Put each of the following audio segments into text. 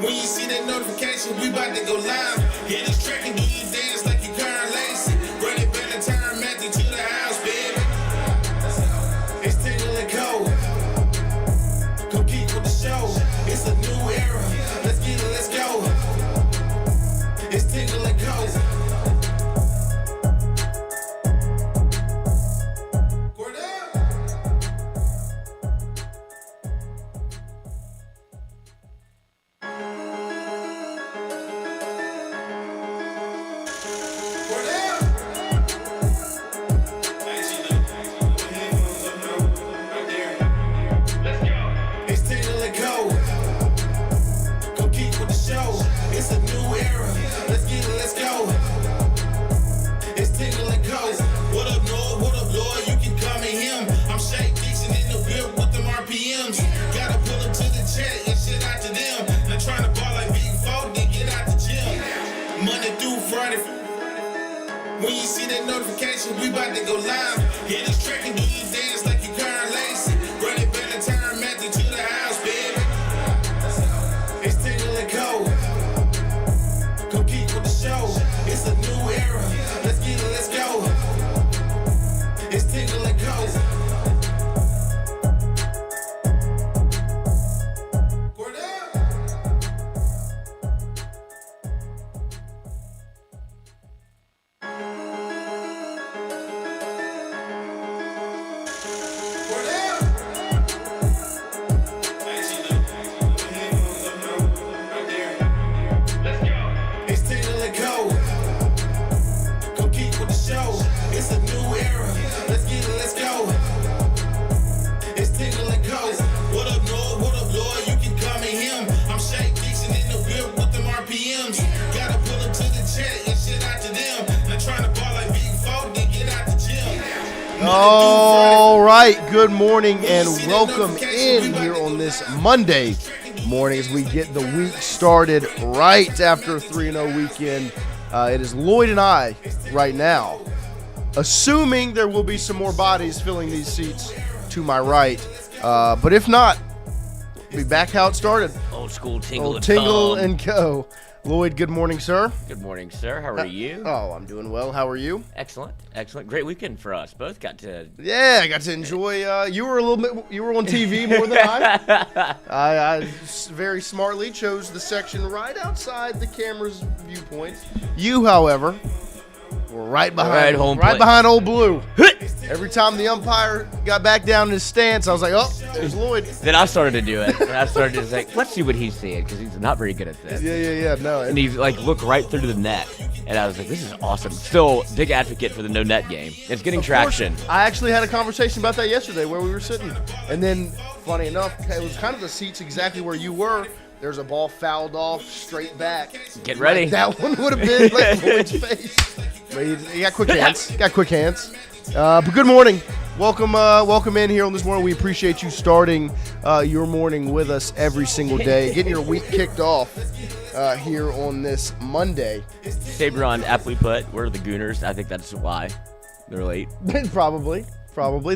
When you see that notification, we about to go live. Hit this track and do you dance like you Karen Lacey. Run it back and turn Matthew to the house, baby. It's Tingle and Co. Come keep with the show. It's a new era. Let's get it, let's go. It's Tingle and Co. When you see that notification, we about to go live. Hit this track and do you dance like you Karen Lacey. Run it back and turn Matthew to the house, baby. It's Tingle and Co. Come keep with the show. It's a new era. Let's get it, let's go. It's Tingle and Co. All right, good morning and welcome in here on this Monday morning as we get the week started right after a 3-0 weekend. It is Lloyd and I right now, assuming there will be some more bodies filling these seats to my right. But if not, we'll be back how it started. Old school Tingle and Co. Lloyd, good morning, sir. Good morning, sir. How are you? Oh, I'm doing well. How are you? Excellent. Great weekend for us. Both got to. Yeah, I got to enjoy. You were on TV more than I. I very smartly chose the section right outside the camera's viewpoint. You, however, were right behind old Blue. Every time the umpire got back down in his stance, I was like, oh, there's Lloyd. Then I started to do it. And I started to say, let's see what he's seeing, because he's not very good at this. Yeah. No. And he's like, look right through to the net. And I was like, this is awesome. Still, big advocate for the no net game. It's getting traction. I actually had a conversation about that yesterday where we were sitting. And then, funny enough, it was kind of the seats exactly where you were. There's a ball fouled off straight back. Get ready. Like that one would have been like Lloyd's face. But he got quick hands. But good morning. Welcome in here on this morning. We appreciate you starting your morning with us every single day, getting your week kicked off here on this Monday. Sabron aptly put, we're the Gooners. I think that's why they're late. Probably.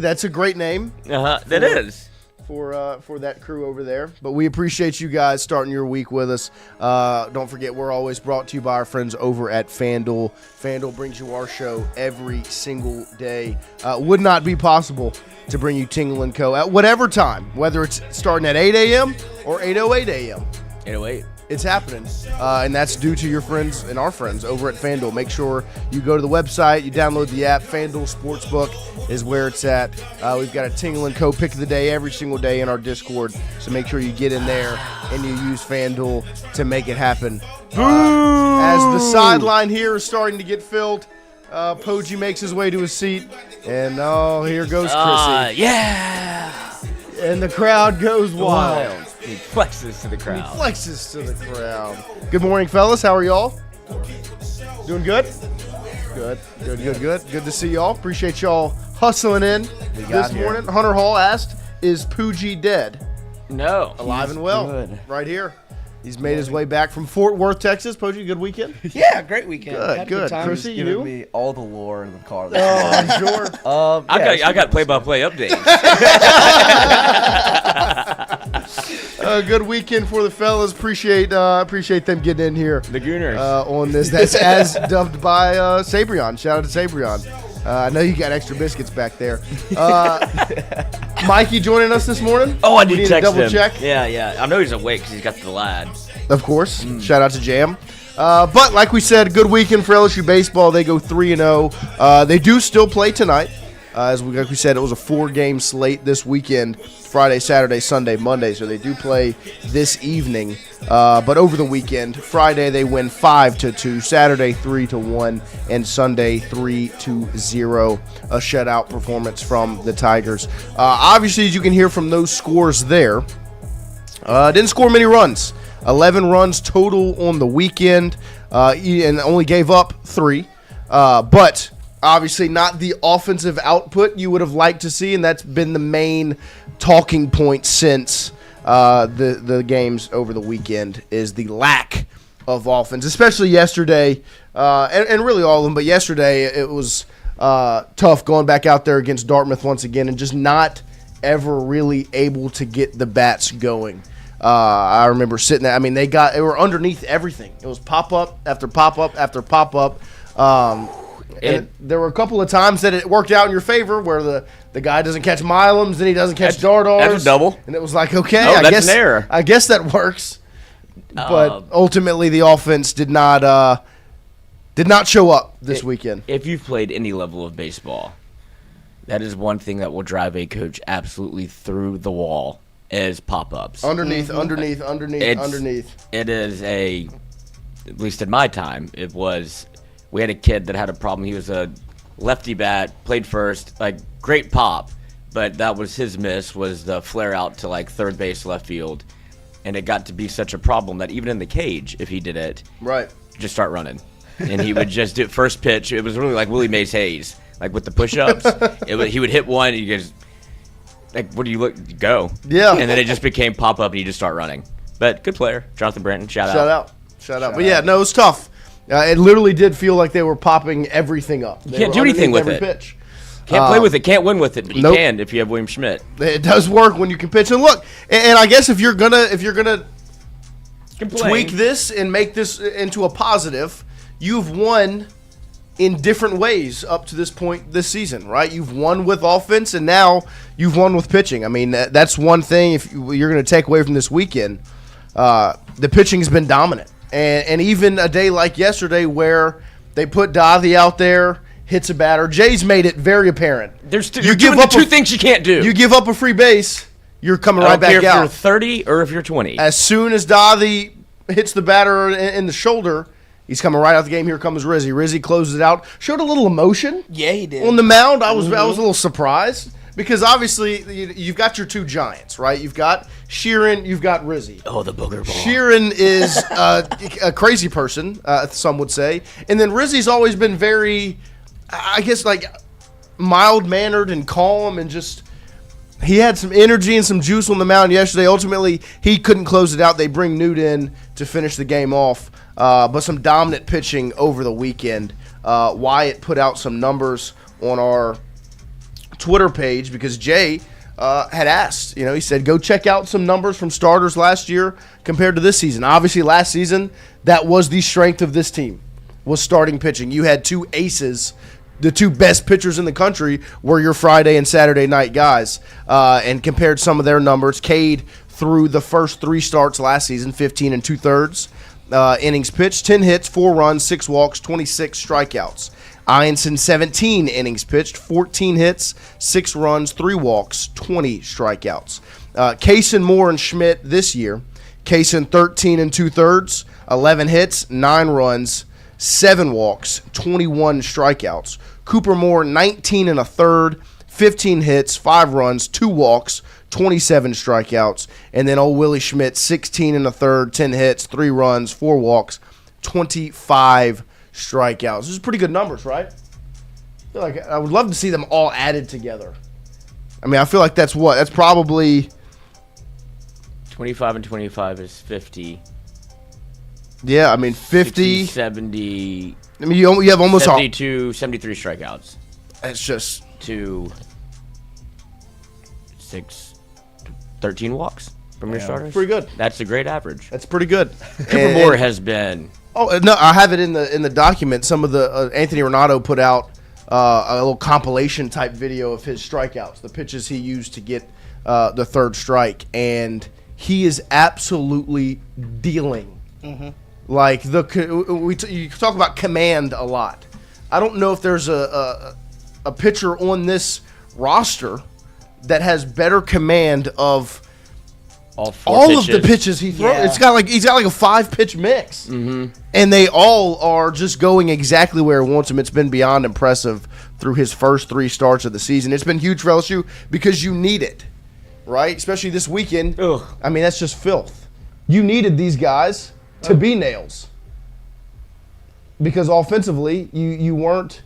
That's a great name. That is. For that crew over there. But we appreciate you guys starting your week with us. Don't forget, we're always brought to you by our friends over at FanDuel. FanDuel brings you our show every single day. Would not be possible to bring you Tingle and Co. at whatever time, whether it's starting at 8 a.m. or 8:08 a.m. 8:08. It's happening, and that's due to your friends and our friends over at FanDuel. Make sure you go to the website, you download the app. FanDuel Sportsbook is where it's at. We've got a Tingle & Co. pick of the day every single day in our Discord, so make sure you get in there and you use FanDuel to make it happen. As the sideline here is starting to get filled, Poggi makes his way to his seat, and here goes Chrissy. Yeah! And the crowd goes wild. He flexes to the crowd. Good morning, fellas. How are y'all? Doing good? Good. Good to see y'all. Appreciate y'all hustling in this morning. Hunter Hall asked, is Poogie dead? No. Alive and well. Good. Right here. He's made his way back from Fort Worth, Texas. Poogie, good weekend? Yeah, great weekend. Good. Chrissy, you? Giving me all the lore in the car. Oh, I'm sure. I got play-by-play updates. Good weekend for the fellas. Appreciate them getting in here. The Gooners. On this. That's as dubbed by Sabrion. Shout out to Sabrion. I know you got extra biscuits back there. Mikie joining us this morning. Oh, I need to text double him. check. Yeah. I know he's awake because he's got the lad. Of course. Shout out to Jam. But like we said, good weekend for LSU Baseball. They go 3-0. They do still play tonight. Like we said, it was a 4-game slate this weekend. Friday, Saturday, Sunday, Monday. So they do play this evening. But over the weekend, Friday they win 5-2, Saturday 3-1, and Sunday 3-0. A shutout performance from the Tigers. Obviously, as you can hear from those scores there, didn't score many runs. 11 runs total on the weekend, and only gave up 3. But obviously not the offensive output you would have liked to see, and that's been the main talking point since the games over the weekend is the lack of offense, especially yesterday, and really all of them. But yesterday it was tough going back out there against Dartmouth once again and just not ever really able to get the bats going. I remember sitting there. I mean, they were underneath everything. It was pop up after pop up after pop up. And there were a couple of times that it worked out in your favor where the guy doesn't catch Milums and he doesn't catch Dardars. That's a double. And it was like, okay, that's an error. I guess that works. But ultimately the offense did not show up this weekend. If you've played any level of baseball, that is one thing that will drive a coach absolutely through the wall is pop-ups. Underneath. It is at least in my time, we had a kid that had a problem. He was a lefty bat, played first, like great pop, but that was his miss, was the flare out to like third base, left field. And it got to be such a problem that even in the cage, if he did it, right, just start running. And he would just do first pitch. It was really like Willie Mays Hayes, like with the push-ups. He would hit one, and you guys, like, what do you look? Go. Yeah. And then it just became pop-up, and you just start running. But good player, Jonathan Branton, shout out. Shout out. But yeah, no, it was tough. It literally did feel like they were popping everything up. You can't do anything with it. Pitch. Can't play with it. Can't win with it. But you can if you have William Schmidt. It does work when you can pitch. And look, and I guess if you're gonna tweak this and make this into a positive, you've won in different ways up to this point this season, right? You've won with offense, and now you've won with pitching. I mean, that's one thing. If you're going to take away from this weekend, the pitching has been dominant. And even a day like yesterday where they put Davi out there, hits a batter. Jay's made it very apparent. You're doing the two things you can't do. You give up a free base, you're coming right back out. I don't care if you're 30 or if you're 20. As soon as Davi hits the batter in the shoulder, he's coming right out the game. Here comes Rizzy. Rizzy closes it out. Showed a little emotion. Yeah, he did. On the mound, I was a little surprised. Because obviously, you've got your two giants, right? You've got Sheeran, you've got Rizzy. Oh, the booger ball. Sheeran is a crazy person, some would say. And then Rizzy's always been very, I guess, like mild-mannered and calm and just he had some energy and some juice on the mound yesterday. Ultimately, he couldn't close it out. They bring Newt in to finish the game off. But some dominant pitching over the weekend. Wyatt put out some numbers on our Twitter page because Jay had asked, he said, go check out some numbers from starters last year compared to this season. Obviously, last season, that was the strength of this team, was starting pitching. You had two aces. The two best pitchers in the country were your Friday and Saturday night guys, and compared some of their numbers. Cade through the first 3 starts last season, 15 2/3 innings pitched, 10 hits, 4 runs, 6 walks, 26 strikeouts. Ianson, 17 innings pitched, 14 hits, 6 runs, 3 walks, 20 strikeouts. Kaysen, Moore, and Schmidt this year. Kaysen, 13 2/3, 11 hits, 9 runs, 7 walks, 21 strikeouts. Cooper Moore, 19 1/3, 15 hits, 5 runs, 2 walks, 27 strikeouts. And then old Willie Schmidt, 16 1/3, 10 hits, 3 runs, 4 walks, 25 strikeouts. Those are pretty good numbers, right? I would love to see them all added together. I mean, I feel like that's probably 25 and 25 is 50. Yeah, I mean 50, 70. I mean you have almost 72, 73 strikeouts. It's just 2, 6, 13 walks. from your starters. Pretty good. That's a great average. That's pretty good. Cooper Moore has been. Oh no, I have it in the document. Some of the Anthony Renato put out a little compilation type video of his strikeouts, the pitches he used to get the third strike, and he is absolutely dealing. Mm-hmm. Like you talk about command a lot. I don't know if there's a pitcher on this roster that has better command of all of the pitches he throws. Yeah. He's got like a 5-pitch mix, and they all are just going exactly where he wants them. It's been beyond impressive through his first 3 starts of the season. It's been huge for LSU because you need it, right? Especially this weekend. Ugh. I mean, that's just filth. You needed these guys to be nails because offensively you weren't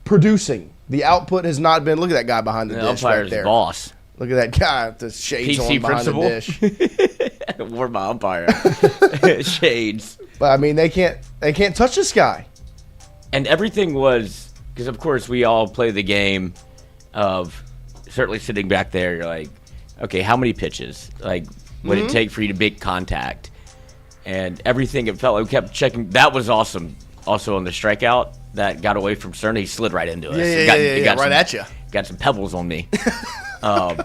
producing. The output has not been. Look at that guy behind the dish right there. Boss. Look at that guy with the shades PC on behind principal. the dish. We're my umpire. Shades. But I mean, they can't touch this guy. And everything was because, of course, we all play the game of certainly sitting back there. You're like, okay, how many pitches? Like, what did it take for you to make contact? And everything, it felt like we kept checking. That was awesome. Also on the strikeout that got away from Cerny, he slid right into us. Yeah, right at you. Got some pebbles on me. And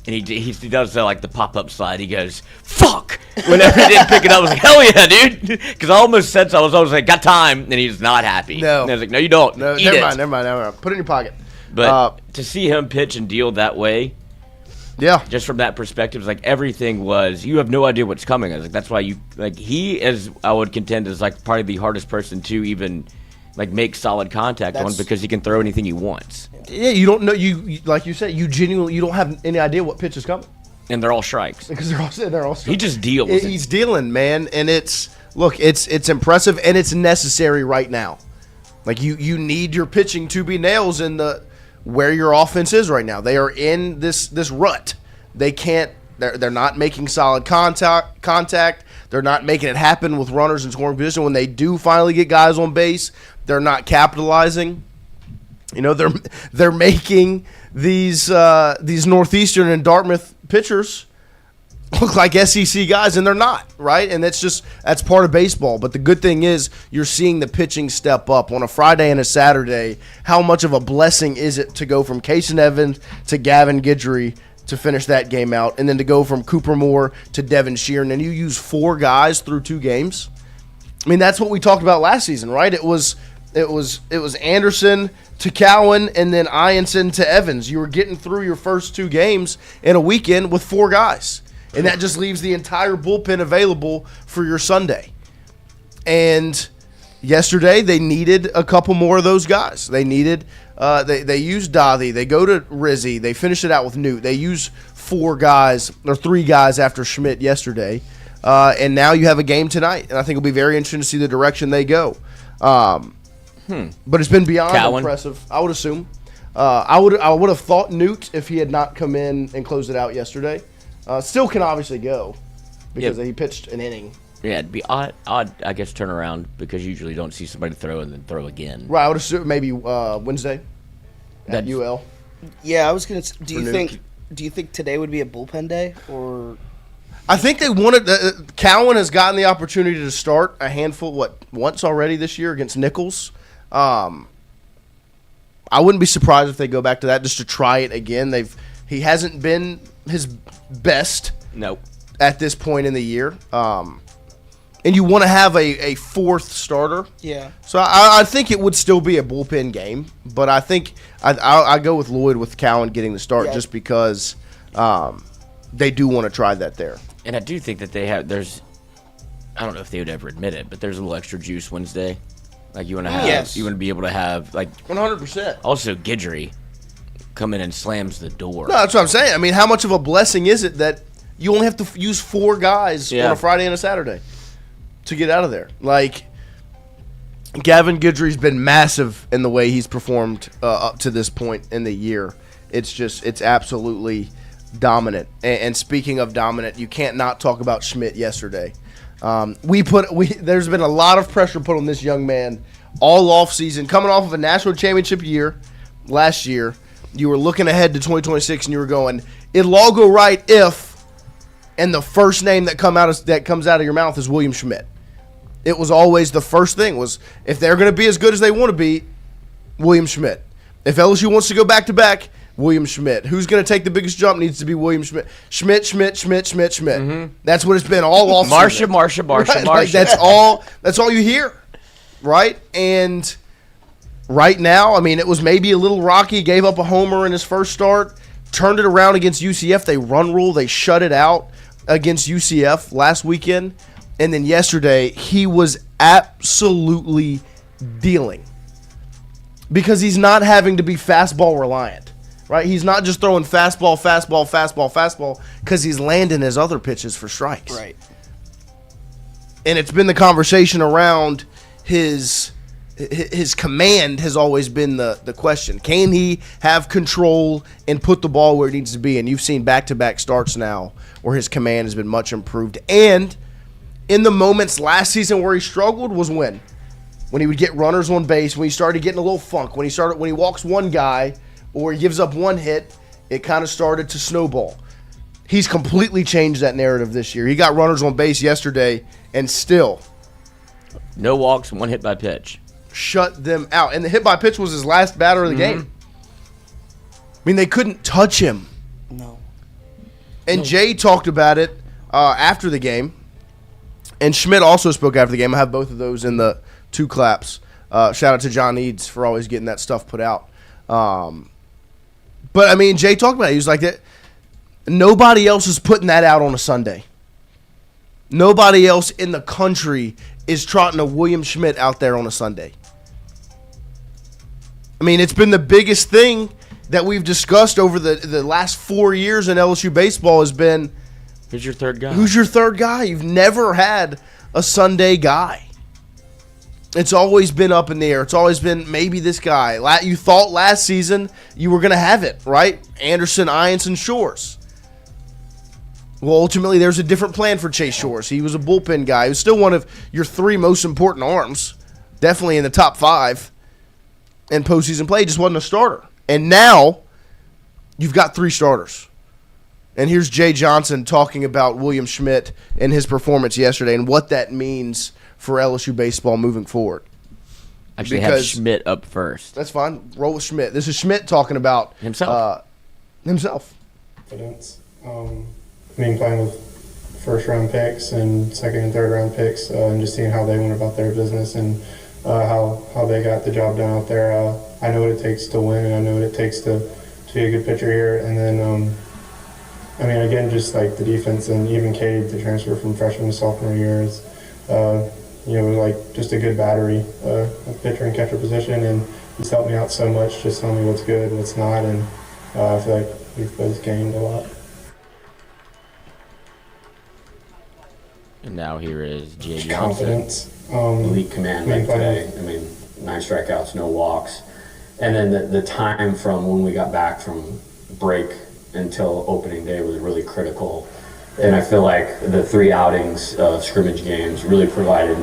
he does the pop-up slide. He goes, fuck! Whenever he didn't pick it up, I was like, hell yeah, dude! Because I almost said so. I was always like, got time. And he's not happy. No. And I was like, no, you don't. No, Eat never mind. Put it in your pocket. But to see him pitch and deal that way, yeah, just from that perspective, it's like everything was, you have no idea what's coming. I was like, that's why he, as I would contend, is like probably the hardest person to even like make solid contact on because he can throw anything he wants. Yeah, you don't know. You like you said, you don't have any idea what pitch is coming, and they're all strikes because they're all strikes. He just deals. He's dealing, man, and it's impressive and it's necessary right now. Like you need your pitching to be nails in the where your offense is right now. They are in this rut. They can't. They're not making solid contact. They're not making it happen with runners in scoring position. When they do finally get guys on base, they're not capitalizing. You know, they're making these Northeastern and Dartmouth pitchers look like SEC guys, and they're not, right? And that's part of baseball. But the good thing is you're seeing the pitching step up on a Friday and a Saturday. How much of a blessing is it to go from Kason Evans to Gavin Guidry to finish that game out, and then to go from Cooper Moore to Devin Sheeran, and you use 4 guys through 2 games? I mean, that's what we talked about last season, right? It was Anderson to Cowan and then Ianson to Evans. You were getting through your first 2 games in a weekend with 4 guys. And that just leaves the entire bullpen available for your Sunday. And yesterday they needed a couple more of those guys. They needed they used Dottie. They go to Rizzi. They finish it out with Newt. They use 4 guys or 3 guys after Schmidt yesterday. And now you have a game tonight. And I think it'll be very interesting to see the direction they go. But it's been beyond impressive, I would assume. I would have thought Newt if he had not come in and closed it out yesterday. Still can obviously go because he pitched an inning. Yeah, it'd be odd, I guess, turnaround because you usually don't see somebody throw and then throw again. Right, I would assume maybe Wednesday at UL. Yeah, I was gonna. Do you think today would be a bullpen day or? I think they wanted. Cowan has gotten the opportunity to start a handful. Once already this year against Nichols. I wouldn't be surprised if they go back to that just to try it again. He hasn't been his best. Nope. At this point in the year. And you want to have a 4th starter. Yeah. So I think it would still be a bullpen game, but I think I go with Lloyd with Cowan getting the start just because they do want to try that there. And I do think that I don't know if they would ever admit it, but there's a little extra juice Wednesday. Like you want to you want to be able to have 100%. Also Guidry come in and slams the door. No, that's what I'm saying. I mean, how much of a blessing is it that you only have to use 4 guys on a Friday and a Saturday to get out of there? Like, Gavin Guidry's been massive in the way he's performed up to this point in the year. It's absolutely dominant. And speaking of dominant, you can't not talk about Schmidt yesterday. There's been a lot of pressure put on this young man all offseason, coming off of a national championship year last year. You were looking ahead to 2026, and you were going, it'll all go right if and the first name that comes out of your mouth is William Schmidt. It was always the first thing was if they're going to be as good as they want to be, William Schmidt. If LSU wants to go back-to-back, William Schmidt. Who's going to take the biggest jump needs to be William Schmidt. Schmidt. Mm-hmm. That's what it's been all off. Marsha. Right? Like, that's all you hear, right? And right now, I mean, it was maybe a little rocky. Gave up a homer in his first start. Turned it around against UCF. They run rule. They shut it out against UCF last weekend. And then yesterday, he was absolutely dealing. Because he's not having to be fastball reliant, right? He's not just throwing fastball, because he's landing his other pitches for strikes. Right. And it's been the conversation around his command has always been the question. Can he have control and put the ball where it needs to be? And you've seen back-to-back starts now where his command has been much improved. And in the moments last season where he struggled was when he would get runners on base, when he started getting a little funk, when he walks one guy or he gives up one hit, it kind of started to snowball. He's completely changed that narrative this year. He got runners on base yesterday and still no walks, one hit by pitch. Shut them out. And the hit by pitch was his last batter of the game. I mean, they couldn't touch him. No. And Jay talked about it after the game. And Schmidt also spoke after the game. I have both of those in the two claps. Shout out to John Eads for always getting that stuff put out. But, I mean, Jay talked about it. He was like, that. Nobody else is putting that out on a Sunday. Nobody else in the country is trotting a William Schmidt out there on a Sunday. I mean, it's been the biggest thing that we've discussed over the last 4 years in LSU baseball has been, who's your third guy? Who's your third guy? You've never had a Sunday guy. It's always been up in the air. It's always been maybe this guy. You thought last season you were going to have it, right? Anderson, Ianson, Shores. Well, ultimately, there's a different plan for Chase Shores. He was a bullpen guy. He was still one of your three most important arms. Definitely in the top five in postseason play. Just wasn't a starter. And now you've got three starters. And here's Jay Johnson talking about William Schmidt and his performance yesterday and what that means for LSU baseball moving forward. Actually, have Schmidt up first. That's fine. Roll with Schmidt. This is Schmidt talking about himself. Confidence. I mean, playing with first-round picks and second- and third-round picks, and just seeing how they went about their business and how they got the job done out there. I know what it takes to win, and I know what it takes to be a good pitcher here. And then, I mean, again, just like the defense and even Cade, the transfer from freshman to sophomore year is, like just a good battery of pitcher and catcher position. And he's helped me out so much, just telling me what's good, what's not, and I feel like we've both gained a lot. And now here is Jay Johnson. Confidence. Elite command like today. I mean, 9 strikeouts, no walks. And then the time from when we got back from break until opening day was really critical. And I feel like the 3 outings of scrimmage games really provided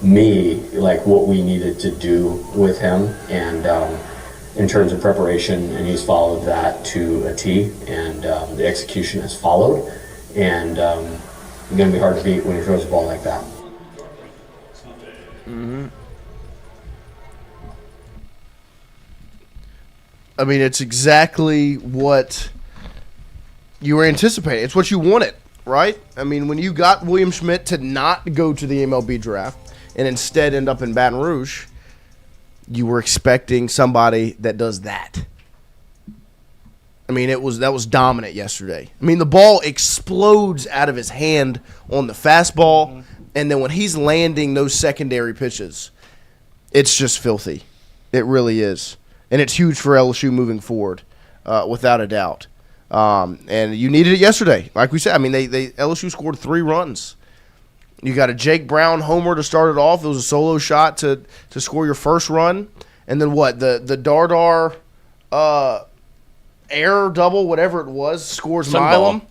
me like what we needed to do with him and in terms of preparation, and he's followed that to a T, and the execution has followed. And it's going to be hard to beat when he throws the ball like that. Mm-hmm. I mean, it's exactly what you were anticipating. It's what you wanted, right? I mean, when you got William Schmidt to not go to the MLB draft and instead end up in Baton Rouge, you were expecting somebody that does that. I mean, that was dominant yesterday. I mean, the ball explodes out of his hand on the fastball, and then when he's landing those secondary pitches, it's just filthy. It really is. And it's huge for LSU moving forward, without a doubt. And you needed it yesterday. Like we said, I mean, LSU scored 3 runs. You got a Jake Brown homer to start it off. It was a solo shot to score your first run. And then what? The Dardar air double, whatever it was, scores Milam.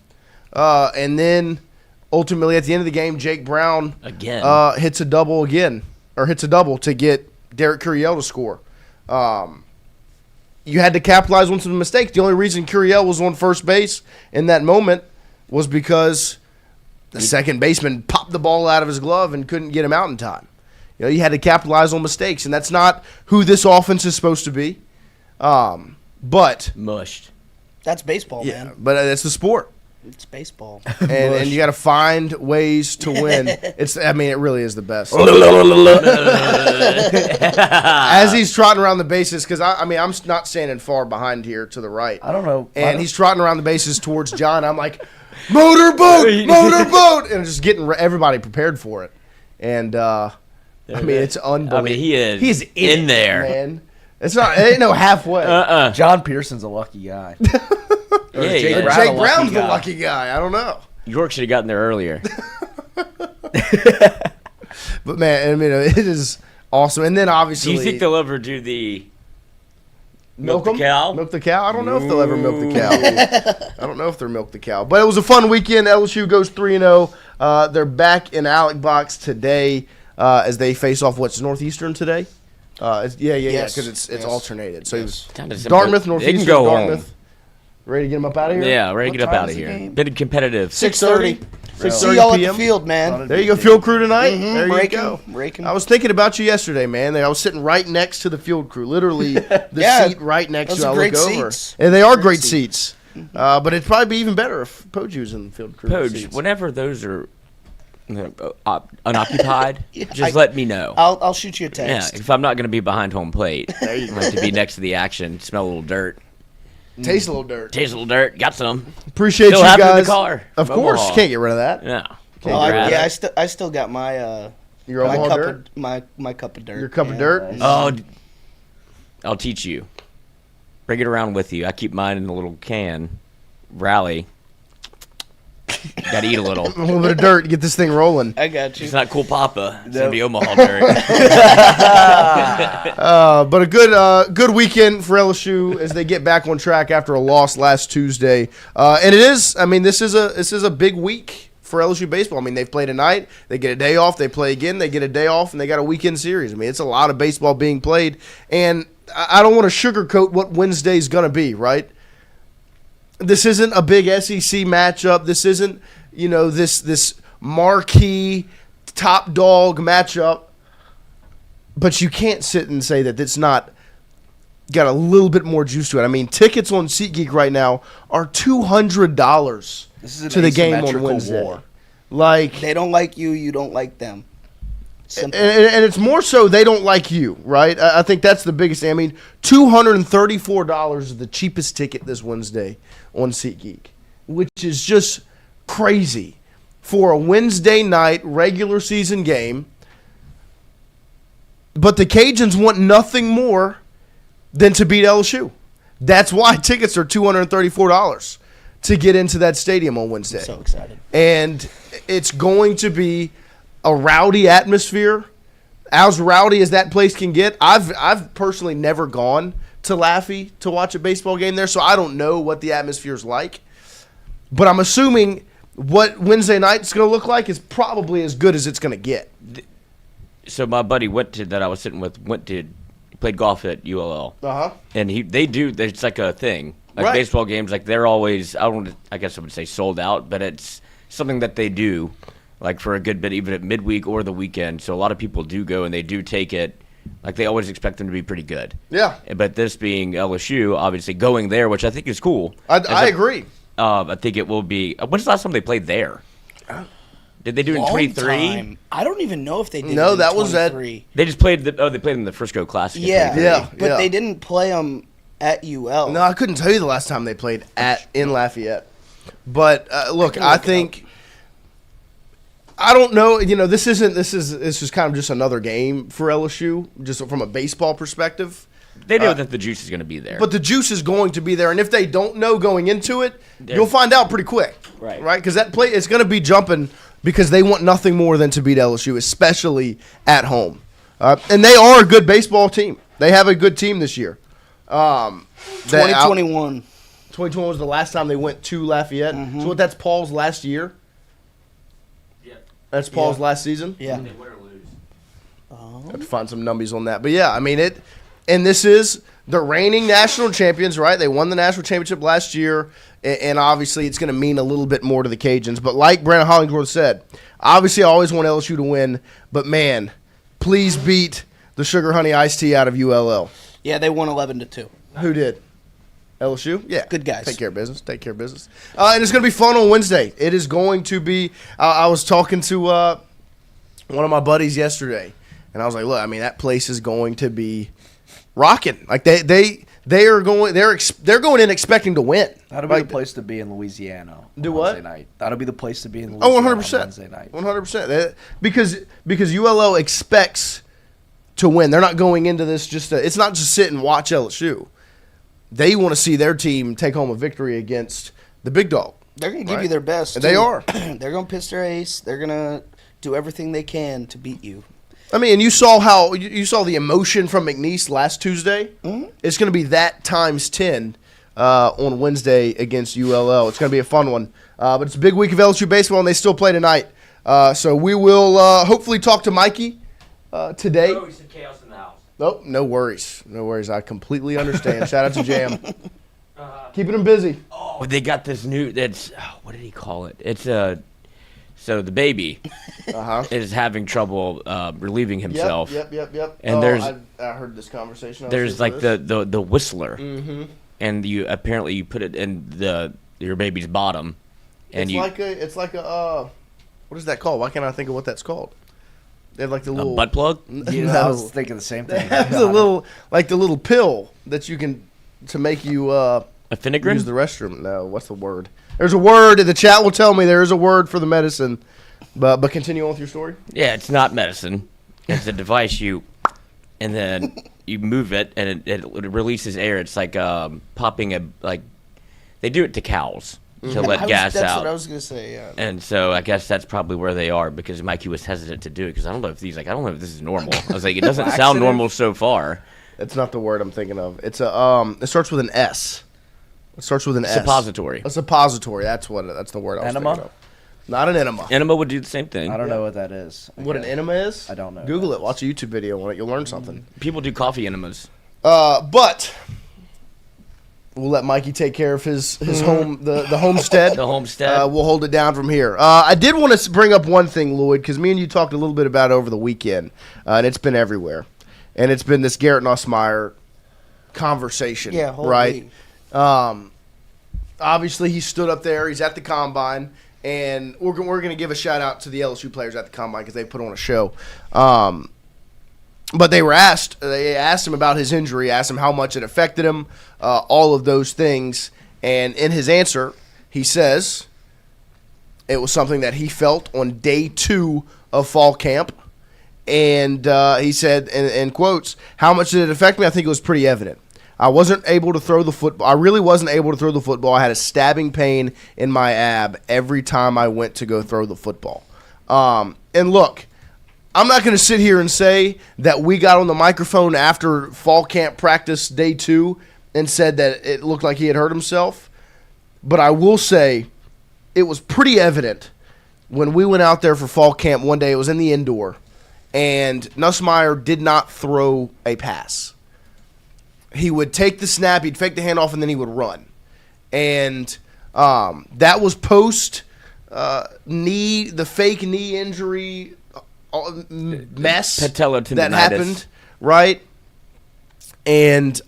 And then ultimately at the end of the game, Jake Brown again hits a double to get Derek Curiel to score. You had to capitalize on some mistakes. The only reason Curiel was on first base in that moment was because The second baseman popped the ball out of his glove and couldn't get him out in time. You had to capitalize on mistakes, and that's not who this offense is supposed to be. But mushed. That's baseball, man. But it's the sport. It's baseball. And you got to find ways to win. It really is the best. As he's trotting around the bases, because I'm not standing far behind here to the right. I don't know. And he's trotting around the bases towards John. I'm like, motorboat, motorboat, and just getting everybody prepared for it. And it's unbelievable. He's in there, man. It ain't no halfway. John Pearson's a lucky guy. Jake Brown's the lucky guy. I don't know. York should have gotten there earlier. But man, it is awesome. And then obviously, do you think they'll ever do the milk the cow? Milk the cow? I don't know if they'll ever milk the cow. I don't know if they're milk the cow. But it was a fun weekend. LSU goes 3-0. They're back in Alec Box today as they face off Northeastern today. Because it's alternated. So Dartmouth, Northeastern, Dartmouth. Ready to get them up out of here? Yeah, ready to get up out of here. Bit competitive. 6:30. 6:30 See y'all p.m. at the field, man. There you go, field crew tonight. There you go. Raking. I was thinking about you yesterday, man. I was sitting right next to the field crew, literally the seat right next to. I look over, and they are great seats. But it'd probably be even better if Poge was in the field crew. Poge, whenever those are unoccupied, just let me know. I'll shoot you a text. Yeah, if I'm not going to be behind home plate, I like to be next to the action, smell a little dirt. Taste a little dirt. Got some. Appreciate Still you have guys. In the car. Of course, you can't get rid of that. Yeah. I still got my your my cup dirt? of my cup of dirt. Your cup of dirt. Oh, I'll teach you. Bring it around with you. I keep mine in a little can. Rally. Got to eat a little. A little bit of dirt to get this thing rolling. I got you. It's not cool, Papa. It's gonna be Omaha dirt. But a good weekend for LSU as they get back on track after a loss last Tuesday. And it is. This is a big week for LSU baseball. They've played tonight. They get a day off. They play again. They get a day off, and they got a weekend series. It's a lot of baseball being played. And I don't want to sugarcoat what Wednesday's gonna be, right? This isn't a big SEC matchup. This isn't, this marquee top dog matchup. But you can't sit and say that it's not got a little bit more juice to it. Tickets on SeatGeek right now are $200 to the game on Wednesday. War. They don't like you, you don't like them. And it's more so they don't like you, right? I think that's the biggest thing. $234 is the cheapest ticket this Wednesday on SeatGeek, which is just crazy for a Wednesday night regular season game. But the Cajuns want nothing more than to beat LSU. That's why tickets are $234 to get into that stadium on Wednesday. So excited. And it's going to be a rowdy atmosphere, as rowdy as that place can get. I've personally never gone to Laffey to watch a baseball game there, so I don't know what the atmosphere is like. But I'm assuming what Wednesday night's going to look like is probably as good as it's going to get. So my buddy that I was sitting with played golf at ULL. And it's like a thing. Like baseball games, they're always, I guess I would say sold out, but it's something that they do. For a good bit, even at midweek or the weekend. So a lot of people do go, and they do take it. They always expect them to be pretty good. Yeah. But this being LSU, obviously going there, which I think is cool. I agree. I think it will be. When's the last time they played there? Did they do it in 23? I don't even know if they did. No, it in that was at. They just played. They played in the Frisco Classic. Yeah. But they didn't play them at UL. No, I couldn't tell you the last time they played in Lafayette. But look, I think. I don't know. This is just kind of just another game for LSU, just from a baseball perspective. They know that the juice is going to be there. But the juice is going to be there, and if they don't know going into it, you'll find out pretty quick. Right. Because that play is going to be jumping because they want nothing more than to beat LSU, especially at home. And they are a good baseball team. They have a good team this year. 2021. 2021 was the last time they went to Lafayette. Mm-hmm. So that's Paul's last year? That's Paul's last season? Yeah. They win or lose. I have to find some numbies on that. But, yeah, And this is the reigning national champions, right? They won the national championship last year, and obviously it's going to mean a little bit more to the Cajuns. But like Brandon Hollingsworth said, obviously I always want LSU to win, but man, please beat the Sugar Honey Iced Tea out of ULL. Yeah, they won 11-2. Who did? LSU? Yeah. Good guys. Take care of business. And it's going to be fun on Wednesday. It is going to be I was talking to one of my buddies yesterday, and I was like, look, I mean, that place is going to be rocking. Like they're going in expecting to win. That'll be the place to be in Louisiana. Do what? Wednesday night. That'll be the place to be in Louisiana. 100%. On Wednesday night. 100%. Because ULL expects to win. They're not going into this it's not just sit and watch LSU. They want to see their team take home a victory against the big dog. They're going to give you their best. And they are. They're going to pitch their ace. They're going to do everything they can to beat you. I mean, and you saw how you saw the emotion from McNeese last Tuesday. Mm-hmm. It's going to be that times 10 on Wednesday against ULL. It's going to be a fun one. But it's a big week of LSU baseball, and they still play tonight. So we will hopefully talk to Mikie today. Oh, he said chaos in the house. Nope, no worries. No worries. I completely understand. Shout out to Jam. Keeping him busy. Oh, they got this new. What did he call it? It's So the baby is having trouble relieving himself. Yep. And I heard this conversation. There's like the whistler, and you apparently put it in your baby's bottom, and it's like a what is that called? Why can't I think of what that's called? They have like the little butt plug. Yeah, I was thinking the same thing. They have the little pill that you can to make you a Finagrin? Use the restroom. No, what's the word? There's a word. The chat will tell me there is a word for the medicine. But continue on with your story. Yeah, it's not medicine. It's a device and then you move it and it releases air. It's like popping they do it to cows to let gas out. That's what I was gonna say. Yeah. And so I guess that's probably where they are because Mikie was hesitant to do it because I don't know if I don't know if this is normal. I was like, it doesn't sound normal so far. That's not the word I'm thinking of. It's it starts with an S. It starts with an S. Suppository. A suppository. That's the word I was thinking of. Not an enema. Enema would do the same thing. I don't know what that is. What an enema is? I don't know. Google it. Watch a YouTube video on it. You'll learn something. People do coffee enemas. But we'll let Mikie take care of his home, the homestead. The homestead. We'll hold it down from here. I did want to bring up one thing, Lloyd, because me and you talked a little bit about it over the weekend, and it's been everywhere. And it's been this Garrett Nussmeier conversation, right? Obviously, he stood up there. He's at the Combine. And we're going to give a shout-out to the LSU players at the Combine because they put on a show. But they asked him about his injury, asked him how much it affected him, all of those things. And in his answer, he says it was something that he felt on day 2 of fall camp. And he said, in quotes, how much did it affect me? I think it was pretty evident. I wasn't able to throw the football. I really wasn't able to throw the football. I had a stabbing pain in my ab every time I went to go throw the football. And look, I'm not going to sit here and say that we got on the microphone after fall camp practice day 2 and said that it looked like he had hurt himself. But I will say it was pretty evident when we went out there for fall camp one day. It was in the indoor, and Nusmeier did not throw a pass. He would take the snap, he'd fake the handoff, and then he would run. And that was post the fake knee injury mess that happened, right? And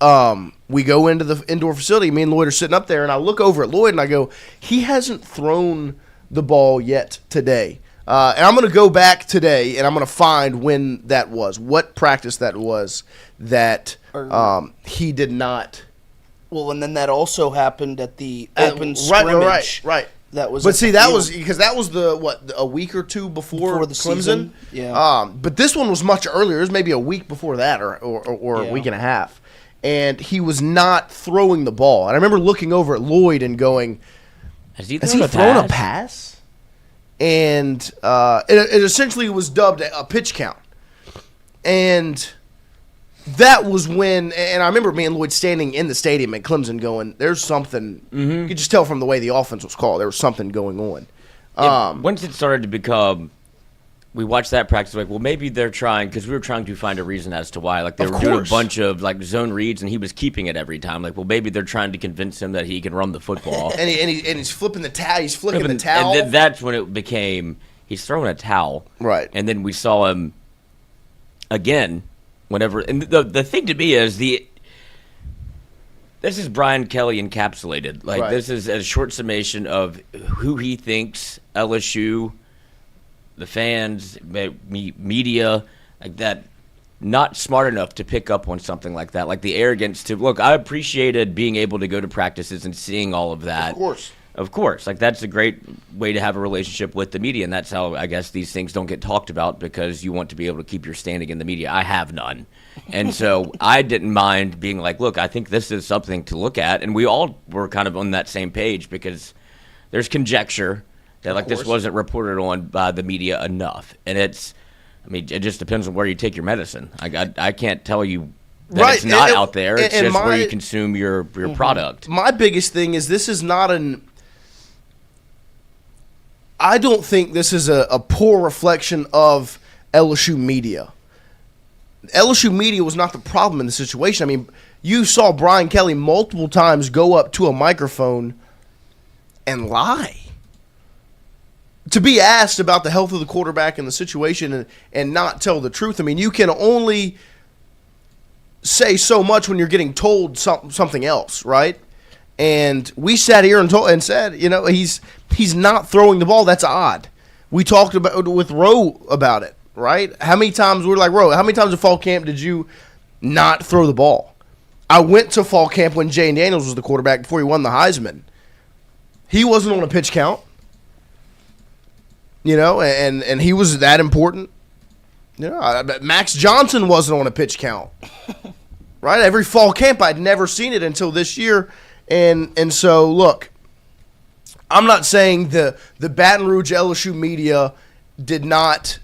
we go into the indoor facility. Me and Lloyd are sitting up there, and I look over at Lloyd, and I go, he hasn't thrown the ball yet today. And I'm going to go back today, and I'm going to find when that was, what practice that was that he did not. Well, and then that also happened at the open scrimmage. Right. That was. But see, that was because that was a week or two before the Clemson season. Yeah. But this one was much earlier. It was maybe a week before that, or a week and a half, and he was not throwing the ball. And I remember looking over at Lloyd and going, "Has he thrown a pass?" And it essentially was dubbed a pitch count. And that was when – and I remember me and Lloyd standing in the stadium at Clemson going, there's something – you could just tell from the way the offense was called. There was something going on. Once it started to become we watched that practice. Like, well, maybe they're trying because we were trying to find a reason as to why. Like, they were doing a bunch of like zone reads, and he was keeping it every time. Like, well, maybe they're trying to convince him that he can run the football. and he's flipping the towel. He's flicking the towel. And then that's when it became he's throwing a towel. Right. And then we saw him again whenever. And the thing to me is this is Brian Kelly encapsulated. Like, this is a short summation of who he thinks LSU, the fans, media, like that, not smart enough to pick up on something like that. Like the arrogance to, look, I appreciated being able to go to practices and seeing all of that. Of course. Like, that's a great way to have a relationship with the media, and that's how I guess these things don't get talked about because you want to be able to keep your standing in the media. I have none. And so I didn't mind being like, look, I think this is something to look at. And we all were kind of on that same page because there's conjecture that like this wasn't reported on by the media enough. And it just depends on where you take your medicine. I can't tell you that it's not out there. It's just where you consume your product. My biggest thing is this is not I don't think this is a poor reflection of LSU media. LSU media was not the problem in the situation. I mean, you saw Brian Kelly multiple times go up to a microphone and lie. To be asked about the health of the quarterback and the situation and not tell the truth. I mean, you can only say so much when you're getting told something else, right? And we sat here and said, he's not throwing the ball. That's odd. We talked about with Rowe about it, right? How many times we were like, Rowe, how many times at fall camp did you not throw the ball? I went to fall camp when Jay Daniels was the quarterback before he won the Heisman. He wasn't on a pitch count. And he was that important. Max Johnson wasn't on a pitch count. Right? Every fall camp, I'd never seen it until this year. And so, look, I'm not saying the Baton Rouge LSU media did not,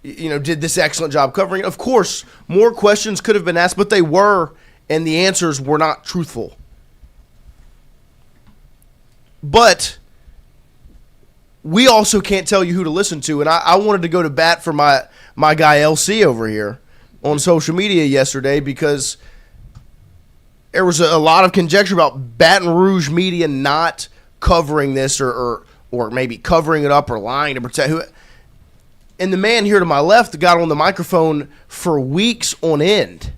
did this excellent job covering it. Of course, more questions could have been asked, but they were, and the answers were not truthful. But we also can't tell you who to listen to, and I wanted to go to bat for my guy LC over here on social media yesterday because there was a lot of conjecture about Baton Rouge media not covering this or maybe covering it up or lying to protect who. And the man here to my left got on the microphone for weeks on end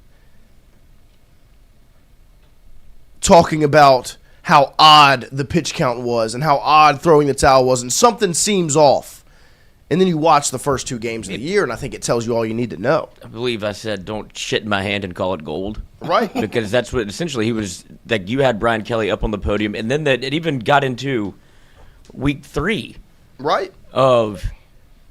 talking about how odd the pitch count was and how odd throwing the towel was, and something seems off. And then you watch the first 2 games of the year, and I think it tells you all you need to know. I believe I said, don't shit in my hand and call it gold. Right. Because that's what essentially he was, like, you had Brian Kelly up on the podium, and then it even got into week 3. Right. Of,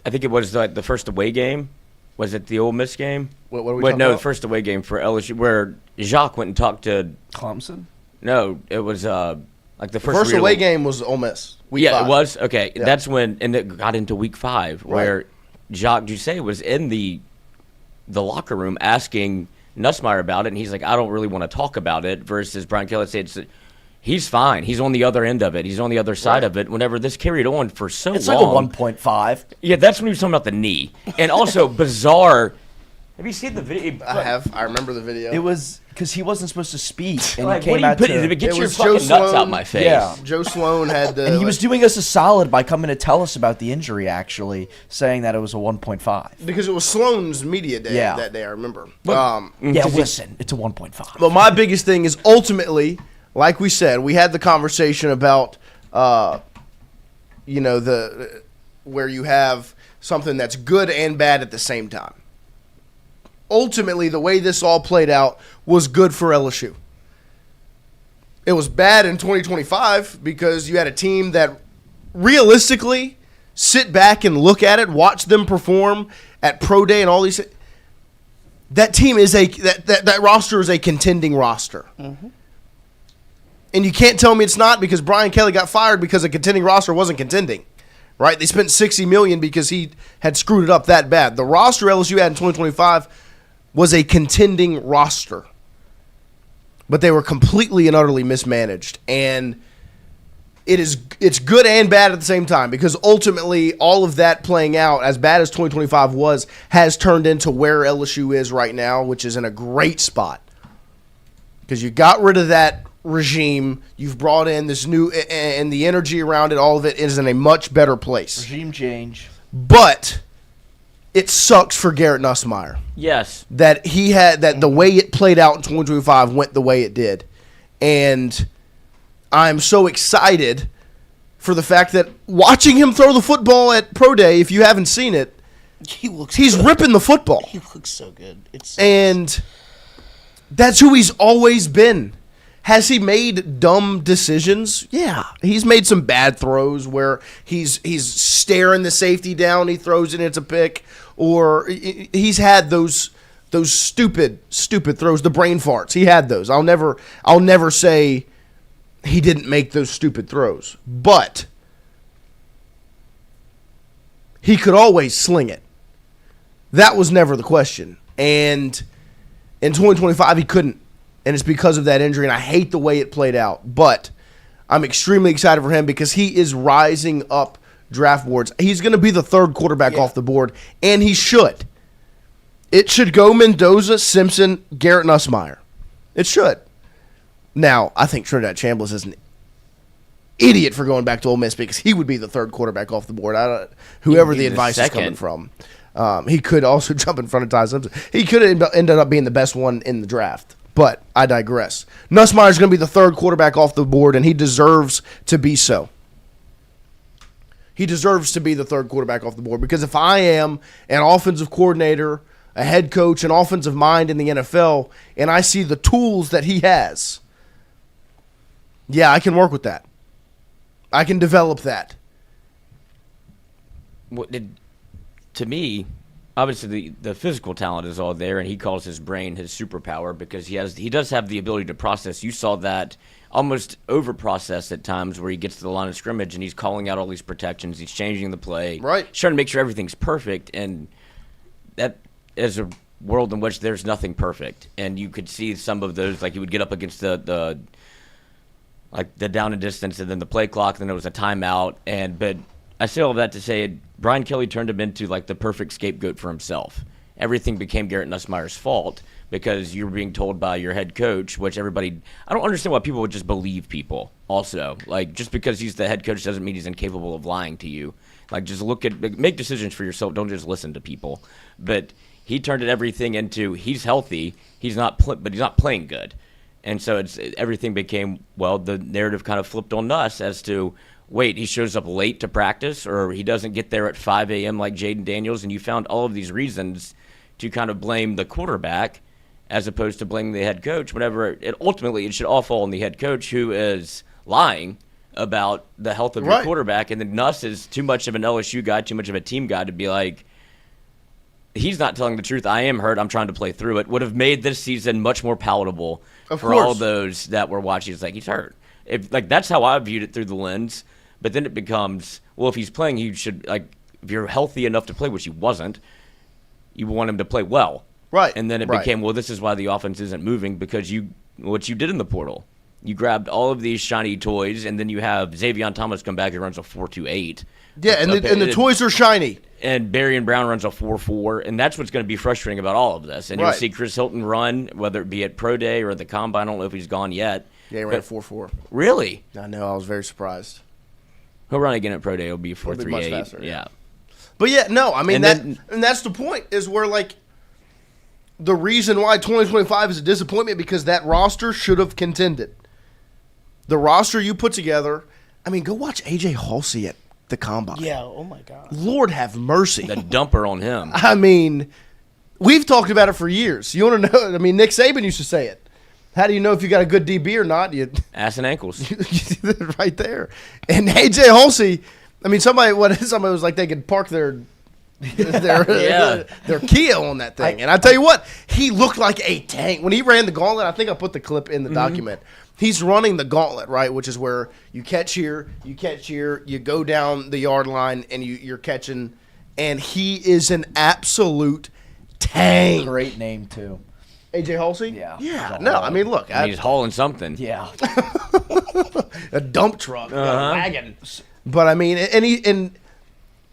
I think it was like the first away game. Was it the Ole Miss game? What are we talking about? The first away game for LSU, where Jacques went and talked to Clemson? No, it was like the first away game was Ole Miss. Week 5. It was? Okay. Yeah. That's when, and it got into week 5, where Jacques Doucet was in the locker room asking Nusmeier about it, and he's like, I don't really want to talk about it, versus Brian Kelly said, he's fine. He's on the other end of it. He's on the other side of it. Whenever this carried on for so long. It's like a 1.5. Yeah, that's when he was talking about the knee. And also, bizarre. Have you seen the video? I have. I remember the video. It was because he wasn't supposed to speak, and like, he came out to get your fucking nuts out my face. Yeah. Joe Sloan had the. And he was doing us a solid by coming to tell us about the injury, actually, saying that it was a 1.5. Because it was Sloan's media day that day, I remember. Listen, it's a 1.5. But my biggest thing is ultimately, like we said, we had the conversation about, where you have something that's good and bad at the same time. Ultimately, the way this all played out was good for LSU. It was bad in 2025 because you had a team that realistically sit back and look at it, watch them perform at Pro Day and all these. That team is that roster is a contending roster. Mm-hmm. And you can't tell me it's not, because Brian Kelly got fired because a contending roster wasn't contending. Right? They spent $60 million because he had screwed it up that bad. The roster LSU had in 2025 was a contending roster. But they were completely and utterly mismanaged. And it's good and bad at the same time, because ultimately all of that playing out, as bad as 2025 was, has turned into where LSU is right now, which is in a great spot. Because you got rid of that regime, you've brought in this new, and the energy around it, all of it is in a much better place. Regime change. But it sucks for Garrett Nusmeier. Yes. That the way it played out in 2025 went the way it did. And I'm so excited for the fact that watching him throw the football at Pro Day, if you haven't seen it, he's good. ripping the football. He looks so good. And that's who he's always been. Has he made dumb decisions? Yeah. He's made some bad throws where he's staring the safety down, he throws it, it's a pick, or he's had those stupid throws, the brain farts. He had those. I'll never say he didn't make those stupid throws, but he could always sling it. That was never the question. And in 2025, he couldn't. And it's because of that injury, and I hate the way it played out. But I'm extremely excited for him because he is rising up draft boards. He's going to be the third quarterback off the board, and he should. It should go Mendoza, Simpson, Garrett Nusmeier. It should. Now, I think Trinidad Chambliss is an idiot for going back to Ole Miss because he would be the third quarterback off the board. Whoever the advice is coming from. He could also jump in front of Ty Simpson. He could have ended up being the best one in the draft. But I digress. Nussmeier is going to be the third quarterback off the board, and he deserves to be so. He deserves to be the third quarterback off the board because if I am an offensive coordinator, a head coach, an offensive mind in the NFL, and I see the tools that he has, yeah, I can work with that. I can develop that. To me, obviously the physical talent is all there, and he calls his brain his superpower because he does have the ability to process. You saw that almost over-process at times where he gets to the line of scrimmage and he's calling out all these protections. He's changing the play. Right. He's trying to make sure everything's perfect, and that is a world in which there's nothing perfect. And you could see some of those, like he would get up against the down and distance and then the play clock, then there was a timeout. But I say all of that to say Brian Kelly turned him into like the perfect scapegoat for himself. Everything became Garrett Nussmeier's fault because you were being told by your head coach, which everybody – I don't understand why people would just believe people also. Like, just because he's the head coach doesn't mean he's incapable of lying to you. Like, just make decisions for yourself. Don't just listen to people. But he turned everything into he's healthy, but he's not playing good. And so everything became, the narrative kind of flipped on us as to – wait, he shows up late to practice, or he doesn't get there at 5 a.m. like Jaden Daniels, and you found all of these reasons to kind of blame the quarterback as opposed to blaming the head coach. Whenever ultimately it should all fall on the head coach who is lying about the health of your quarterback, and then Nuss is too much of an LSU guy, too much of a team guy to be like, he's not telling the truth. I am hurt. I'm trying to play through it. Would have made this season much more palatable for all those that were watching. It's like, he's hurt. That's how I viewed it through the lens. But then it becomes, if he's playing, he should, if you're healthy enough to play, which he wasn't, you want him to play well. Right. And then it became, this is why the offense isn't moving, because what you did in the portal. You grabbed all of these shiny toys, and then you have Xavier Thomas come back and runs a 4.28. Yeah, and the toys are shiny. And Barrion Brown runs a 4.4, and that's what's going to be frustrating about all of this. And you'll see Chris Hilton run, whether it be at Pro Day or at the Combine. I don't know if he's gone yet. Yeah, he ran a 4.4. Really? I know. I was very surprised. He'll run again at Pro Day. It'll be 4.38. Much faster, yeah. But yeah, no, I mean, and that's the point, is where, the reason why 2025 is a disappointment, because that roster should have contended. The roster you put together, I mean, go watch A.J. Halsey at the Combine. Yeah, oh my God. Lord have mercy. The dumper on him. I mean, we've talked about it for years. You want to know? I mean, Nick Saban used to say it. How do you know if you got a good DB or not? Ass and ankles. Right there. And A.J. Halsey, I mean, somebody was like they could park their Kia on that thing. And I tell you what, he looked like a tank. When he ran the gauntlet, I think I put the clip in the document. He's running the gauntlet, right, which is where you catch here, you go down the yard line, and you're catching. And he is an absolute tank. Great name, too. AJ Halsey? Yeah. Yeah. He's No, all I mean, look. He's hauling something. Yeah. A dump truck, a wagon. But I mean, and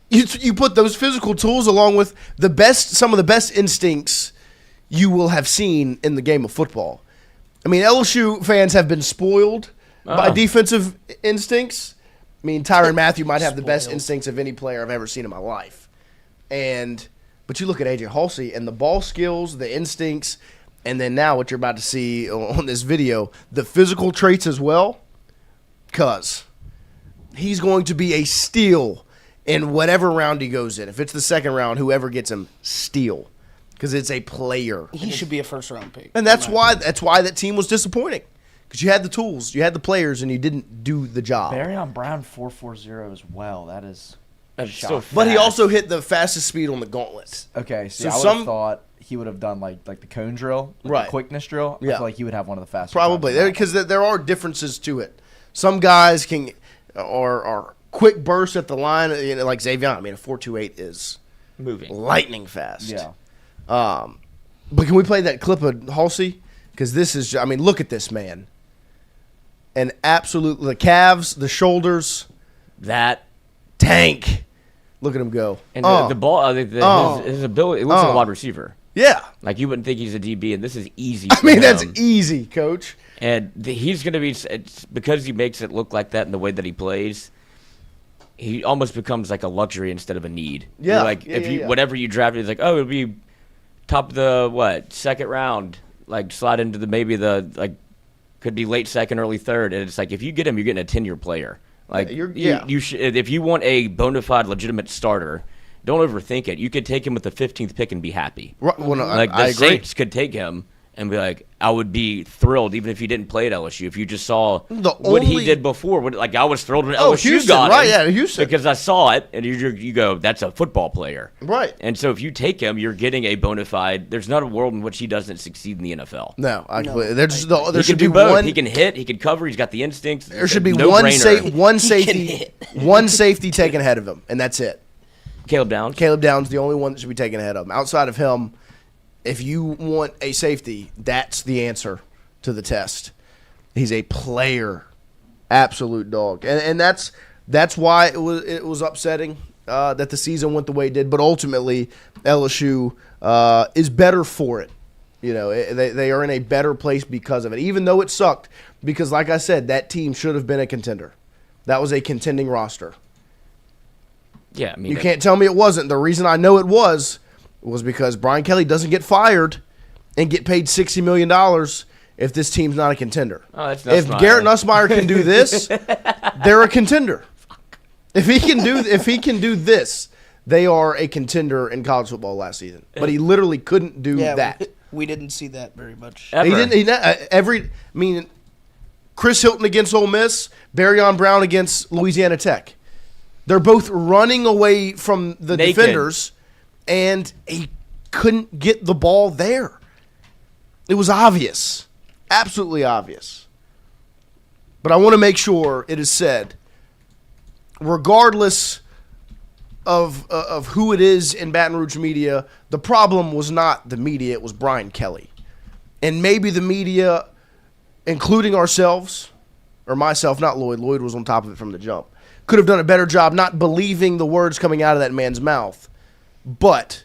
you put those physical tools along with some of the best instincts you will have seen in the game of football. I mean, LSU fans have been spoiled by defensive instincts. I mean, Tyrann Mathieu might have the best instincts of any player I've ever seen in my life. But you look at AJ Halsey and the ball skills, the instincts, and then now what you're about to see on this video, the physical traits as well, because he's going to be a steal in whatever round he goes in. If it's the second round, whoever gets him, steal, because it's a player. He should be a first-round pick. And that's why that team was disappointing, because you had the tools, you had the players, and you didn't do the job. Barryon Brown 4.40 as well. That's so shocking. But he also hit the fastest speed on the gauntlet. Okay, So I would have thought he would have done like the cone drill, Right. the quickness drill. I Yeah. feel like he would have one of the fastest. Probably, times. because there are differences to it. Some guys are quick bursts at the line, like Xavier. I mean, a 4.28 is Moving. lightning fast. Yeah. But can we play that clip of Halsey? Because this is, I mean, look at this man. And the calves, the shoulders, That tank. Look at him go. and the ball, his ability. It looks like a wide receiver. Yeah. Like you wouldn't think he's a DB, and this is easy. I mean, for that's him. easy, coach. And he's going to be it's because he makes it look like that in the way that he plays. He almost becomes like a luxury instead of a need. Yeah, Like yeah, if yeah, you yeah. whatever you drafted, it's like, oh, it'll be top of the second round, like slide into could be late second, early third, and it's like if you get him, you're getting a 10-year player. Like you should, if you want a bona fide legitimate starter, don't overthink it. You could take him with the 15th pick and be happy. Right, well, no, Like the I agree. Saints could take him and be like, I would be thrilled even if he didn't play at LSU. If you just saw what he did before, I was thrilled when LSU Houston, got him. right, yeah, Houston. Because I saw it, and you go, that's a football player. Right. And so if you take him, you're getting a bona fide. There's not a world in which he doesn't succeed in the NFL. No, there He should can be do both. one. He can hit. He can cover. He's got the instincts. There should be No-brainer. one He can safety, hit. one safety taken ahead of him, and that's it. Caleb Downs. Caleb Downs the only one that should be taken ahead of him. Outside of him, if you want a safety, that's the answer to the test. He's a player, absolute dog, and that's why it was upsetting that the season went the way it did. But ultimately, LSU is better for it. They are in a better place because of it, even though it sucked. Because, like I said, that team should have been a contender. That was a contending roster. Yeah, I mean, You can't tell me it wasn't. The reason I know it was because Brian Kelly doesn't get fired and get paid $60 million if this team's not a contender. Oh, that's if Nusmeier. Garrett Nussmeier can do this, they're a contender. If he can do this, they are a contender in college football last season. But he literally couldn't do that. We didn't see that very much. Ever. He didn't. Chris Hilton against Ole Miss, Barryon Brown against Louisiana Tech. They're both running away from the Naked. defenders, and he couldn't get the ball there. It was obvious, absolutely obvious. But I want to make sure it is said, regardless of who it is in Baton Rouge media, the problem was not the media, it was Brian Kelly. And maybe the media, including ourselves, or myself, not Lloyd. Lloyd was on top of it from the jump. Could have done a better job not believing the words coming out of that man's mouth. But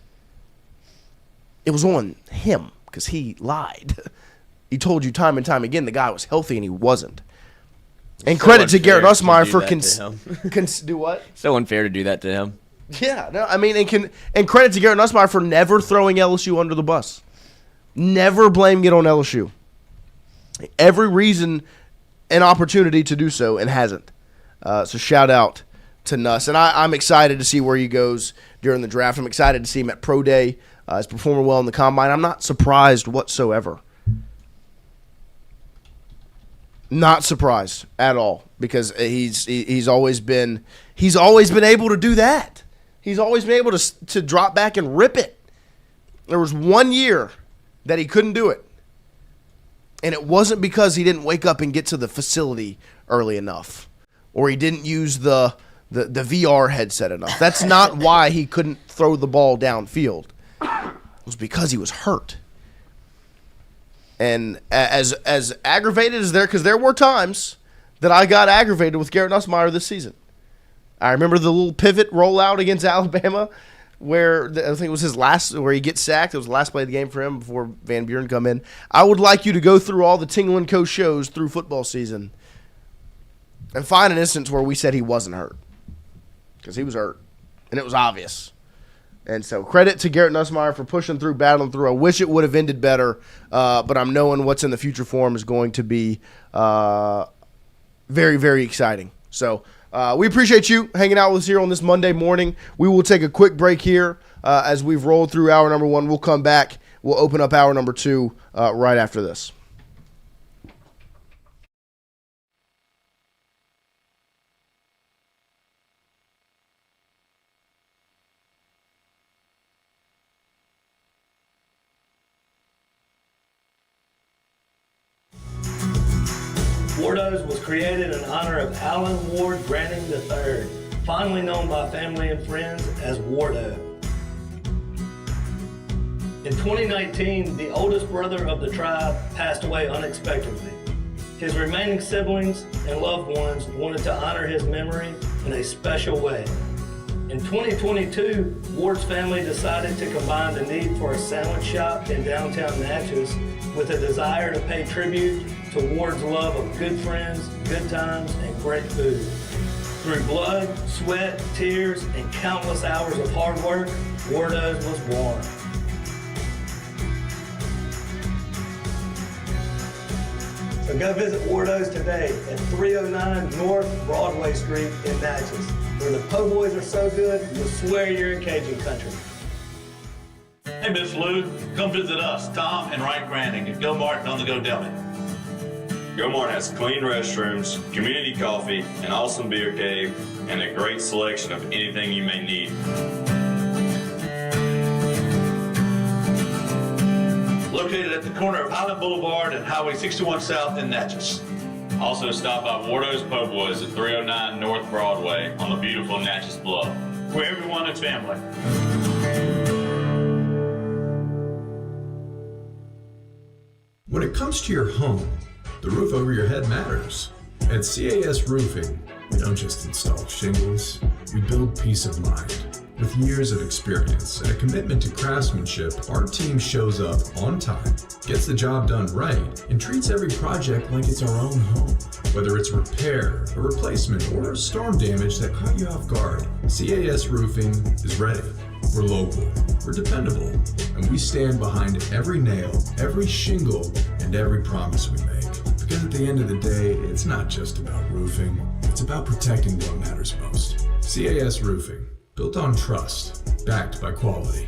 it was on him because he lied. He told you time and time again the guy was healthy and he wasn't. And So credit to Garrett unfair to Nussmeier do for that to him. do what? So unfair to do that to him. Yeah, no, I mean, and credit to Garrett Nussmeier for never throwing LSU under the bus. Never blaming it on LSU. Every reason and opportunity to do so, and hasn't. So shout out to Nuss. And I'm excited to see where he goes during the draft. I'm excited to see him at Pro Day. He's performing well in the Combine. I'm not surprised whatsoever. Not surprised at all, because he's always been able to do that. He's always been able to drop back and rip it. There was 1 year that he couldn't do it. And it wasn't because he didn't wake up and get to the facility early enough, or he didn't use the VR headset enough. That's not why he couldn't throw the ball downfield. It was because he was hurt. And as aggravated as because there were times that I got aggravated with Garrett Nusmeier this season. I remember the little pivot rollout against Alabama where I think it was his last, where he gets sacked. It was the last play of the game for him before Van Buren come in. I would like you to go through all the Tingle & Co. shows through football season and find an instance where we said he wasn't hurt, because he was hurt, and it was obvious. And so credit to Garrett Nusmeier for pushing through, battling through. I wish it would have ended better, but I'm knowing what's in the future for him is going to be very, very exciting. So we appreciate you hanging out with us here on this Monday morning. We will take a quick break here as we've rolled through hour number 1. We'll come back. We'll open up hour number 2 right after this. Wardos was created in honor of Alan Ward Branning III, fondly known by family and friends as Wardo. In 2019, the oldest brother of the tribe passed away unexpectedly. His remaining siblings and loved ones wanted to honor his memory in a special way. In 2022, Ward's family decided to combine the need for a sandwich shop in downtown Natchez with a desire to pay tribute to Ward's love of good friends, good times, and great food. Through blood, sweat, tears, and countless hours of hard work, Wardo's was born. So go visit Wardo's today at 309 North Broadway Street in Natchez, where the po' boys are so good, you'll swear you're in Cajun country. Hey, Miss Lou, come visit us, Tom and Wright Granning at Go Martin on the Go Deli. Go Martin has clean restrooms, community coffee, an awesome beer cave, and a great selection of anything you may need. Located at the corner of Highland Boulevard and Highway 61 South in Natchez. Also stop by Wardo's Po' Boys at 309 North Broadway on the beautiful Natchez Bluff, where everyone is family. When it comes to your home, the roof over your head matters. At CAS Roofing, we don't just install shingles, we build peace of mind. With years of experience and a commitment to craftsmanship, our team shows up on time, gets the job done right, and treats every project like it's our own home. Whether it's repair, a replacement, or storm damage that caught you off guard, CAS Roofing is ready. We're local, we're dependable, and we stand behind every nail, every shingle, and every promise we make. Because at the end of the day, it's not just about roofing, it's about protecting what matters most. CAS Roofing, built on trust, backed by quality.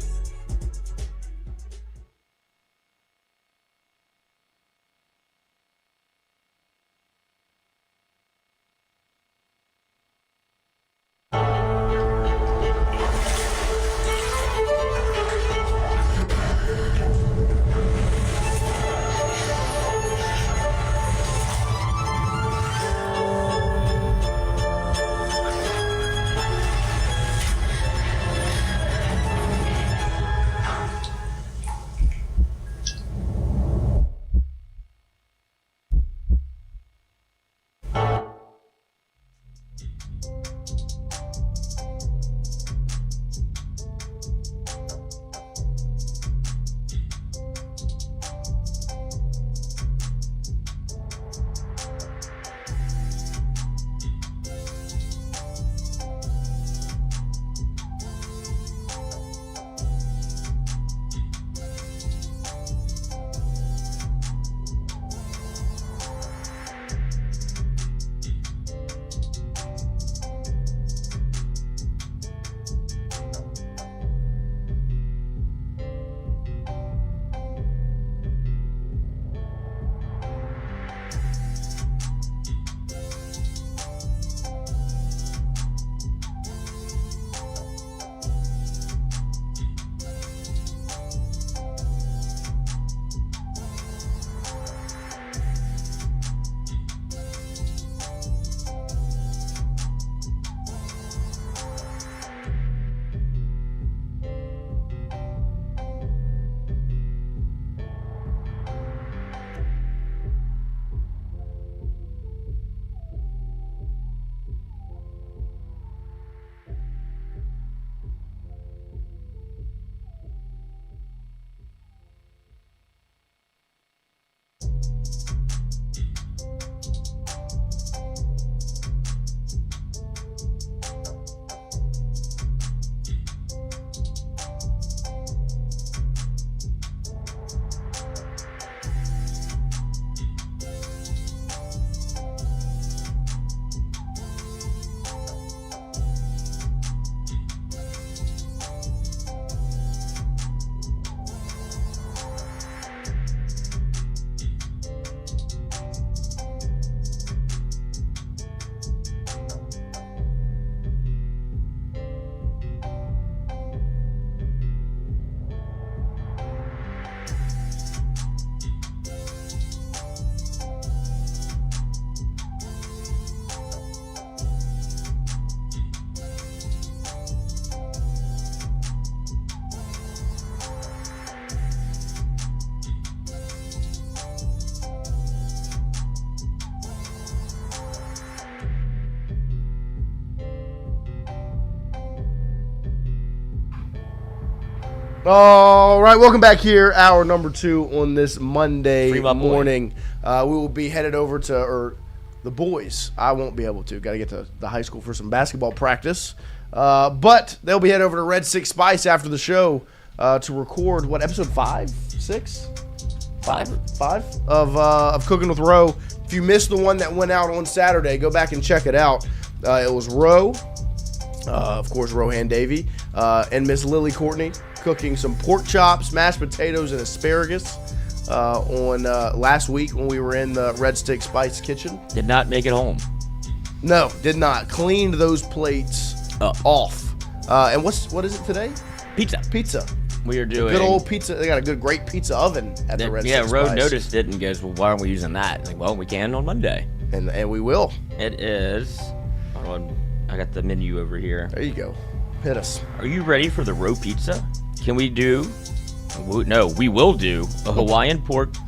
All right, welcome back here. Hour number 2 on this Monday morning. We will be headed over to the boys. I won't be able to. Got to get to the high school for some basketball practice. But they'll be headed over to Red Six Spice after the show to record, episode 5? 6? 5 of Cooking with Roe. If you missed the one that went out on Saturday, go back and check it out. It was Roe, of course, Rohan Davey, and Miss Lily Courtney cooking some pork chops, mashed potatoes, and asparagus on last week when we were in the Red Stick Spice kitchen. Did not make it home. No, did not. Cleaned those plates off. And what is it today? Pizza. We are doing good old pizza. They got a great pizza oven at the Red Stick Spice. Yeah, Roe noticed it and goes, well, why aren't we using that? Like, well, we can on Monday. And we will. It is. Hold on. I got the menu over here. There you go. Hit us. Are you ready for the Roe pizza? Can we do? No, we will do a Hawaiian pulled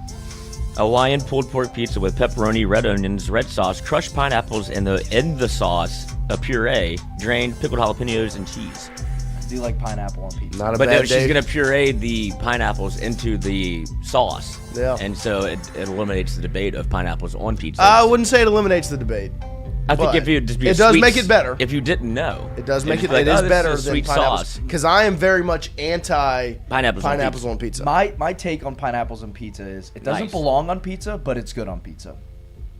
pork pizza with pepperoni, red onions, red sauce, crushed pineapples in the sauce, a puree, drained pickled jalapenos, and cheese. I do like pineapple on pizza. Not a bad day. She's gonna puree the pineapples into the sauce. Yeah. And so it eliminates the debate of pineapples on pizza. I wouldn't say it eliminates the debate. I think if you just be it does make it better. If you didn't know, it does make it. Like, it is better than than sweet sauce. Because I am very much anti pineapples on pizza. My take on pineapples on pizza is it doesn't belong on pizza, but it's good on pizza.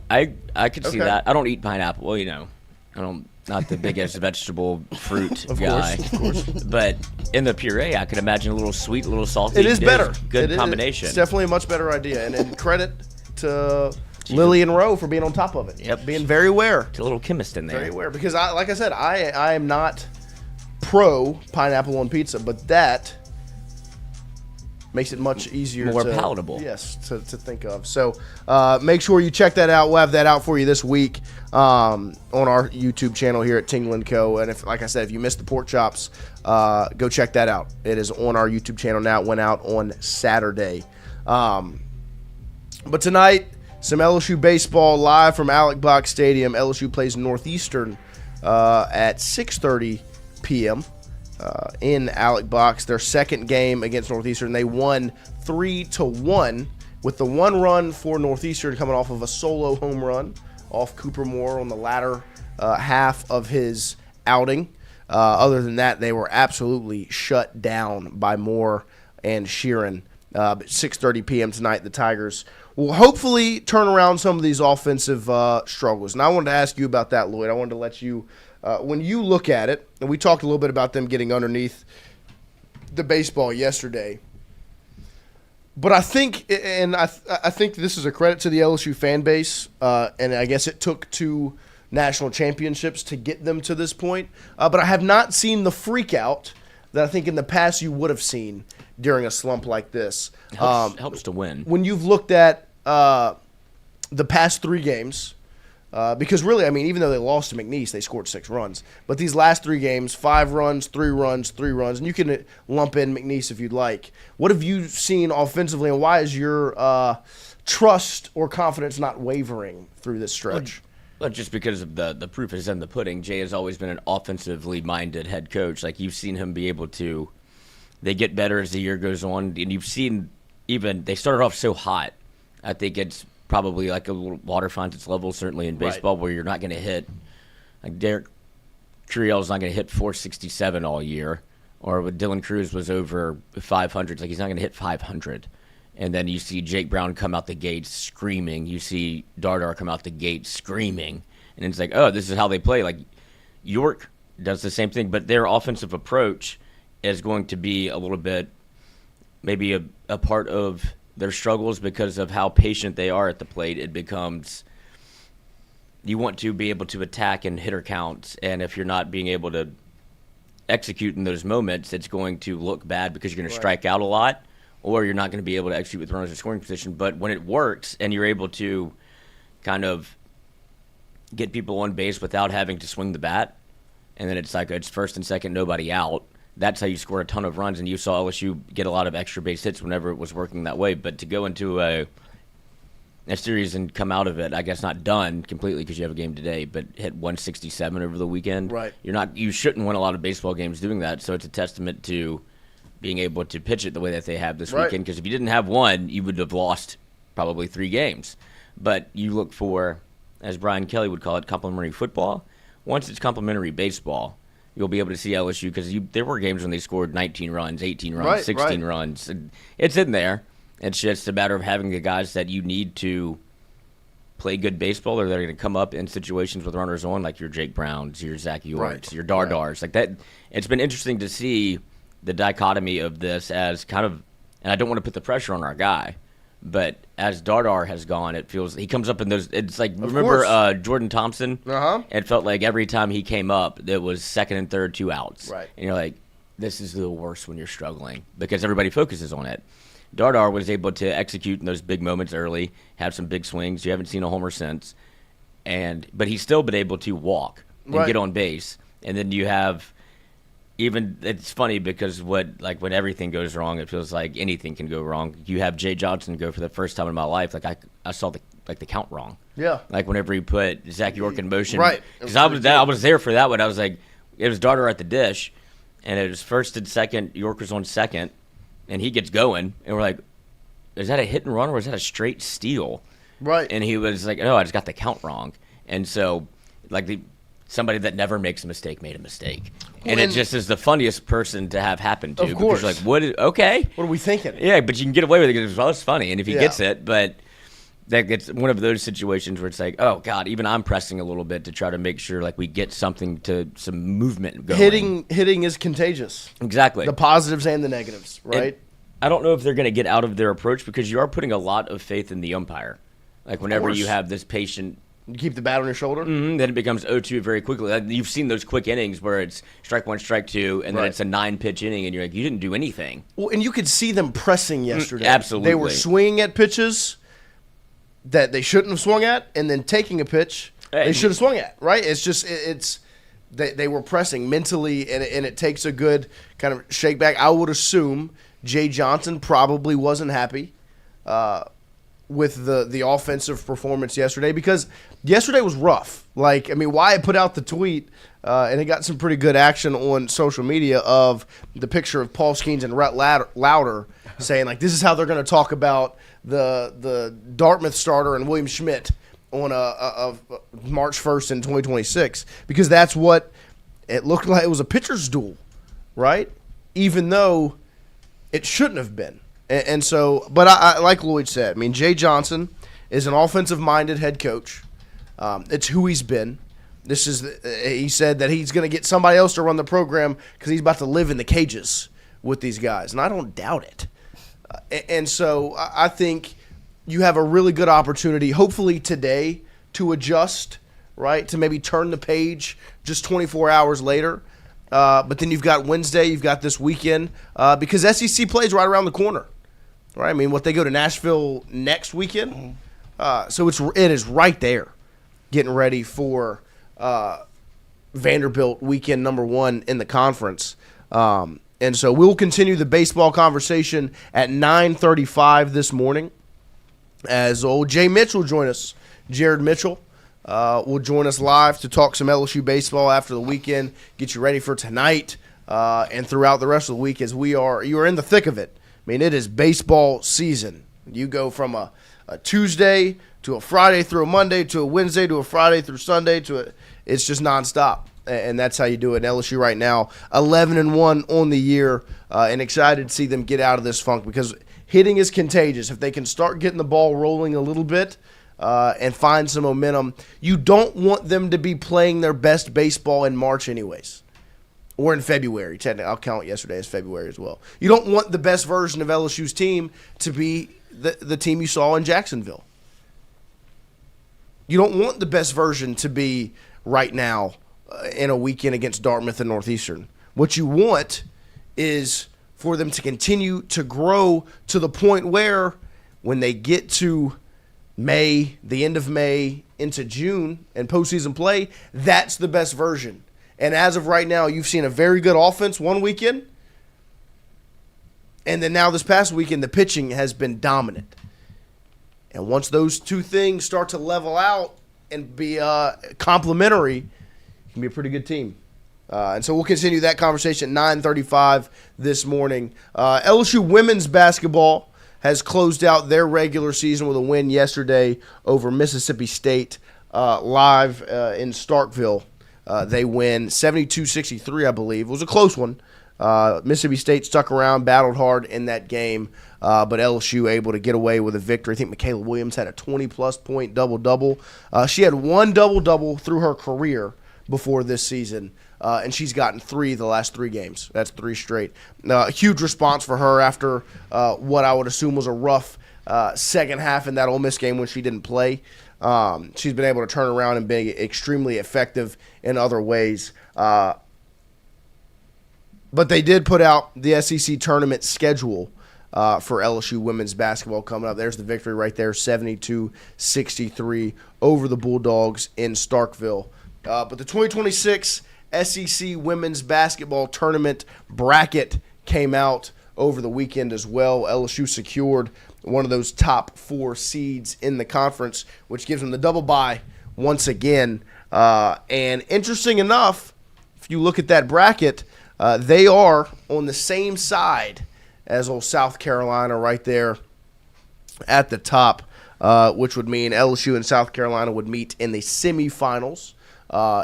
I could see that. I don't eat pineapple. Well, not the biggest vegetable fruit guy. Of course. But in the puree, I could imagine a little sweet, a little salty. It is better. Good combination. It's definitely a much better idea. And credit to Lily and Roe for being on top of it. Yep. Being very aware. A little chemist in there. Very aware. Because, like I said, I am not pro pineapple on pizza, but that makes it much easier. More palatable. Yes, to think of. So make sure you check that out. We'll have that out for you this week on our YouTube channel here at Tingle & Co. And like I said, if you missed the pork chops, go check that out. It is on our YouTube channel now. It went out on Saturday. But tonight, some LSU baseball live from Alec Block Stadium. LSU plays Northeastern at 6:30 p.m. In Alec Box. Their second game against Northeastern. They won 3-1 with the one run for Northeastern coming off of a solo home run off Cooper Moore on the latter half of his outing. Other than that, they were absolutely shut down by Moore and Sheeran. 6:30 p.m. tonight, the Tigers will hopefully turn around some of these offensive struggles. And I wanted to ask you about that, Lloyd. I wanted to let you, when you look at it, and we talked a little bit about them getting underneath the baseball yesterday, but I think, and I think this is a credit to the LSU fan base, and I guess it took 2 national championships to get them to this point, but I have not seen the freak out that I think in the past you would have seen during a slump like this. Helps to win. When you've looked at the past 3 games, because really, I mean, even though they lost to McNeese, they scored 6 runs. But these last 3 games, 5 runs, 3 runs, 3 runs, and you can lump in McNeese if you'd like. What have you seen offensively, and why is your trust or confidence not wavering through this stretch? Well, just because of the proof is in the pudding. Jay has always been an offensively minded head coach. Like, you've seen him be able to – they get better as the year goes on, and you've seen even – they started off so hot. I think it's probably like a little water finds its level, certainly in baseball, where you're not going to hit – like Curiel's not going to hit 467 all year, or with Dylan Cruz was over 500. Like, he's not going to hit 500. And then you see Jake Brown come out the gate screaming. You see Dardar come out the gate screaming. And it's like, oh, this is how they play. Like, York does the same thing, but their offensive approach is going to be a little bit maybe a part of their struggles because of how patient they are at the plate. It becomes you want to be able to attack and hitter counts, and if you're not being able to execute in those moments, it's going to look bad because you're going to strike out a lot, or you're not going to be able to execute with runners in scoring position. But when it works and you're able to kind of get people on base without having to swing the bat, and then it's like it's first and second, nobody out, that's how you score a ton of runs. And you saw LSU get a lot of extra base hits whenever it was working that way. But to go into a series and come out of it, I guess not done completely because you have a game today, but hit 167 over the weekend. Right. You shouldn't win a lot of baseball games doing that. So it's a testament to being able to pitch it the way that they have this Right. weekend. Because if you didn't have one, you would have lost probably 3 games. But you look for, as Brian Kelly would call it, complementary football. Once it's complementary baseball, you'll be able to see LSU because there were games when they scored 19 runs, 18 runs, Right, 16 right. runs. It's in there. It's just a matter of having the guys that you need to play good baseball, or they're going to come up in situations with runners on, like your Jake Browns, your Zach Yorks, Right, your Dardars. Like that. It's been interesting to see the dichotomy of this as kind of, and I don't want to put the pressure on our guy, but as Dardar has gone, it feels he comes up in those. It's like remember Jordan Thompson. It felt like every time he came up, there was second and third 2 outs. Right. And you're like, this is the worst when you're struggling because everybody focuses on it. Dardar was able to execute in those big moments early, have some big swings. You haven't seen a homer since, but he's still been able to walk and Right. get on base. And then you have. Even it's funny because when everything goes wrong, it feels like anything can go wrong. You have Jay Johnson go for the first time in my life. Like I saw the count wrong. Yeah. Like whenever he put Zach York in motion. Right. Because I was there for that one. I was like, it was Darter at the dish, and it was first and second. York was on second, and he gets going, and we're like, is that a hit and run or is that a straight steal? Right. And he was like, no, I just got the count wrong. And so, somebody that never makes a mistake made a mistake. And it just is the funniest person to have happen to. Of course. Because you're like, okay. What are we thinking? Yeah, but you can get away with it because it's funny. And if he Yeah. gets it, but that gets one of those situations where it's like, oh, God, even I'm pressing a little bit to try to make sure we get some movement going. Hitting is contagious. Exactly. The positives and the negatives, right? And I don't know if they're going to get out of their approach because you are putting a lot of faith in the umpire. Like whenever you have this patient. You keep the bat on your shoulder? Then it becomes 0-2 very quickly. You've seen those quick innings where it's strike 1, strike 2, and then it's a 9-pitch inning, and you're like, you didn't do anything. Well, and you could see them pressing yesterday. Absolutely. They were swinging at pitches that they shouldn't have swung at, and then taking a pitch they should have swung at, right? It's just they were pressing mentally, and it takes a good kind of shake back. I would assume Jay Johnson probably wasn't happy with the offensive performance yesterday because yesterday was rough. Wyatt put out the tweet, and it got some pretty good action on social media of the picture of Paul Skeens and Rhett Lauder saying, this is how they're going to talk about the Dartmouth starter and William Schmidt on March 1st in 2026 because that's what it looked like. It was a pitcher's duel, right? Even though it shouldn't have been. And so, but I like Lloyd said, Jay Johnson is an offensive-minded head coach. It's who he's been. He said that he's going to get somebody else to run the program because he's about to live in the cages with these guys, and I don't doubt it. And so I think you have a really good opportunity, hopefully today, to adjust, right, to maybe turn the page just 24 hours later. But then you've got Wednesday, you've got this weekend, because SEC plays right around the corner. Right, they go to Nashville next weekend, so it is right there, getting ready for Vanderbilt weekend number 1 in the conference, and so we'll continue the baseball conversation at 9:35 this morning, as old Jay Mitchell will join us. Jared Mitchell will join us live to talk some LSU baseball after the weekend, get you ready for tonight and throughout the rest of the week as you are in the thick of it. It is baseball season. You go from a Tuesday to a Friday through a Monday to a Wednesday to a Friday through Sunday it's just nonstop, and that's how you do it. And LSU right now 11-1 on the year, and excited to see them get out of this funk because hitting is contagious. If they can start getting the ball rolling a little bit and find some momentum, you don't want them to be playing their best baseball in March anyways. Or in February. Technically, I'll count yesterday as February as well. You don't want the best version of LSU's team to be the team you saw in Jacksonville. You don't want the best version to be right now in a weekend against Dartmouth and Northeastern. What you want is for them to continue to grow to the point where when they get to May, the end of May, into June, and postseason play, that's the best version. And as of right now, you've seen a very good offense one weekend. And then now this past weekend, the pitching has been dominant. And once those two things start to level out and be complementary, it can be a pretty good team. And so we'll continue that conversation at 9:35 this morning. LSU women's basketball has closed out their regular season with a win yesterday over Mississippi State live in Starkville. They win 72-63, I believe. It was a close one. Mississippi State stuck around, battled hard in that game, but LSU able to get away with a victory. I think Michaela Williams had a 20-plus point double-double. She had one double-double through her career before this season, and she's gotten 3 the last 3 games. That's 3 straight. Huge response for her after what I would assume was a rough second half in that Ole Miss game when she didn't play. She's been able to turn around and be extremely effective in other ways. But they did put out the SEC tournament schedule for LSU women's basketball coming up. There's the victory right there, 72-63 over the Bulldogs in Starkville. But the 2026 SEC women's basketball tournament bracket came out over the weekend as well. LSU secured one of those top 4 seeds in the conference, which gives them the double bye once again. And interesting enough, if you look at that bracket, they are on the same side as old South Carolina right there at the top, which would mean LSU and South Carolina would meet in the semifinals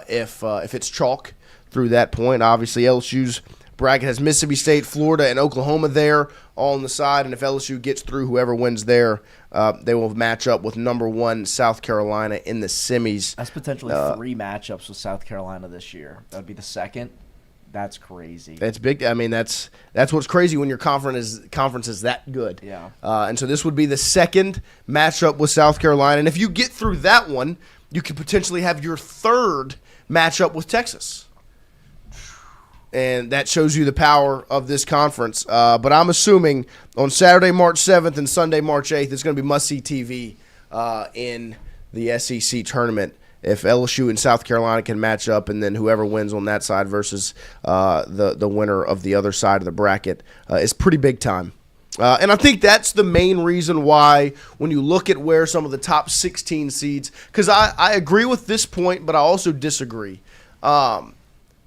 if it's chalk through that point. Obviously, LSU's bracket has Mississippi State, Florida, and Oklahoma there all on the side, and if LSU gets through, whoever wins there, they will match up with number 1 South Carolina in the semis. That's potentially 3 matchups with South Carolina this year. That would be the second. That's crazy. That's big. I mean, that's what's crazy when your conference is that good. Yeah. And so this would be the second matchup with South Carolina, and if you get through that one, you could potentially have your third matchup with Texas. And that shows you the power of this conference. But I'm assuming on Saturday, March 7th and Sunday, March 8th, it's going to be must-see TV in the SEC tournament if LSU and South Carolina can match up, and then whoever wins on that side versus the winner of the other side of the bracket is pretty big time. And I think that's the main reason why when you look at where some of the top 16 seeds, because I agree with this point, but I also disagree.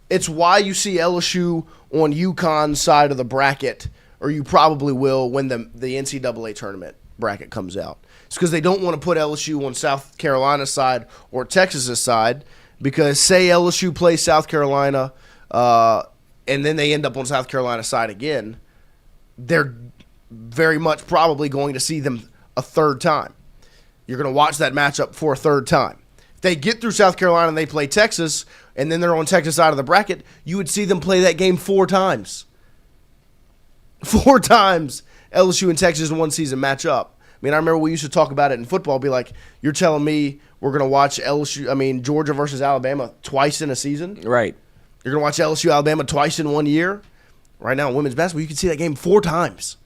It's why you see LSU on UConn's side of the bracket, or you probably will when the NCAA tournament bracket comes out. It's because they don't want to put LSU on South Carolina's side or Texas's side, because say LSU plays South Carolina and then they end up on South Carolina's side again, they're very much probably going to see them a third time. You're going to watch that matchup for a third time. If they get through South Carolina and they play Texas, and then they're on Texas' side of the bracket, you would see them play that game 4 times. 4 times LSU and Texas in one season match up. I mean, I remember we used to talk about it in football, be like, you're telling me we're going to watch Georgia versus Alabama twice in a season? Right. You're going to watch LSU, Alabama twice in 1 year? Right now in women's basketball, you can see that game 4 times.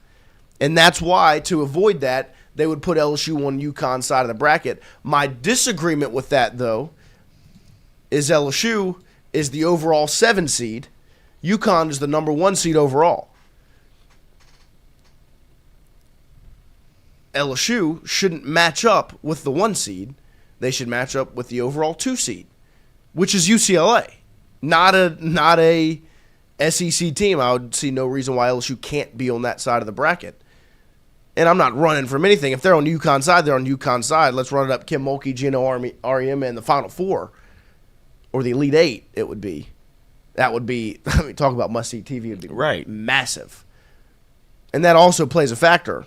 And that's why, to avoid that, they would put LSU on UConn's side of the bracket. My disagreement with that, though, is LSU is the overall 7 seed. UConn is the number 1 seed overall. LSU shouldn't match up with the 1 seed. They should match up with the overall 2 seed, which is UCLA. Not a SEC team. I would see no reason why LSU can't be on that side of the bracket. And I'm not running from anything. If they're on UConn's side, they're on UConn's side. Let's run it up Kim Mulkey, Gino Auriemma in the Final Four. Or the Elite 8, it would be. That would be, I mean, talk about must-see TV, it would be right. Massive. And that also plays a factor.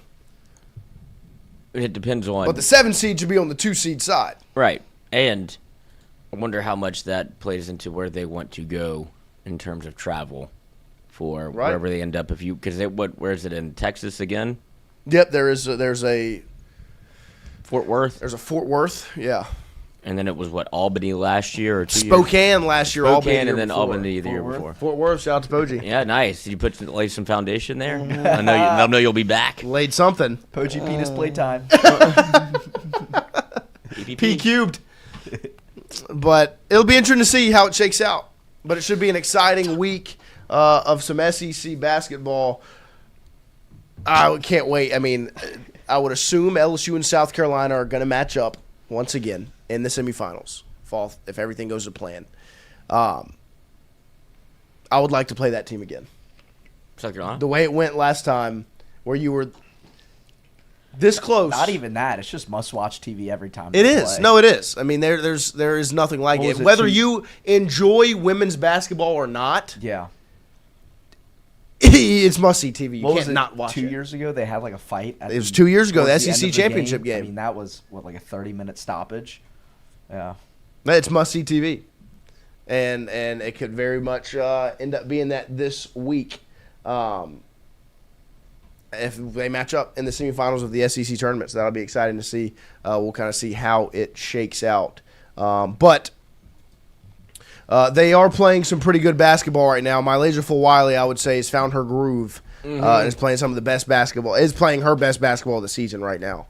It depends on. But the 7 seed should be on the 2 seed side. Right. And I wonder how much that plays into where they want to go in terms of travel for wherever they end up. Where is it, in Texas again? Yep, there's a Fort Worth. There's a Fort Worth, yeah. And then it was Albany last year or 2 Spokane years? last year, Spokane, Albany and then before. Albany the year before. Fort Worth, shout out to Poggi. Yeah, nice. Did you lay some foundation there? I know you'll be back. Laid something. Poggi penis playtime. P cubed. But it'll be interesting to see how it shakes out. But it should be an exciting week of some SEC basketball. I can't wait. I mean, I would assume LSU and South Carolina are going to match up once again in the semifinals, if everything goes to plan. I would like to play that team again. South Carolina? The way it went last time, where you were this close. Not even that. It's just must-watch TV every time. It is. No, it is. I mean, there is nothing like it. Whether you enjoy women's basketball or not, yeah, it's must-see TV. You can't not watch it. 2 years ago, they had like a fight. It was 2 years ago, the SEC championship game. I mean, that was, like a 30-minute stoppage? Yeah. It's must-see TV. And it could very much end up being that this week. If they match up in the semifinals of the SEC tournament. So that'll be exciting to see. We'll kind of see how it shakes out. But they are playing some pretty good basketball right now. Mylasia Fulwiley, I would say, has found her groove and is playing some of the best basketball. Is playing her best basketball of the season right now.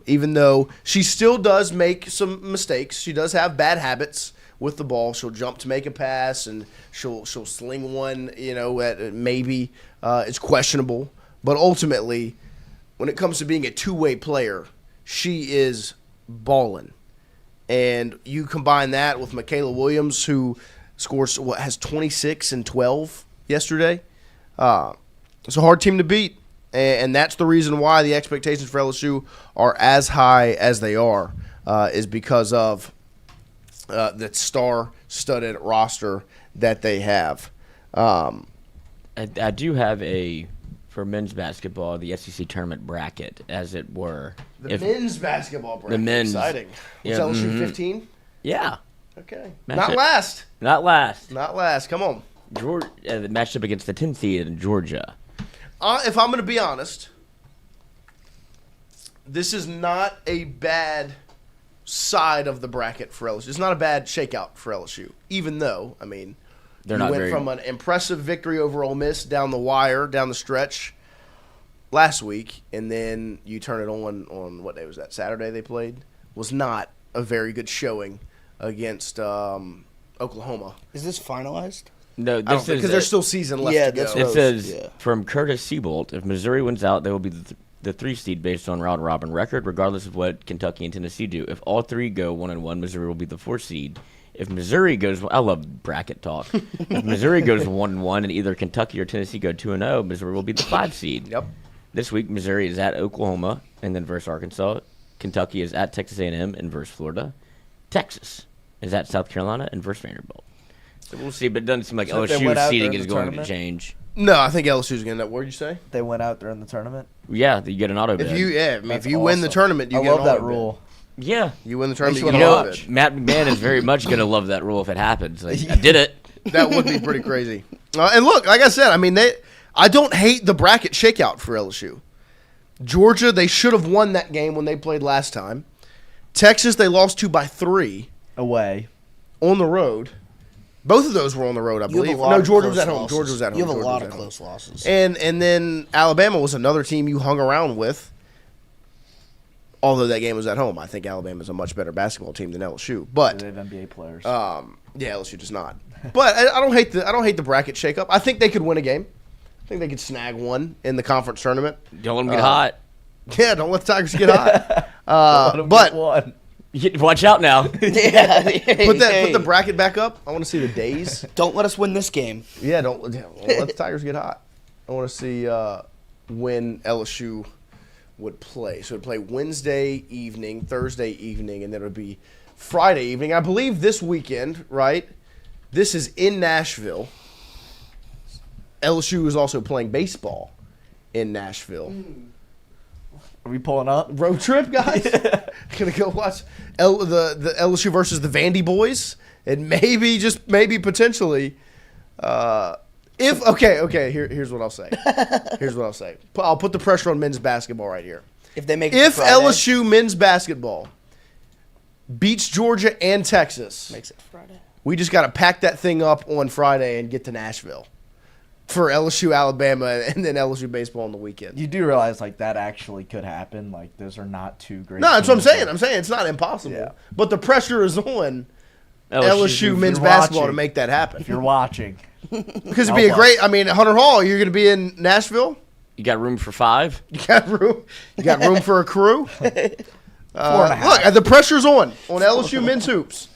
Even though she still does make some mistakes. She does have bad habits with the ball. She'll jump to make a pass, and she'll sling one, that maybe is questionable. But ultimately, when it comes to being a two-way player, she is balling. And you combine that with Michaela Williams, who has 26 and 12 yesterday. It's a hard team to beat. And that's the reason why the expectations for LSU are as high as they are, is because of the star-studded roster that they have. I do have for men's basketball, the SEC tournament bracket, as it were. Men's basketball bracket. The men's. Exciting. Was LSU 15? Yeah. Okay. Not last. Not last. Not last. Come on. Georgia, the matchup against the 10th seed in Georgia. If I'm going to be honest, this is not a bad side of the bracket for LSU. It's not a bad shakeout for LSU, even though, I mean, you went from an impressive victory over Ole Miss down the wire, down the stretch last week, and then you turn it on what day was that? Saturday they played? Was not a very good showing against Oklahoma. Is this finalized? No, this is because there's still season left to go. This is from Curtis Seabolt. If Missouri wins out, they will be the 3 seed based on round robin record, regardless of what Kentucky and Tennessee do. If all 3 go 1-1, Missouri will be the 4 seed. If Missouri goes, I love bracket talk. If Missouri goes 1-1 and either Kentucky or Tennessee go 2-0, Missouri will be the 5 seed. Yep. This week, Missouri is at Oklahoma and then versus Arkansas. Kentucky is at Texas A&M and versus Florida. Texas is at South Carolina and versus Vanderbilt. So we'll see, but it doesn't seem like LSU seeding is going to change. No, I think LSU's going to end up. What did you say? They went out during the tournament? Yeah, you get an auto bid. If you win the tournament, you get an auto bid. I love that rule. Yeah. You win the tournament, you get an auto bid. Matt McMahon is very much going to love that rule if it happens. Like, I did it. That would be pretty crazy. And look, like I said, I mean, I don't hate the bracket shakeout for LSU. Georgia, they should have won that game when they played last time. Texas, they lost to by 3. Away. On the road. Both of those were on the road, I believe. No, Georgia was at home. Georgia was at home. You have a lot of close losses. And then Alabama was another team you hung around with. Although that game was at home, I think Alabama's a much better basketball team than LSU. But they have NBA players. Yeah, LSU does not. But I don't hate the bracket shakeup. I think they could win a game. I think they could snag one in the conference tournament. Don't let them get hot. Yeah, don't let the Tigers get hot. But one. Watch out now. Put the bracket back up. I want to see the days. Don't let us win this game. Yeah, don't let the Tigers get hot. I want to see when LSU would play. So it would play Wednesday evening, Thursday evening, and then it would be Friday evening. I believe this weekend, right? This is in Nashville. LSU is also playing baseball in Nashville. Are we pulling up? Road trip, guys? Gonna go watch the LSU versus the Vandy boys, and maybe potentially, here's what I'll say. I'll put the pressure on men's basketball right here. If LSU men's basketball beats Georgia and Texas, makes it Friday. We just got to pack that thing up on Friday and get to Nashville for LSU, Alabama, and then LSU baseball on the weekend. You do realize that actually could happen. Those are not two great. No, that's what I'm saying. I'm saying it's not impossible. Yeah. But the pressure is on LSU men's basketball to make that happen. If you're watching. Because it'd be Hunter Hall, you're going to be in Nashville? You got room for 5? You got room for a crew? 4.5. Look, the pressure's on LSU men's hoops.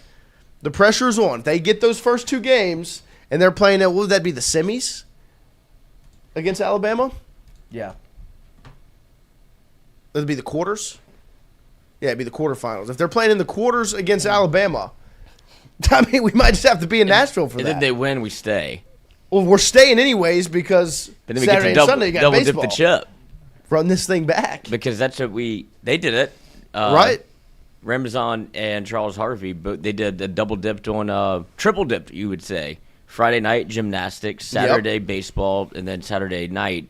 The pressure's on. If they get those first 2 games and they're playing what would that be, the semis against Alabama? Yeah. That'd be the quarters. Yeah, it'd be the quarterfinals. If they're playing in the quarters against Alabama, I mean, we might just have to be in Nashville for And that. then they win, we stay. Well, we're staying anyways because But then we Saturday get to and Sunday you got double baseball. dip the chip. Run this thing back. Because that's what they did it. Right. Ramazan and Charles Harvey, but they did a double dipped on triple dipped, you would say. Friday night gymnastics, Saturday baseball, and then Saturday night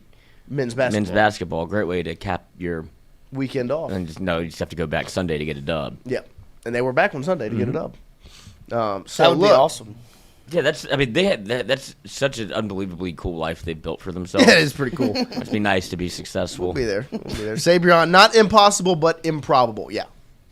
men's basketball. Great way to cap your weekend off. And you just have to go back Sunday to get a dub. Yep. And they were back on Sunday to get a dub. So that would be awesome. Yeah, that's such an unbelievably cool life they've built for themselves. Yeah, it is pretty cool. Must be nice to be successful. We'll be there. Sabrion, not impossible, but improbable. Yeah.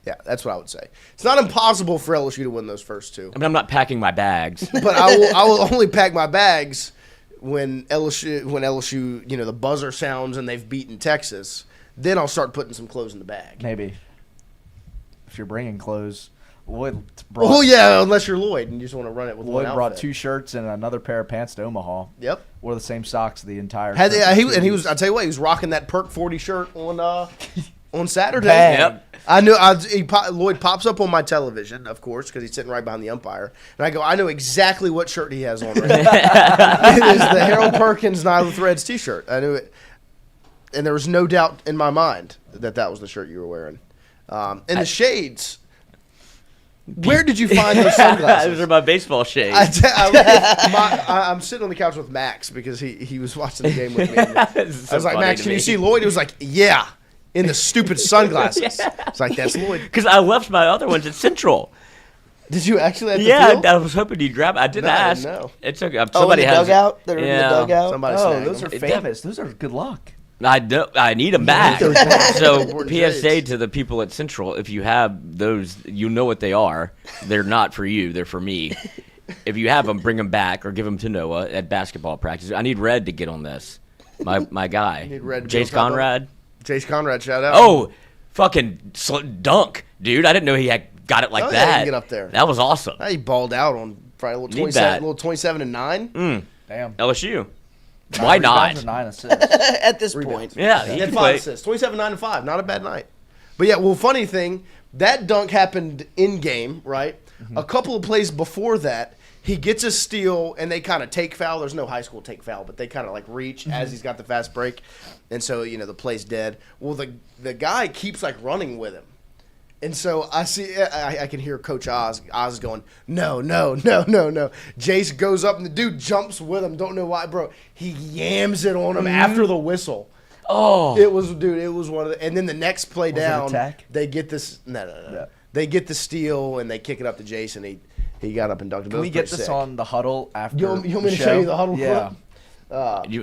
Yeah, that's what I would say. It's not impossible for LSU to win those first two. I mean, I'm not packing my bags. But I will only pack my bags when LSU, the buzzer sounds and they've beaten Texas. Then I'll start putting some clothes in the bag. Maybe. If you're bringing clothes. Lloyd brought, oh, yeah, unless you're Lloyd and you just want to run it with Lloyd one brought outfit. 2 shirts and another pair of pants to Omaha. Yep. Wore the same socks the entire I'll trip. tell you what, he was rocking that Perk 40 shirt on Saturday. Bang. Yep. Lloyd pops up on my television, of course, because he's sitting right behind the umpire. And I go, I know exactly what shirt he has on right now. It is the Harold Perkins Nyla Threads t-shirt. I knew it. And there was no doubt in my mind that was the shirt you were wearing. And the shades. Where did you find those sunglasses? Those are my baseball shades. I'm sitting on the couch with Max because he was watching the game with me. I was like, Max, can you see Lloyd? He was like, yeah, in the stupid sunglasses. It's like, that's Lloyd. Because I left my other ones at Central. Did you actually at the Yeah, field? I was hoping you'd grab it. I didn't ask. No. It's okay. In Somebody the has dugout? They're in the dugout? Somebody those are famous. Those are good luck. I need them back. So Important PSA trades. to the people at Central, if you have those, you know what they are. They're not for you. They're for me. If you have them, bring them back or give them to Noah at basketball practice. I need Red to get on this. My guy. You need Red to Jace go top Conrad. Jace Conrad, shout out. Oh, fucking dunk, dude. I didn't know he had got it like Yeah, that. he can get up there. That was awesome. He balled out on Friday, a little Need that. 27 and 9. Damn. LSU. Why not? 9 assists. At this point. Yeah, He he had can 5 play. assists. 27, 9, and 5. Not a bad night. But yeah, well, funny thing, that dunk happened in game, right? A couple of plays before that, he gets a steal, and they kind of take foul. There's no high school take foul, but they kind of like reach as he's got the fast break. And so, the play's dead. Well, the guy keeps like running with him. And so I can hear Coach Oz is going, no. Jace goes up, and the dude jumps with him. Don't know why, bro. He yams it on him after the whistle. Oh. It was one of the, and then the next play Was it down, attack? they get this, no. Yeah. They get the steal, and they kick it up to Jace, and he got up and dunked it. Can we get this on the huddle after You want me the to show? show you the huddle Yeah. clip?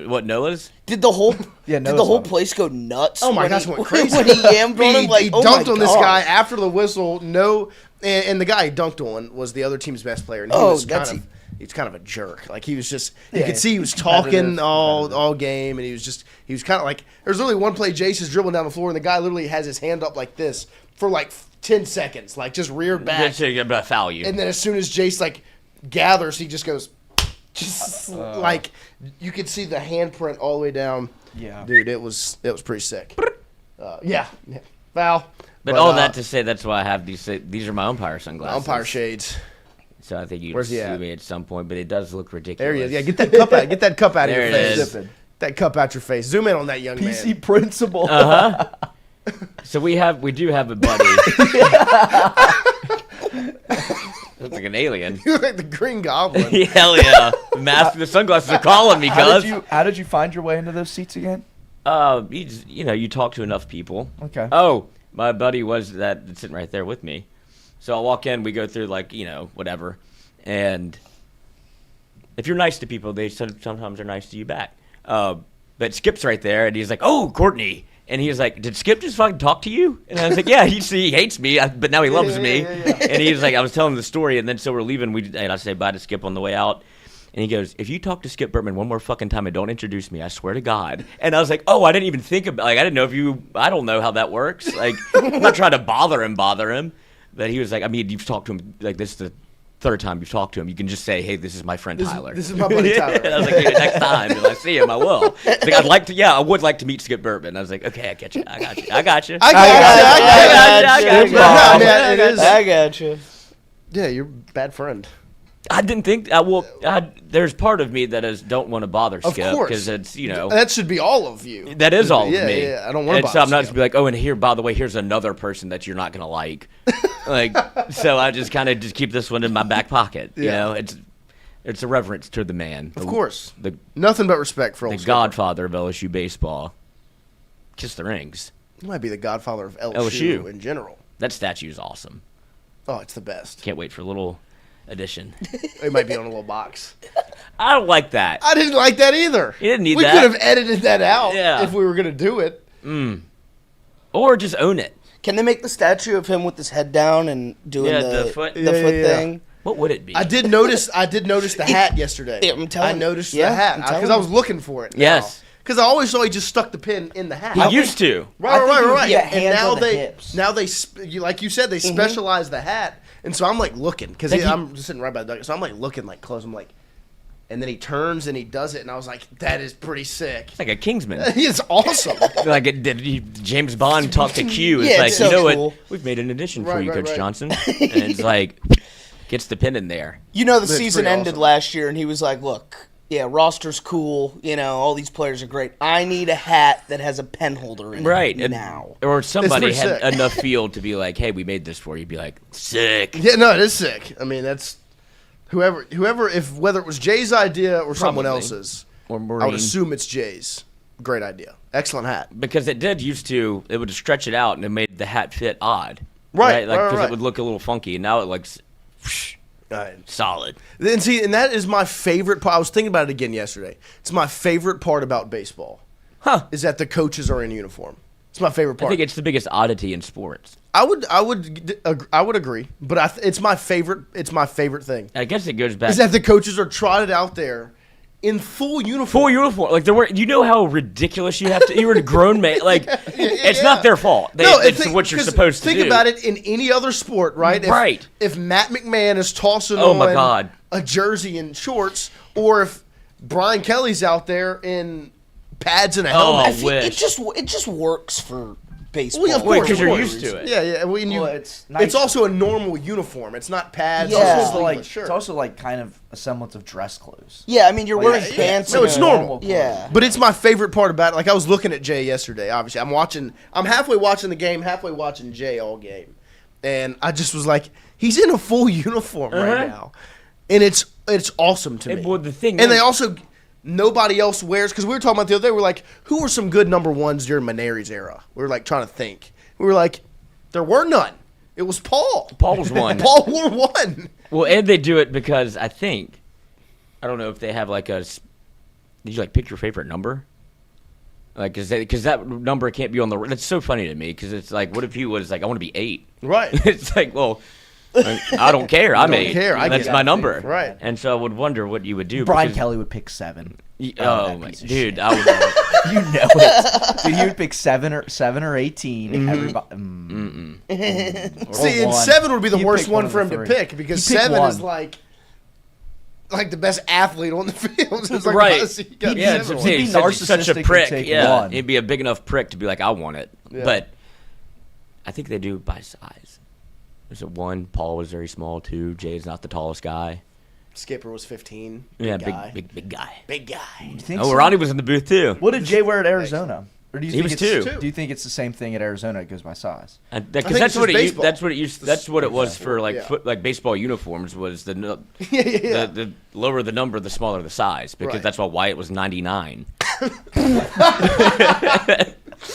What, Noah's? Did the whole Noah's whole on. place go nuts? Oh my when gosh, he, it went crazy. when he yammed on him, like he oh dunked my on this God. guy after the whistle. No, and the guy he dunked on was the other team's best player, and he Oh, was that's he's kind of a jerk. Like he was just, you Yeah, could see he was competitive, talking all game, and he was kind of like. There's literally one play, Jace is dribbling down the floor, and the guy literally has his hand up like this for like 10 seconds, like just reared back. Just to foul you. And then as soon as Jace like gathers, he just goes, like you could see the handprint all the way down. Yeah. Dude, it was pretty sick. Yeah, foul. But all that to say, that's why I have these. These are my umpire sunglasses. Umpire shades. So I think you Where's he see at? me at some point, but it does look ridiculous. There he is. Yeah, get that cup out. Get that cup out of There your it face. is. That cup out your face. Zoom in on that young PC man. principal. So we do have a buddy. Looks like an alien. You look like the Green Goblin. Hell yeah! The mask and the sunglasses are calling me, cuz. How did you find your way into those seats again? You talk to enough people. Okay. Oh, my buddy was that's sitting right there with me. So I walk in, we go through whatever, and if you're nice to people, they sometimes are nice to you back. But Skip's right there, and he's like, "Oh, Courtney," and he was like, "Did Skip just fucking talk to you?" And I was like, "Yeah, he hates me, but now he loves me." And he was like, I was telling the story, and then so we're leaving. And I say bye to Skip on the way out. And he goes, "If you talk to Skip Bertman one more fucking time and don't introduce me, I swear to God." And I was like, "Oh, I didn't even think about. I didn't know I don't know how that works. Like, I'm not trying to bother him." But he was like, "I mean, you've talked to him like this is the third time you've talked to him, you can just say, "Hey, this is my friend Tyler." This is my buddy Tyler. And I was like, "Dude, next time if I see him, I will." He's like, I would like to meet Skip Burtman. I was like, "Okay, I got you. I got you. I got you. Yeah, you're a bad friend. I didn't think there's part of me that don't want to bother Skip because it's that should be all of you. That is all of me. Yeah, I don't want to. And so I'm not just be like, oh, and here, by the way, here's another person that you're not gonna like. So I just kind of just keep this one in my back pocket. You know, it's a reverence to the man. Of course, nothing but respect for old the Skipper. godfather of LSU baseball. Kiss the rings. He might be the godfather of LSU in general. That statue is awesome. Oh, it's the best. Can't wait for a little addition. It might be on a little box. I don't like that. I didn't like that either. You didn't need we that. We could have edited that out if we were going to do it. Or just own it. Can they make the statue of him with his head down and doing the foot thing? What would it be? I did notice the hat yesterday. I'm telling you. I noticed the hat because I was looking for it. Yes. Because I always saw he just stuck the pin in the hat. He used to. Right. Yeah, and now they like you said, they specialize the hat. And so I'm like looking because I'm just sitting right by the dugout. So I'm like looking like close. I'm like, and then he turns and he does it, and I was like, that is pretty sick. It's like a Kingsman. It's awesome. James Bond talk to Q. It's like, so cool. We've made an addition for you, Coach Johnson. And it's like, gets the pin in there. The season ended last year, and he was like, look, roster's cool. All these players are great. I need a hat that has a pen holder in it now. Or somebody had enough field to be like, hey, we made this for you. Be like, sick. Yeah, no, it is sick. I mean, that's whoever, whether it was Jay's idea or someone else's, or I would assume it's Jay's. Great idea. Excellent hat. Because it would stretch it out and it made the hat fit odd. Right. Because it would look a little funky. And now it looks solid. And that is my favorite part. I was thinking about it again yesterday. It's my favorite part about baseball. Is that the coaches are in uniform. It's my favorite part. I think it's the biggest oddity in sports. I would agree, but it's my favorite. It's my favorite thing. I guess it goes back. Is that the coaches are trotted out there in full uniform. Full uniform. Like you know how ridiculous you have to. You're a grown man. Like it's not their fault. It's what you're supposed to do. Think about it in any other sport, right? Right. If Matt McMahon is tossing on a jersey and shorts, or if Brian Kelly's out there in pads and a helmet, it just works for baseball. Well, of course, because you're used to it. Yeah. It's also a normal uniform. It's not pads. Yeah. It's also like kind of a semblance of dress clothes. Yeah, I mean you're wearing pants. No, it's normal. Yeah, but it's my favorite part about it. Like I was looking at Jay yesterday. Obviously, I'm halfway watching the game, halfway watching Jay all game, and I just was like, he's in a full uniform right now, and it's awesome to me. Well, the thing and they also. Nobody else wears, because we were talking about the other day, we're like, who were some good number ones during Maneri's era? We were like trying to think. We were like, there were none. It was Paul. Paul was one. Paul wore one. Well, and they do it because I don't know if they have like did you like pick your favorite number? Like, because that number can't be on the, it's so funny to me, because it's like, what if he was like, I want to be 8? Right. It's like, well, I don't care. I'm 8. That's my number. Right. And so I would wonder what you would do. Brian Kelly would pick 7. Oh my dude, I would. You know it. Dude, he would pick 7 or 18. Mm-hmm. Everybody. See, and 7 would be the worst one for him to pick, because 7 is like the best athlete on the field. It's like, right. He'd be such a prick. Yeah, he'd be a big enough prick to be like, I want it. Yeah. But I think they do by size. There's a 1. Paul was very small. 2. Jay's not the tallest guy. Skipper was 15. Big guy. Big guy. Big guy. Ronnie was in the booth too. What did Jay wear at Arizona? Or do you he think was it's 2. Do you think it's the same thing at Arizona? It goes by size. Because that's what it was for like baseball uniforms was the lower the number, the smaller the size, because that's why Wyatt was 99.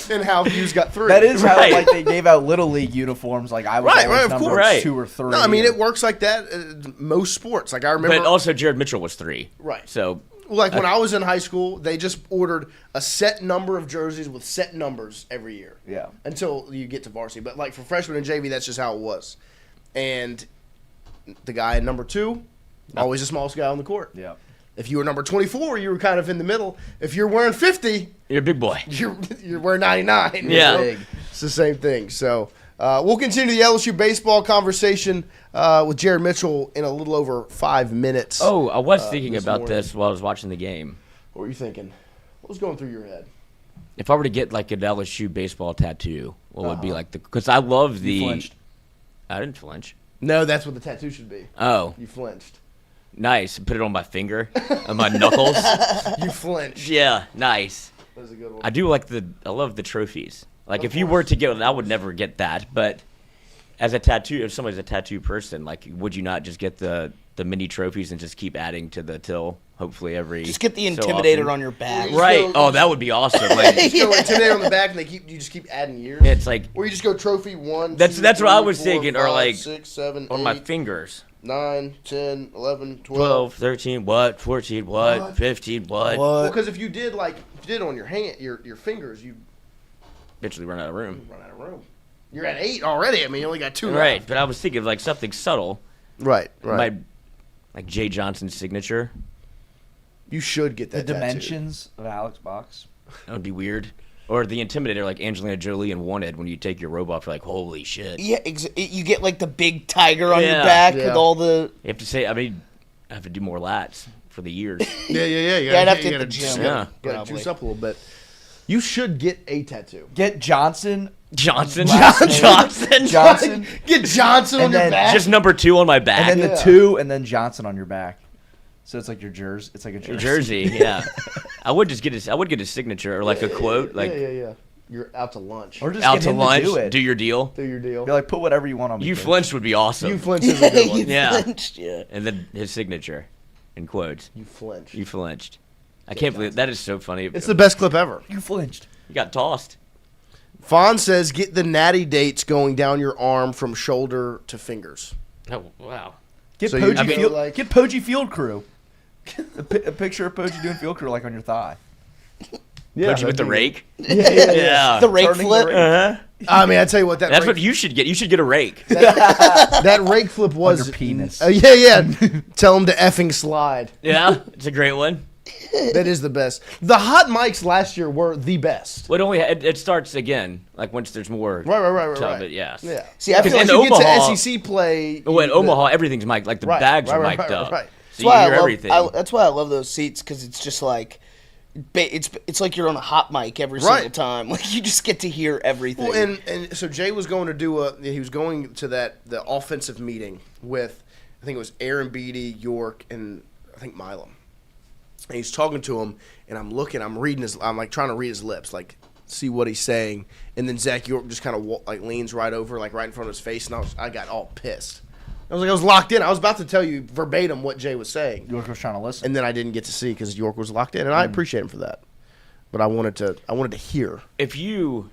And how Hughes got 3. That is how like they gave out Little League uniforms. Like I was always number 2 or 3. No, I mean it works like that in most sports. Like I remember. But also Jared Mitchell was 3. Right. So like when I was in high school, they just ordered a set number of jerseys with set numbers every year. Yeah. Until you get to varsity. But like for freshman and JV, that's just how it was. And the guy in number 2, always the smallest guy on the court. Yeah. If you were number 24, you were kind of in the middle. If you're wearing 50, you're a big boy. You're wearing 99. Yeah. It's the same thing. So We'll continue the LSU baseball conversation with Jared Mitchell in a little over 5 minutes. Oh, I was thinking about this while I was watching the game. What were you thinking? What was going through your head? If I were to get like an LSU baseball tattoo, what would be like the? Because I love the. You flinched. I didn't flinch. No, that's what the tattoo should be. Oh, You flinched. nice. Put it on my finger, on my knuckles. You flinched. Yeah, nice. That was a good one. I do like I love the trophies. Like if you were to get, I would never get that. But as a tattoo, if somebody's a tattoo person, like would you not just get the mini trophies and just keep adding to the till? Hopefully every. Just get the so Intimidator often. on your back. Right. Oh, that would be awesome. Like, You just go Intimidator on the back, and you just keep adding years. it's like Or you just go trophy 1. That's 2, what I 3, was 4, thinking, or 5, like 6, 7, on 8, my fingers. 9, 10, 11, 12, 13, what? 14, what? 15, what? Well, because if you did it on your hand, your fingers, you Eventually run out of room. run out of room. You're at 8 already. I mean, you only got 2 Right, left. but I was thinking of like something subtle. Right. Like Jay Johnson's signature. You should get The that tattoo. dimensions of Alex Box. That would be weird. Or the Intimidator, like Angelina Jolie and Wanted, when you take your robe off, you're like, holy shit. Yeah, you get like the big tiger on your Yeah. back Yeah. with all the. You have to say, I have to do more lats for the years. Yeah. You I'd have to you hit the gotta- gym. Yeah. Gotta Probably. juice up a little bit. You should get a tattoo. Get Johnson. Johnson? Last name. Johnson? Johnson. Get Johnson on And your then back. Just number 2 on my back. And then Yeah. the 2, and then Johnson on your back. So it's like your jersey. It's like a jersey. Jersey, yeah. I would get his signature or like a quote, like yeah. You're out to lunch. Or just out get to him lunch, to do it. do your deal. Do your deal. Be like, put whatever you want on me. You coach. flinched would be awesome. You flinched is a good one. You Yeah. flinched, yeah. And then his signature, in quotes. You flinched. You flinched. I can't believe that is so funny. It's the best clip ever. You flinched. You got tossed. Fawn says, get the natty dates going down your arm from shoulder to fingers. Oh wow. Get So you Poggi go field. like- Get Poggi field crew. a picture of Poggi doing field crew like on your thigh. Yeah, Put you with the rake. Yeah. The rake Turning the flip. rake. Uh-huh. I mean, I tell you what, That's what you should get. You should get a rake. that rake flip was. On your penis. Yeah. Tell him to effing slide. Yeah, it's a great one. That is the best. The hot mics last year were the best. Well, it starts again, like once there's more. Right. Of it, yes. Yeah. See, I feel Because like you in get Omaha- to SEC play. Well, in Omaha, everything's mic'd. Like the bags are mic'd up. Right. So you hear everything. That's why I love those seats, because it's just like it's like you're on a hot mic every single time. Like you just get to hear everything. Well, and so Jay was going to he was going to the offensive meeting with, I think it was Aaron Beatty, York, and I think Milam. And he's talking to him, and I'm reading I'm like trying to read his lips, like see what he's saying. And then Zach York just kind of like leans right over, like right in front of his face, and I got all pissed. I was locked in. I was about to tell you verbatim what Jay was saying. York was trying to listen. And then I didn't get to see because York was locked in, and I appreciate him for that. But I wanted to hear. If you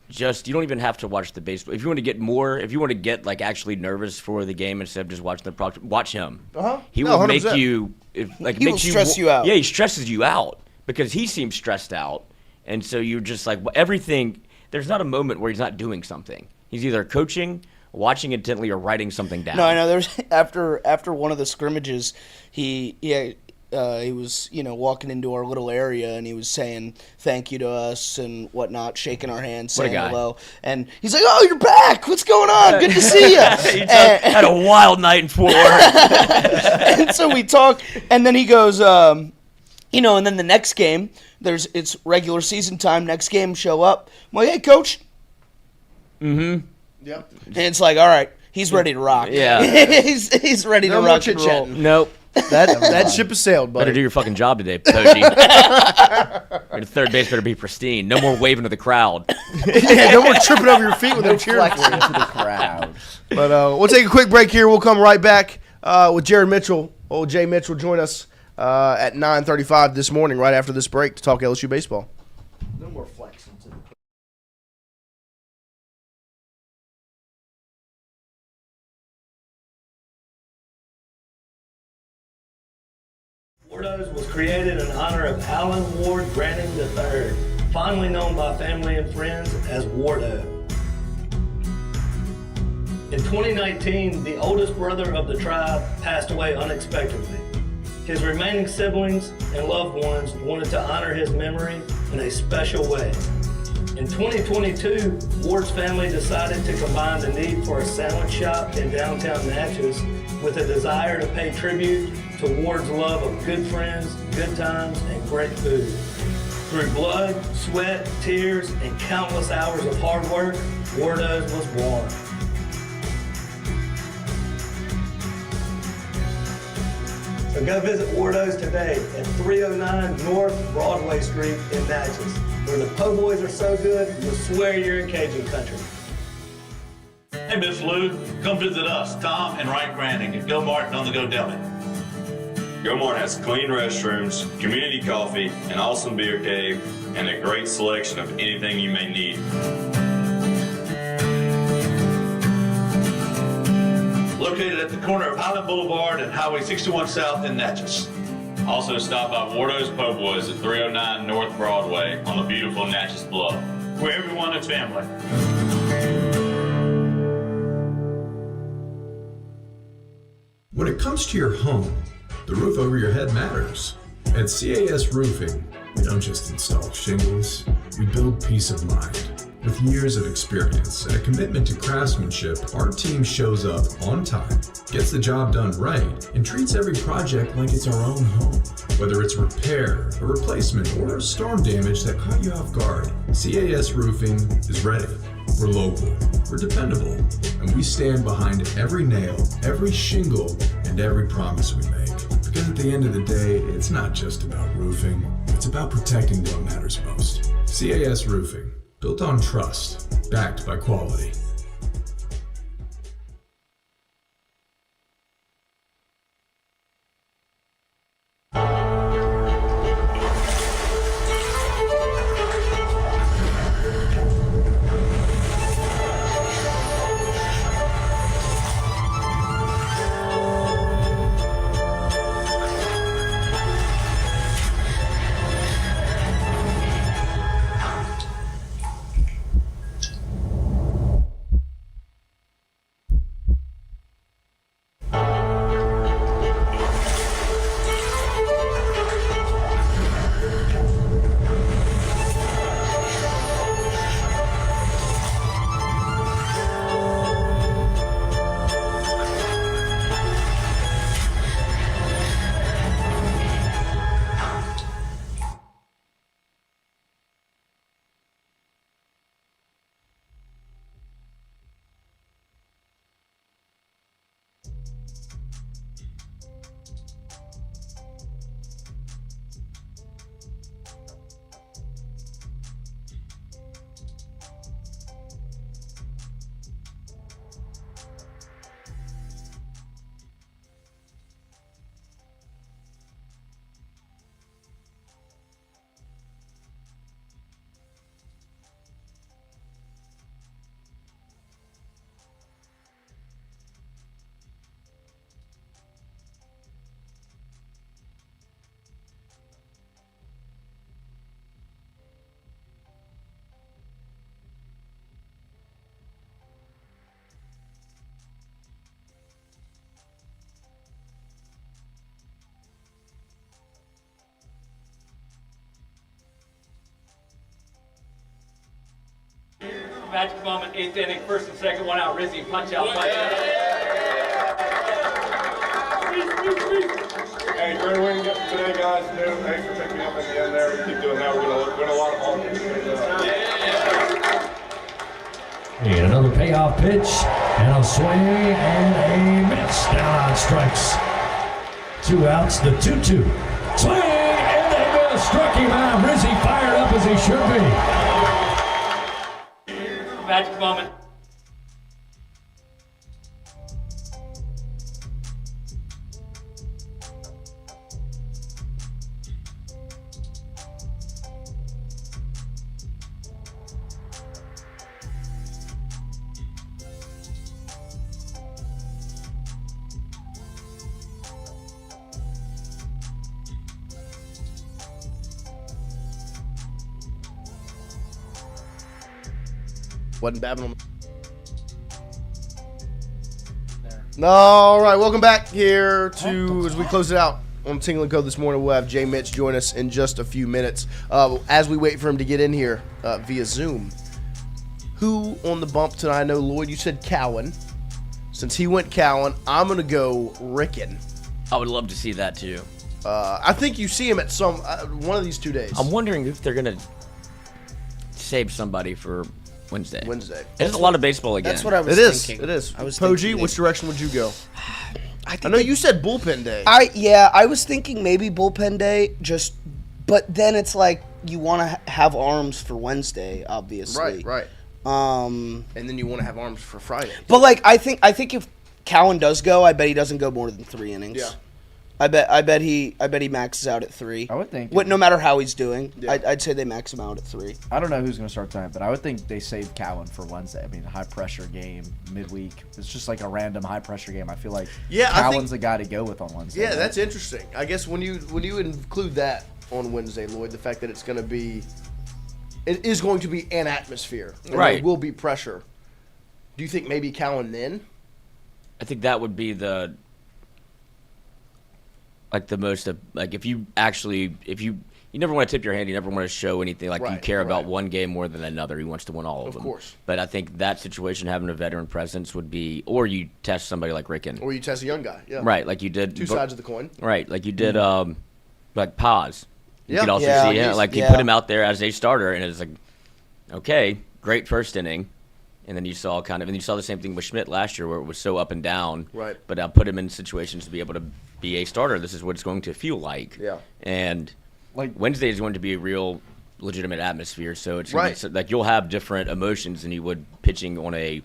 don't even have to watch the baseball. If you want to get like actually nervous for the game instead of just watching the product, watch him. He will 100%. make you He will stress you out. Yeah, he stresses you out because he seems stressed out, and so you're just like everything. There's not a moment where he's not doing something. He's either coaching, watching intently, or writing something down. No, I know. There's after one of the scrimmages, he was walking into our little area, and he was saying thank you to us and whatnot, shaking our hands, What a saying guy. hello, and he's like, "Oh, you're back! What's going on? Good to see you." Had a wild night in Fort Worth. And so we talk, and then he goes, and then the next game, it's regular season time. Next game, show up. I'm like, "Hey, coach." Mm-hmm. Yep. And it's like, all right, he's ready to rock. Yeah. he's ready No to more rock and roll. chit-chatting. Nope. That ship has sailed, buddy. Better do your fucking job today, Poggi. Your third base better be pristine. No more waving to the crowd. Yeah, no more tripping over your feet when they're cheering for Flexing you. to the crowd. But we'll take a quick break here. We'll come right back with Jared Mitchell. Old Jay Mitchell join us at 9:35 this morning, right after this break, to talk LSU baseball. No more flexing. Wardos was created in honor of Alan Ward Granning III, fondly known by family and friends as Wardo. In 2019, the oldest brother of the tribe passed away unexpectedly. His remaining siblings and loved ones wanted to honor his memory in a special way. In 2022, Ward's family decided to combine the need for a sandwich shop in downtown Natchez with a desire to pay tribute to Ward's love of good friends, good times, and great food. Through blood, sweat, tears, and countless hours of hard work, Wardo's was born. So go visit Wardo's today at 309 North Broadway Street in Natchez, where the po' boys are so good, you'll swear you're in Cajun country. Hey, Miss Lou, come visit us, Tom and Wright Granding at Go Martin on the Go Deli. Go Martin has clean restrooms, community coffee, an awesome beer cave, and a great selection of anything you may need. Located at the corner of Highland Boulevard and Highway 61 South in Natchez. Also stop by Wardo's Po' Boys at 309 North Broadway on the beautiful Natchez Bluff, where everyone is family. When it comes to your home, the roof over your head matters. At CAS Roofing, we don't just install shingles, we build peace of mind. With years of experience and a commitment to craftsmanship, our team shows up on time, gets the job done right, and treats every project like it's our own home. Whether it's repair, a replacement, or storm damage that caught you off guard, CAS Roofing is ready. We're local, we're dependable, and we stand behind every nail, every shingle, and every promise we make. Because at the end of the day, it's not just about roofing, it's about protecting what matters most. CAS Roofing, built on trust, backed by quality. Magic moment, 8th inning, first and second, one out, Rizzy, punch out. Hey, great win today, guys. Thanks for picking me up at the end there. We keep doing that. We're going to win a lot of ball games. And another payoff pitch, and a swing, and a miss. Down on strikes. 2 outs, the 2-2. Swing, and they miss. Struck him out. Rizzy fired up as he should be. Magic moment. Wasn't babbling. All right, welcome back here to as we close it out. on Tingle & Co. this morning. We'll have Jay Mitch join us in just a few minutes. As we wait for him to get in here via Zoom, who on the bump tonight? I know, Lloyd, you said Cowan. Since he went Cowan, I'm going to go Ricken. I would love to see that too. I think you see him at some one of these 2 days. I'm wondering if they're going to save somebody for Wednesday. There's a lot of baseball again. That's what I was thinking. It is. I was Poggi, thinking which direction would you go? I know you said bullpen day. I was thinking maybe bullpen day, but then it's like you want to have arms for Wednesday, obviously. Right. And then you want to have arms for Friday. But like I think if Cowan does go, I bet he doesn't go more than 3 innings. Yeah. I bet he maxes out at 3. I would think. No matter how he's doing, Yeah. I'd say they max him out at 3. I don't know who's going to start tonight, but I would think they save Cowan for Wednesday. I mean, high pressure game midweek. It's just like a random high pressure game. I feel like Cowan's the guy to go with on Wednesday. Yeah, right? that's interesting. I guess when you include that on Wednesday, Lloyd, the fact that it is going to be an atmosphere. And right. There will be pressure. Do you think maybe Cowan then? I think that would be the most if you never want to tip your hand, you never want to show anything you care about one game more than another. He wants to win all of them. Of course. But I think that situation, having a veteran presence would be, or you test somebody like Ricken. Or you test a young guy. Yeah. Right, like you did. Two sides of the coin. Right, like you did like Paz. You could also see him. You put him out there as a starter, and it's like, okay, great first inning. And then you saw the same thing with Schmidt last year where it was so up and down. Right. But I put him in situations to be able to be a starter. This is what it's going to feel like. Yeah. And Wednesday is going to be a real legitimate atmosphere. So it's right. You'll have different emotions than you would pitching on a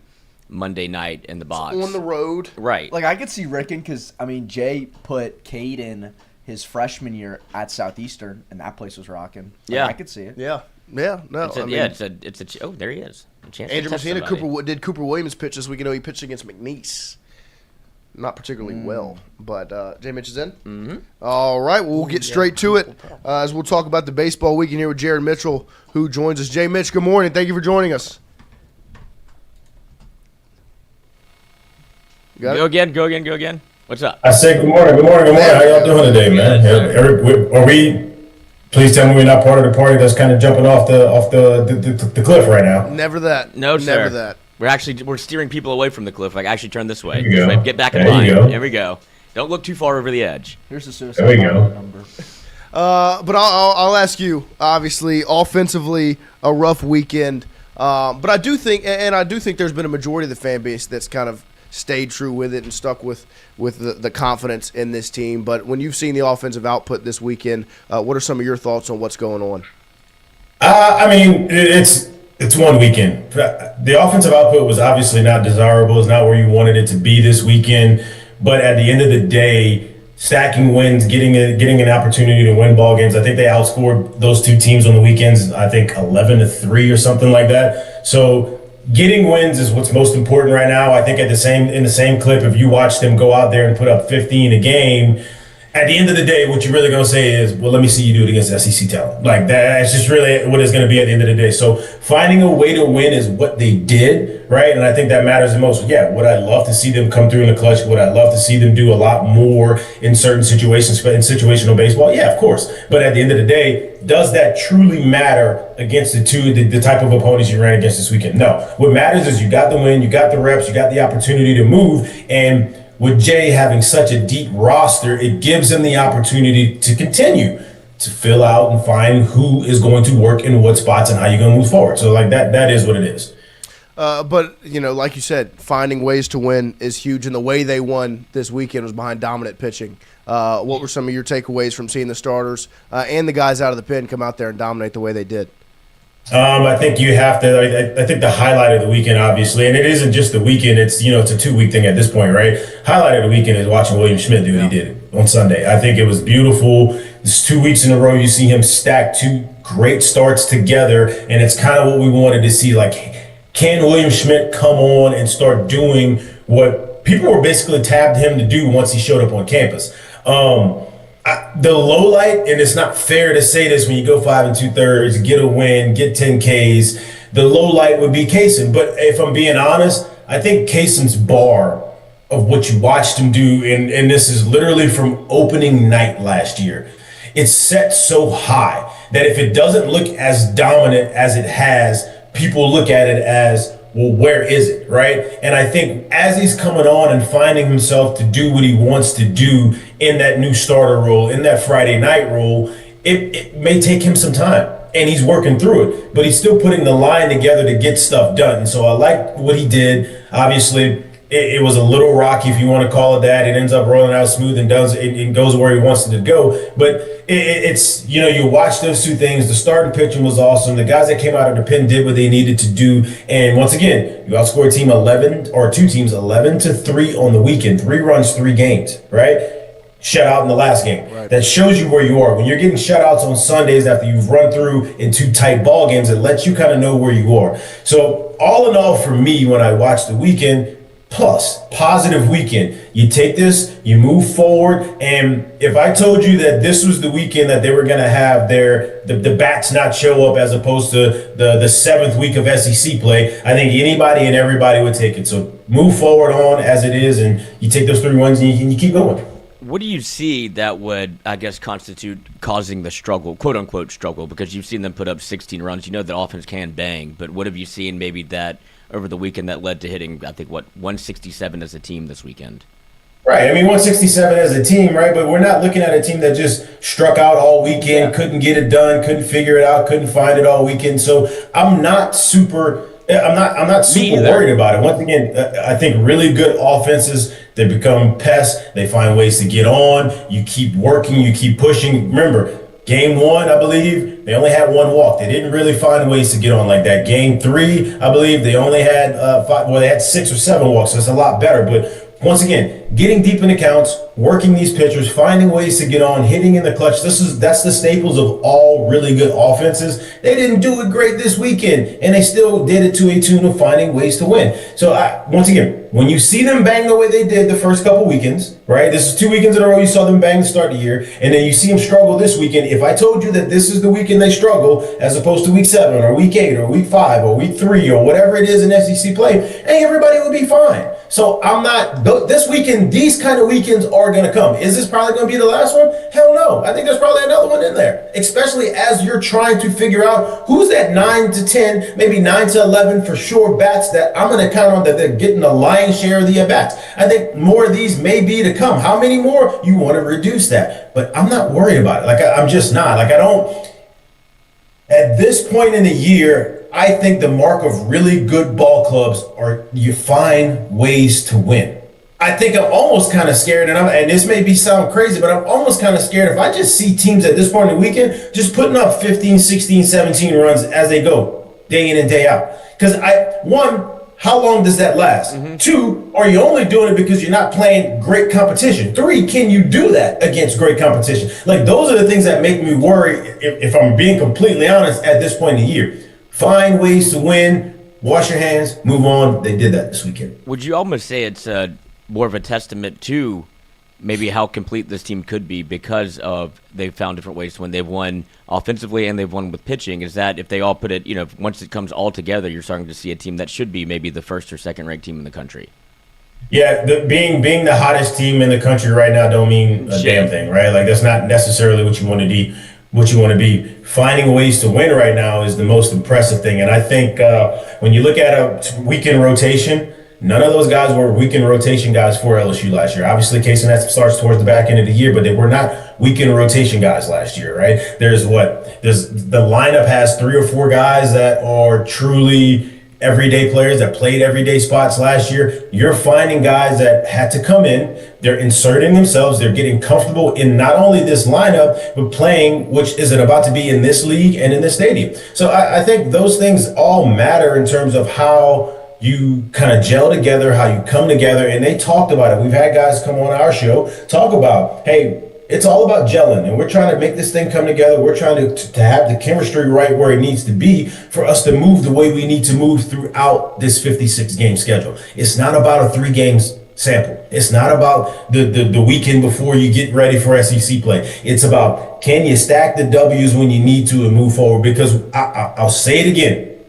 Monday night in the box. On the road. Right. I could see Ricken because, Jay put Cade in his freshman year at Southeastern, and that place was rocking. I could see it. Yeah. Yeah, no. Oh, there he is. Andrew Messina, Cooper Williams pitch this week. He pitched against McNeese. Not particularly well, but Jay Mitch is in. Mm-hmm. All right, well, we'll get straight to it as we'll talk about the baseball weekend here with Jared Mitchell, who joins us. Jay Mitch, good morning. Thank you for joining us. Go again. What's up? I said good morning. How y'all doing today, man? Are we? Please tell me we're not part of the party that's kind of jumping off the cliff right now. Never that. No, sir. Never that. We're steering people away from the cliff. Actually turn this way. There you go. Get back in line. There we go. Don't look too far over the edge. Here's the suicide number. But I'll ask you. Obviously, offensively, a rough weekend. But I do think there's been a majority of the fan base that's kind of stayed true with it and stuck with the confidence in this team. But when you've seen the offensive output this weekend, what are some of your thoughts on what's going on? It's one weekend. The offensive output was obviously not desirable. It's not where you wanted it to be this weekend. But at the end of the day, stacking wins, getting an opportunity to win ball games. I think they outscored those two teams on the weekends, I think 11-3 or something like that. So getting wins is what's most important right now. I think in the same clip, if you watch them go out there and put up 15 a game, at the end of the day, what you're really going to say is, well, let me see you do it against SEC talent. That's just really what it's going to be at the end of the day. So finding a way to win is what they did, right? And I think that matters the most. Yeah, would I love to see them come through in the clutch? Would I love to see them do a lot more in certain situations, in situational baseball? Yeah, of course. But at the end of the day, does that truly matter against the type of opponents you ran against this weekend? No. What matters is you got the win, you got the reps, you got the opportunity to move, and with Jay having such a deep roster, it gives him the opportunity to continue to fill out and find who is going to work in what spots and how you're going to move forward. So that is what it is. But, like you said, finding ways to win is huge, and the way they won this weekend was behind dominant pitching. What were some of your takeaways from seeing the starters and the guys out of the pen come out there and dominate the way they did? I think you have to. I think the highlight of the weekend, obviously, and it isn't just the weekend. It's it's a 2-week thing at this point, right? Highlight of the weekend is watching William Schmidt do what he did on Sunday. I think it was beautiful. It's 2 weeks in a row you see him stack two great starts together, and it's kind of what we wanted to see. Can William Schmidt come on and start doing what people were basically tabbed him to do once he showed up on campus? The low light, and it's not fair to say this when you go 5 2/3, get a win, get 10 Ks. The low light would be Kaysen, but if I'm being honest, I think Kaysen's bar of what you watched him do, and this is literally from opening night last year. It's set so high that if it doesn't look as dominant as it has, people look at it as, well, where is it, right? And I think as he's coming on and finding himself to do what he wants to do in that new starter role, in that Friday night role, it may take him some time. And he's working through it, but he's still putting the line together to get stuff done. And so I like what he did. Obviously, it was a little rocky, if you want to call it that. It ends up rolling out smooth and goes where he wants it to go. But it's, you watch those two things. The starting pitching was awesome. The guys that came out of the pen did what they needed to do. And once again, you outscored two teams 11-3 on the weekend. 3 runs, 3 games, right? Shutout in the last game. Right. That shows you where you are. When you're getting shutouts on Sundays after you've run through in 2 tight ball games, it lets you kind of know where you are. So all in all, for me, when I watch the weekend, plus positive weekend, you take this, you move forward, and if I told you that this was the weekend that they were going to have the bats not show up as opposed to the 7th week of SEC play, I think anybody and everybody would take it. So move forward on as it is, and you take those 3 wins and you keep going. What do you see that would, I guess, constitute causing the struggle, quote-unquote struggle, because you've seen them put up 16 runs. You know that offense can bang, but what have you seen maybe that over the weekend that led to hitting, I think, 167 as a team this weekend? Right. I mean, 167 as a team, right? But we're not looking at a team that just struck out all weekend, couldn't get it done, couldn't figure it out, couldn't find it all weekend. So I'm not super worried about it. Once again, I think really good offenses, they become pests. They find ways to get on. You keep working. You keep pushing. Remember, game 1, I believe, they only had 1 walk. They didn't really find ways to get on like that. Game 3, I believe, they only had 5. Well, they had 6 or 7 walks, so it's a lot better. But once again, getting deep in the counts, working these pitchers, finding ways to get on, hitting in the clutch. That's the staples of all really good offenses. They didn't do it great this weekend, and they still did it to a tune of finding ways to win. So once again, when you see them bang the way they did the first couple weekends, right? This is 2 weekends in a row you saw them bang to start the year, and then you see them struggle this weekend. If I told you that this is the weekend they struggle, as opposed to week 7 or week 8 or week 5 or week 3 or whatever it is in SEC play, hey, everybody would be fine. So I'm not, this weekend, these kind of weekends are going to come. Is this probably going to be the last one? Hell no. I think there's probably another one in there, especially as you're trying to figure out who's that 9 to 10, maybe 9 to 11 for sure bats that I'm going to count on that they're getting the lion's share of the at-bats. I think more of these may be to come. How many more? You want to reduce that. But I'm not worried about it. I'm just not. At this point in the year, I think the mark of really good ball clubs are you find ways to win. I think I'm almost kind of scared, and this may sound crazy, but I'm almost kind of scared if I just see teams at this point in the weekend just putting up 15, 16, 17 runs as they go, day in and day out. Because how long does that last? Mm-hmm. 2, are you only doing it because you're not playing great competition? 3, can you do that against great competition? Those are the things that make me worry, if I'm being completely honest, at this point in the year. Find ways to win, wash your hands, move on. They did that this weekend. Would you almost say it's more of a testament to maybe how complete this team could be because of they've found different ways to win? They've won offensively and they've won with pitching. Is that if they all put it, once it comes all together, you're starting to see a team that should be maybe the 1st or 2nd ranked team in the country? Yeah, being the hottest team in the country right now don't mean a damn thing, right? That's not necessarily what you want to be. What you want to be. Finding ways to win right now is the most impressive thing. And I think when you look at a weekend rotation, none of those guys were weekend rotation guys for LSU last year. Obviously, Casey that starts towards the back end of the year, but they were not weekend rotation guys last year, right? There's the lineup has 3 or 4 guys that are truly everyday players that played everyday spots last year. You're finding guys that had to come in. They're inserting themselves. They're getting comfortable in not only this lineup, but playing, which is it about to be in this league and in this stadium. So I think those things all matter in terms of how you kind of gel together, how you come together. And they talked about it. We've had guys come on our show talk about, hey, it's all about gelling, and we're trying to make this thing come together. We're trying to have the chemistry right where it needs to be for us to move the way we need to move throughout this 56-game schedule. It's not about a 3 games sample. It's not about the weekend before you get ready for SEC play. It's about, can you stack the W's when you need to and move forward? Because I'll say it again.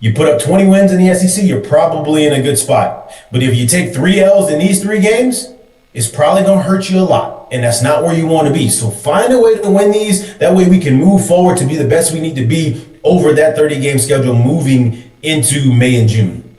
You put up 20 wins in the SEC, you're probably in a good spot. But if you take 3 L's in these 3 games, it's probably going to hurt you a lot. And that's not where you want to be. So find a way to win these. That way we can move forward to be the best we need to be over that 30-game schedule moving into May and June.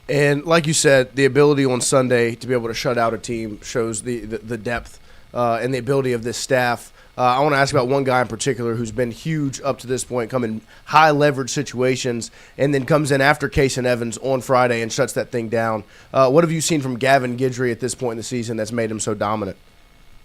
And like you said, the ability on Sunday to be able to shut out a team shows the depth and the ability of this staff. I want to ask about one guy in particular who's been huge up to this point, come in high leverage situations, and then comes in after Case and Evans on Friday and shuts that thing down. What have you seen from Gavin Guidry at this point in the season that's made him so dominant?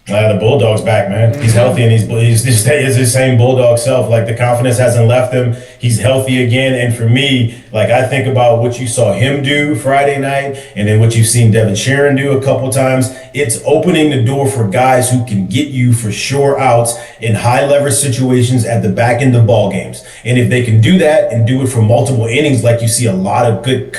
The Bulldog's back, man. He's healthy, and he's his same Bulldog self. Like, the confidence hasn't left him. He's healthy again. And for me, like, I think about what you saw him do Friday night and then what you've seen Devin Sharon do a couple times. It's opening the door for guys who can get you for sure outs in high leverage situations at the back end of ball games. And if they can do that and do it for multiple innings, like you see a lot of good,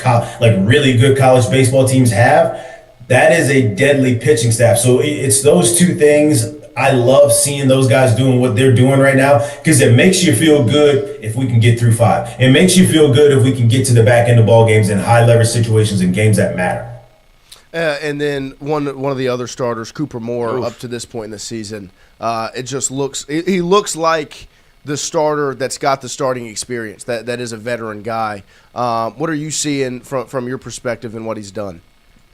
really good college baseball teams have, that is a deadly pitching staff. So it's those two things. I love seeing those guys doing what they're doing right now because it makes you feel good if we can get through 5. It makes you feel good if we can get to the back end of ball games in high leverage situations and games that matter. And then one of the other starters, Cooper Moore, up to this point in the season, it just looks he looks like the starter that's got the starting experience. That is a veteran guy. What are you seeing from your perspective and what he's done?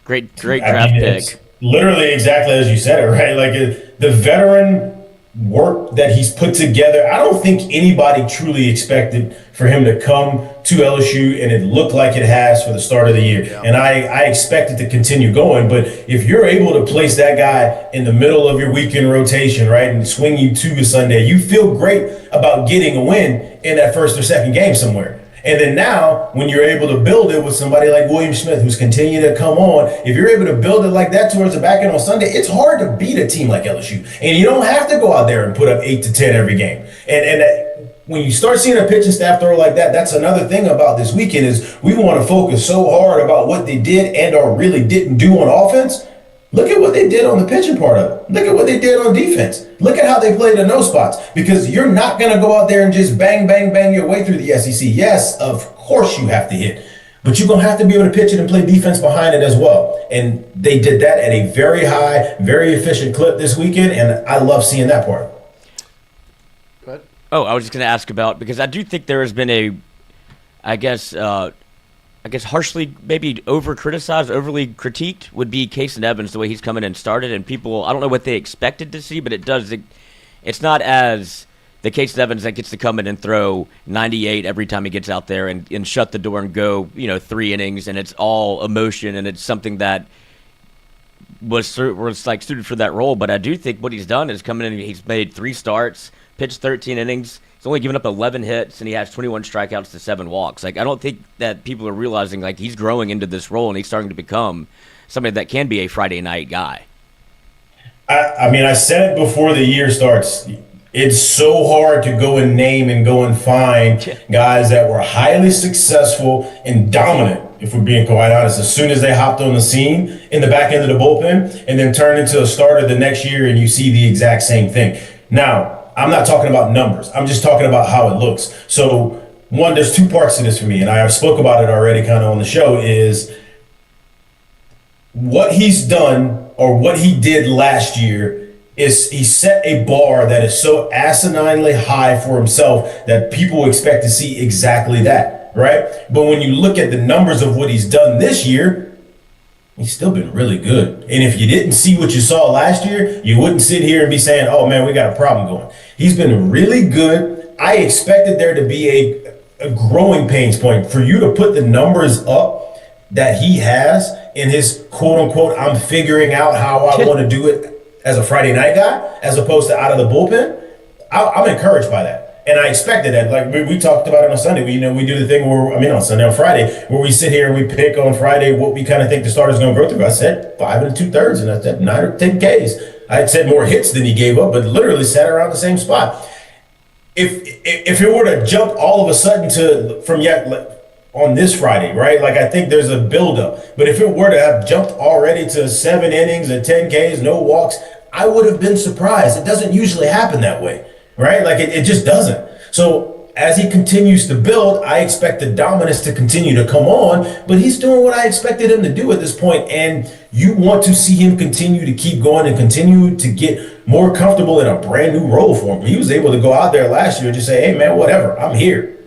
Great draft pick. Literally exactly as you said it, right? Like, the veteran work that he's put together, I don't think anybody truly expected for him to come to LSU and it looked like it has for the start of the year. Yeah. And I expect it to continue going. But if you're able to place that guy in the middle of your weekend rotation, right, and swing you to a Sunday, you feel great about getting a win in that first or second game somewhere. And then now, when you're able to build it with somebody like William Schmidt, who's continuing to come on, if you're able to build it like that towards the back end on Sunday, it's hard to beat a team like LSU. And you don't have to go out there and put up 8 to 10 every game. And when you start seeing a pitching staff throw like that, that's another thing about this weekend is we want to focus so hard about what they did and or really didn't do on offense. Look at what they did on the pitching part of it. Look at what they did on defense. Look at how they played in those spots. Because you're not going to go out there and just bang, bang, bang your way through the SEC. Yes, of course you have to hit. But you're going to have to be able to pitch it and play defense behind it as well. And they did that at a very high, very efficient clip this weekend. And I love seeing that part. Oh, I was just going to ask about, because I do think there has been I guess harshly maybe over-criticized, overly critiqued would be Case and Evans, the way he's come in and started. And people, I don't know what they expected to see, but it's not as the Case and Evans that gets to come in and throw 98 every time he gets out there and shut the door and go, 3 innings, and it's all emotion, and it's something that was like suited for that role. But I do think what he's done is come in and he's made 3 starts, pitched 13 innings. He's only given up 11 hits, and he has 21 strikeouts to 7 walks. Like, I don't think that people are realizing, like, he's growing into this role, and he's starting to become somebody that can be a Friday night guy. I mean, I said it before the year starts. It's so hard to go and name and go and find guys that were highly successful and dominant, if we're being quite honest, as soon as they hopped on the scene in the back end of the bullpen and then turned into a starter the next year and you see the exact same thing. Now, I'm not talking about numbers. I'm just talking about how it looks. So, one, there's 2 parts to this for me, and I spoke about it already kind of on the show, is what he's done or what he did last year is he set a bar that is so asininely high for himself that people expect to see exactly that, right? But when you look at the numbers of what he's done this year, he's still been really good. And if you didn't see what you saw last year, you wouldn't sit here and be saying, oh, man, we got a problem going. He's been really good. I expected there to be a growing pains point. For you to put the numbers up that he has in his quote-unquote, I'm figuring out how I want to do it as a Friday night guy, as opposed to out of the bullpen, I'm encouraged by that. And I expected that. Like we talked about it on Sunday. We do the thing on Friday, where we sit here and we pick on Friday what we kind of think the starter's going to go through. I said 5 2/3, and I said 9 or 10 Ks. I had said more hits than he gave up, but literally sat around the same spot. If it were to jump all of a sudden on this Friday, right? Like, I think there's a buildup. But if it were to have jumped already to 7 innings and 10 Ks, no walks, I would have been surprised. It doesn't usually happen that way. Right? Like, it just doesn't. So as he continues to build, I expect the dominance to continue to come on, but he's doing what I expected him to do at this point, and you want to see him continue to keep going and continue to get more comfortable in a brand new role for him. He was able to go out there last year and just say, hey, man, whatever, I'm here.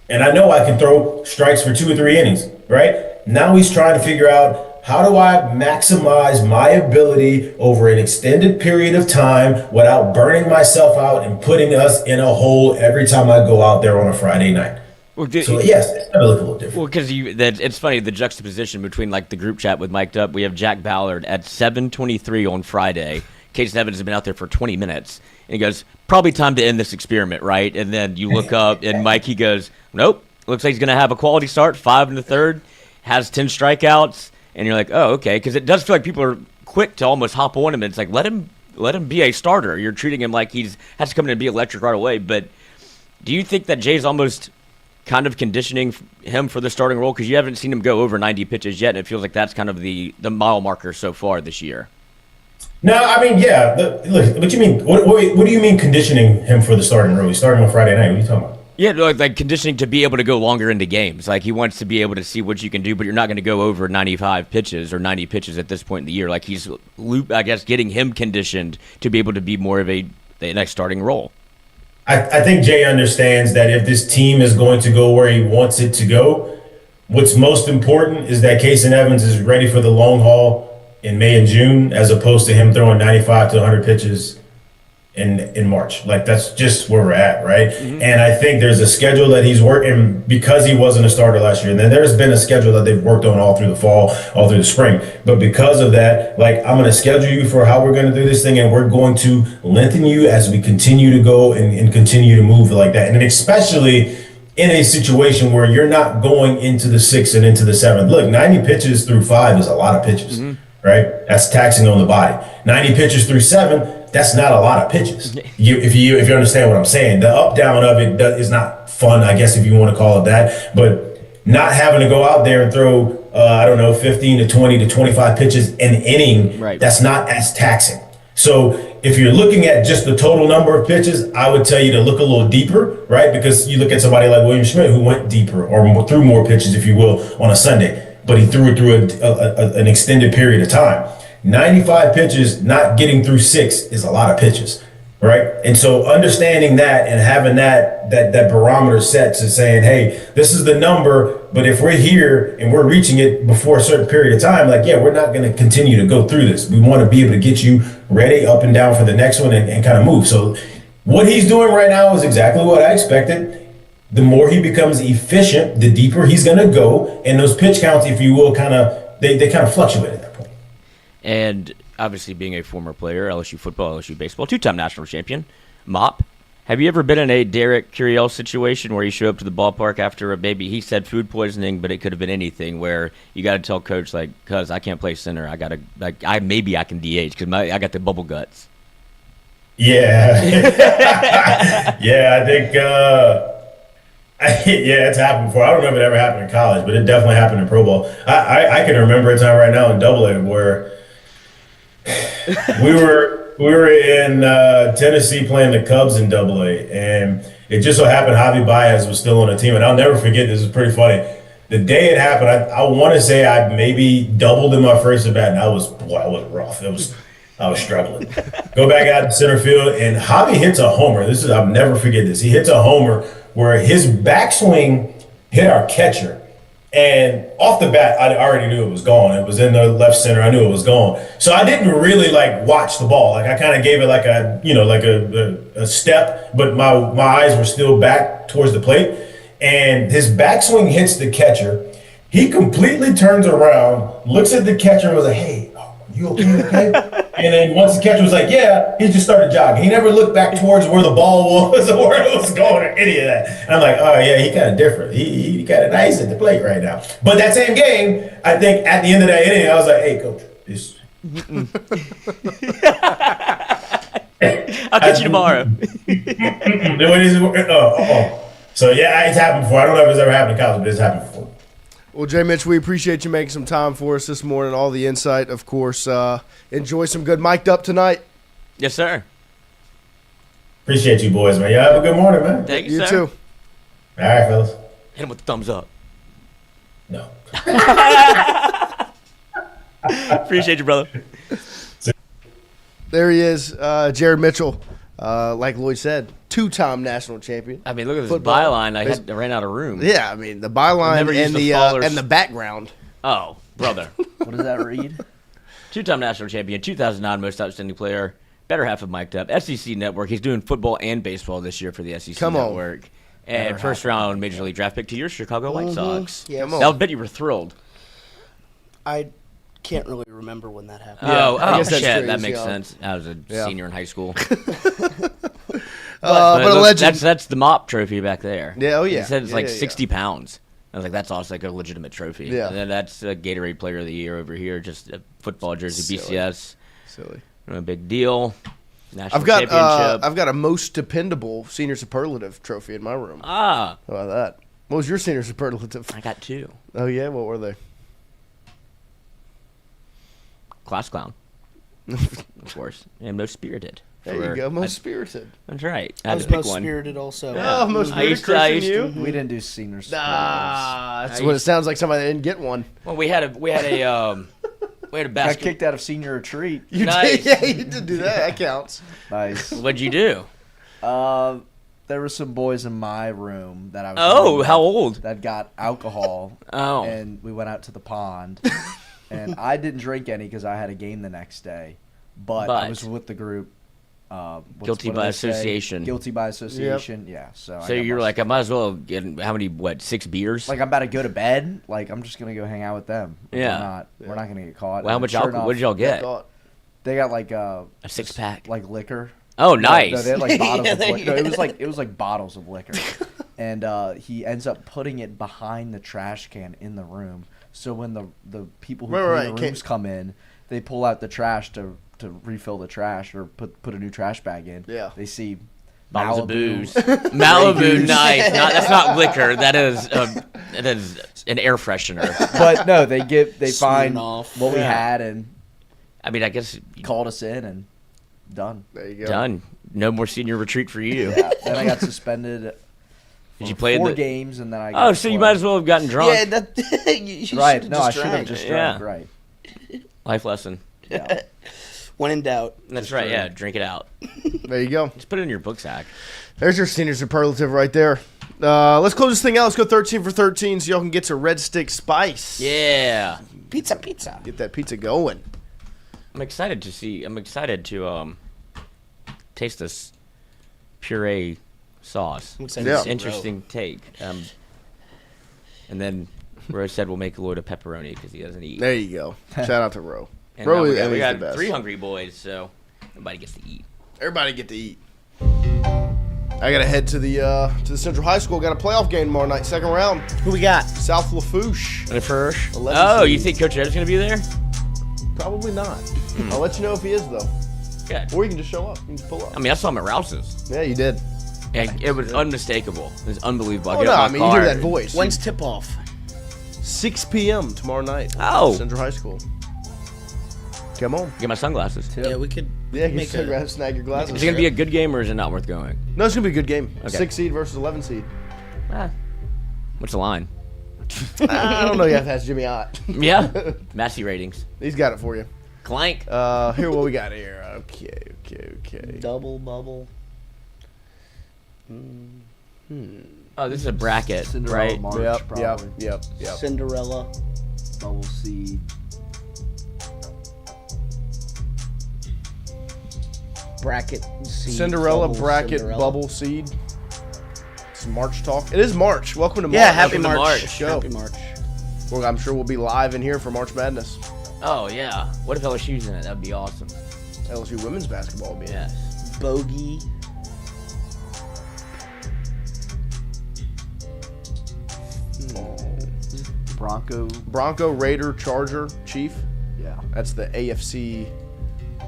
And I know I can throw strikes for 2 or 3 innings, right? Now he's trying to figure out, how do I maximize my ability over an extended period of time without burning myself out and putting us in a hole every time I go out there on a Friday night? So, yes, it's going to look a little different. Well, because it's funny, the juxtaposition between, like, the group chat with Mic'd Up. We have Jack Ballard at 7:23 on Friday. Casey Evans has been out there for 20 minutes. And he goes, probably time to end this experiment, right? And then you look up, and Mikey goes, nope, looks like he's going to have a quality start, 5 in the third, has 10 strikeouts. And you're like, oh, okay, because it does feel like people are quick to almost hop on him. And it's like, let him be a starter. You're treating him like he's has to come in and be electric right away. But do you think that Jay's almost kind of conditioning him for the starting role? Because you haven't seen him go over 90 pitches yet, and it feels like that's kind of the mile marker so far this year. No, I mean, yeah. Look, what you mean? What do you mean conditioning him for the starting role? He's starting on Friday night. What are you talking about? Yeah, like conditioning to be able to go longer into games. Like he wants to be able to see what you can do, but you're not going to go over 95 pitches or 90 pitches at this point in the year. Like he's, I guess, getting him conditioned to be able to be more of a next starting role. I think Jay understands that if this team is going to go where he wants it to go, what's most important is that Casey Evans is ready for the long haul in May and June, as opposed to him throwing 95 to 100 pitches in March. Like, that's just where we're at, right? Mm-hmm. And I think there's a schedule that he's working because he wasn't a starter last year. And then there's been a schedule that they've worked on all through the fall, all through the spring. But because of that, like, I'm going to schedule you for how we're going to do this thing, and we're going to lengthen you as we continue to go and continue to move like that. And especially in a situation where you're not going into the 6th and into the 7th. Look, 90 pitches through 5 is a lot of pitches, right? That's taxing on the body. 90 pitches through 7, that's not a lot of pitches. If you understand what I'm saying, the up down of it is not fun, I guess, if you want to call it that. But not having to go out there and throw, 15 to 20 to 25 pitches an inning, right, that's not as taxing. So if you're looking at just the total number of pitches, I would tell you to look a little deeper, right? Because you look at somebody like William Schmidt, who went deeper or threw more pitches, if you will, on a Sunday, but he threw it through an extended period of time. 95 pitches, not getting through 6 is a lot of pitches, right? And so understanding that and having that barometer set to saying, hey, this is the number, but if we're here and we're reaching it before a certain period of time, like, yeah, we're not going to continue to go through this. We want to be able to get you ready up and down for the next one and kind of move. So what he's doing right now is exactly what I expected. The more he becomes efficient, the deeper he's going to go. And those pitch counts, if you will, they kind of fluctuate at that point. And obviously being a former player, LSU football, LSU baseball, 2-time national champion, Mop, have you ever been in a Derek Curiel situation where you show up to the ballpark after he said food poisoning, but it could have been anything, where you got to tell coach, like, cuz I can't play center, I got to, like, maybe I can DH because I got the bubble guts. Yeah. Yeah, I think, it's happened before. I don't remember it ever happened in college, but it definitely happened in pro ball. I can remember a time right now in AA where we were in Tennessee playing the Cubs in AA, and it just so happened Javi Baez was still on the team, and I'll never forget this. Is pretty funny. The day it happened, I want to say I maybe doubled in my first at bat, and I was rough. I was struggling. Go back out to center field, and Javi hits a homer. I'll never forget this. He hits a homer where his backswing hit our catcher. And off the bat, I already knew it was gone. It was in the left center. I knew it was gone. So I didn't really watch the ball. I kind of gave it a step, but my eyes were still back towards the plate. And his backswing hits the catcher. He completely turns around, looks at the catcher, and was like, "Hey, you okay?" And then once the catcher was like, "Yeah," he just started jogging. He never looked back towards where the ball was or where it was going or any of that. And I'm like, oh yeah, he kind of different. He kind of nice at the plate right now. But that same game, I think at the end of that inning, I was like, "Hey, coach, this." I'll catch you tomorrow. So yeah, it's happened before. I don't know if it's ever happened in college, but it's happened before. Well, Jay Mitch, we appreciate you making some time for us this morning, all the insight, of course. Enjoy some good mic'd up tonight. Yes, sir. Appreciate you boys, man. Y'all have a good morning, man. Thank you, you sir. too. All right, fellas. Hit him with the thumbs up. No. Appreciate you, brother. There he is, Jared Mitchell. Like Lloyd said, 2-time national champion. I mean, look at this Football. byline. I ran out of room. Yeah, I mean the byline and the background. Oh, brother. What does that read? 2-time national champion, 2009 most outstanding player, better half of mic'd up, SEC Network. He's doing football and baseball this year for the SEC Network. And first round Major League draft pick to your Chicago White Sox. Yes. I'll bet you were thrilled. I can't really remember when that happened. I guess that's shit, true, that makes yeah. sense. I was a senior in high school. But a legend. That's the mop trophy back there. Yeah, oh yeah. He said it's Yeah, like yeah, 60 pounds. I was like, that's also like a legitimate trophy. Yeah. And then that's a Gatorade Player of the Year over here, just a football jersey, BCS. Silly. No big deal. National I've got championship. a most dependable senior superlative trophy in my room. Ah. How about that? What was your senior superlative? I got 2. Oh yeah, what were they? Class clown. Of course. And most spirited. There you go, most spirited. That's right. I was had to pick most one. spirited also. Oh, most I used spirited, to- Christian, you? We didn't do senior superlatives. That's what it sounds like. Somebody didn't get one. Well, we had a Got basket. kicked out of senior retreat. You Nice. did, yeah, you did do that. That counts. Nice. What'd you do? There were some boys in my room that I was. Oh, with how old? That got alcohol. Oh. And we went out to the pond, and I didn't drink any because I had a game the next day. But I was with the group. Guilty by association. Guilty by association. Yep. Yeah. So you're like, I might as well get how many? 6 beers? Like I'm about to go to bed. Like I'm just gonna go hang out with them. Yeah. We're not gonna get caught. Well, how much alcohol? What did y'all get? They got like a 6-pack, like liquor. Oh, nice. No, they had like bottles of liquor. No, it was like bottles of liquor, and he ends up putting it behind the trash can in the room. So when the people who clean the rooms come in, they pull out the trash to refill the trash or put a new trash bag in. Yeah. They see bottles of Malibu. booze. Malibu, nice. That's not liquor. That is an air freshener. But no, they find off. what we had, and I mean, I guess called us in and done. There you go. Done. No more senior retreat for you. Yeah. Then I got suspended. Did you play 4 the games and then I got so you might as well have gotten drunk. Yeah, that you right. should've No, I should have just drank. Yeah. Right. Life lesson. Yeah. When in doubt. That's right. Yeah, drink it out. There you go. Just put it in your book sack. There's your senior superlative right there. Let's close this thing out. Let's go 13 for 13 so y'all can get to Red Stick Spice. Yeah. Pizza. Get that pizza going. I'm excited to taste this puree sauce. I'm It's excited to see interesting take. And then Rose said we'll make Lloyd a pepperoni because he doesn't eat. There you go. Shout out to Ro. And Ro we is got the best. 3 hungry boys, so nobody gets to eat. Everybody get to eat. I gotta head to the Central High School. Got a playoff game tomorrow night, second round. Who we got? South Lafourche. Oh, you think Coach Ed's gonna be there? Probably not. I'll let you know if he is though. Good. Or you can just show up. You can just pull up. I mean, I saw him at Rouse's. Yeah, you did. And it was unmistakable. It was unbelievable. Oh, no, I mean, you hear that voice. When's tip off? 6 p.m. tomorrow night. Oh. Central High School. Come on. Get my sunglasses. Yeah, we could. Yeah, you make can snag your glasses. Is it going to be a good game or is it not worth going? No, it's going to be a good game. Okay. 6 seed versus 11 seed. What's the line? I don't know. You have to ask Jimmy Ott. Yeah. Massey ratings. He's got it for you. Clank. Here, what we got here? Okay. Double bubble. Oh, this is a bracket, Cinderella right? March, Yep. probably. Cinderella. Double seed. Bracket seed. Cinderella bubble, bracket Cinderella. bubble seed. It's March talk. It is March. Welcome to March. Yeah, happy Welcome to March. March. Go. Happy March. Well, I'm sure we'll be live in here for March Madness. Oh, yeah. What if LSU's in it? That would be awesome. LSU women's basketball will be in. Yes. Bogey. Bronco. Raider, Charger, Chief. Yeah. That's the AFC.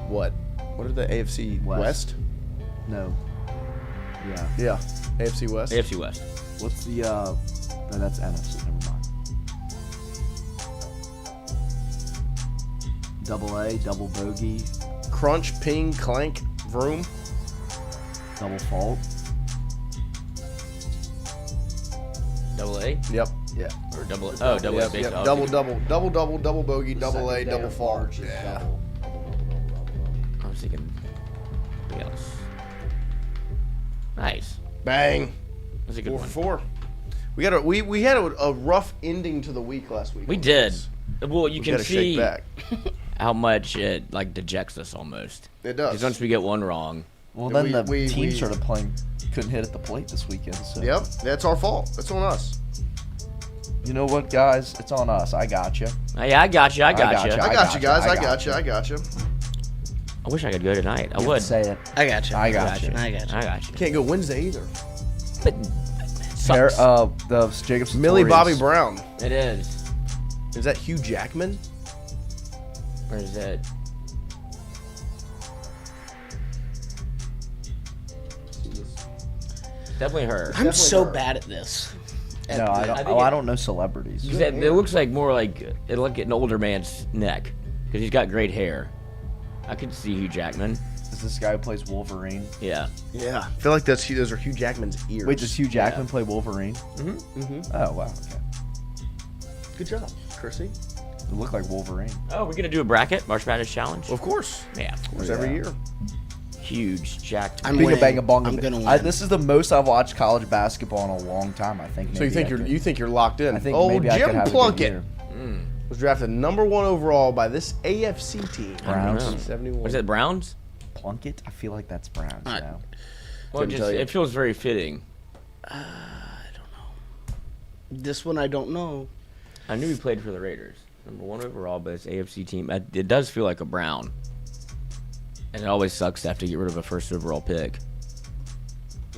What? What are the AFC West? No. Yeah. Yeah. AFC West. AFC West. What's the no, that's NFC, never mind. Double A, double bogey, Crunch, Ping, Clank, Vroom. double fault. Double A? Yep. Yeah. Or double A? Oh, double A. Yep. Double bogey, double A, double fall. Yeah. I was thinking something else. Nice. Bang. That's a good 4 one. for 4. We had a rough ending to the week last week. We did. Well, you can gotta see shake back. how much it like dejects us almost. It does. Because once we get one wrong. Well, then the team started playing, couldn't hit at the plate this weekend. So. Yep, that's our fault. That's on us. You know what, guys? It's on us. I got you. Yeah, I got you. I got you, guys. I got you. I wish I could go tonight. I You would. have to say it. I got you. I got you. I got you. Can't go Wednesday either. But the Jacobs Millie Bobby Brown. It is. Is that Hugh Jackman? Or is that? Definitely her. I'm so bad at this. No, I don't. I don't know celebrities. It looks like more like it'll look at an older man's neck because he's got great hair. I could see Hugh Jackman. Is this guy who plays Wolverine? Yeah. Yeah. I feel like those are Hugh Jackman's ears. Wait, does Hugh Jackman play Wolverine? Oh wow. Okay. Good job, Chrissy. It looked like Wolverine. Oh, we're gonna do a bracket, March Madness challenge. Well, of course. Yeah, of course. Every year. Huge Jack. I'm Being a winning. bang a bong. I'm gonna win. This is the most I've watched college basketball in a long time. I think. So you think you're locked in? I think maybe I could Jim have a good Plunkett year. was drafted #1 overall by this AFC team. Browns. 1971. Was it Browns? Plunkett? I feel like that's Browns now. Well, it feels very fitting. I don't know. This one I don't know. I knew he played for the Raiders. #1 overall by this AFC team. It does feel like a Brown. And it always sucks to have to get rid of a first overall pick.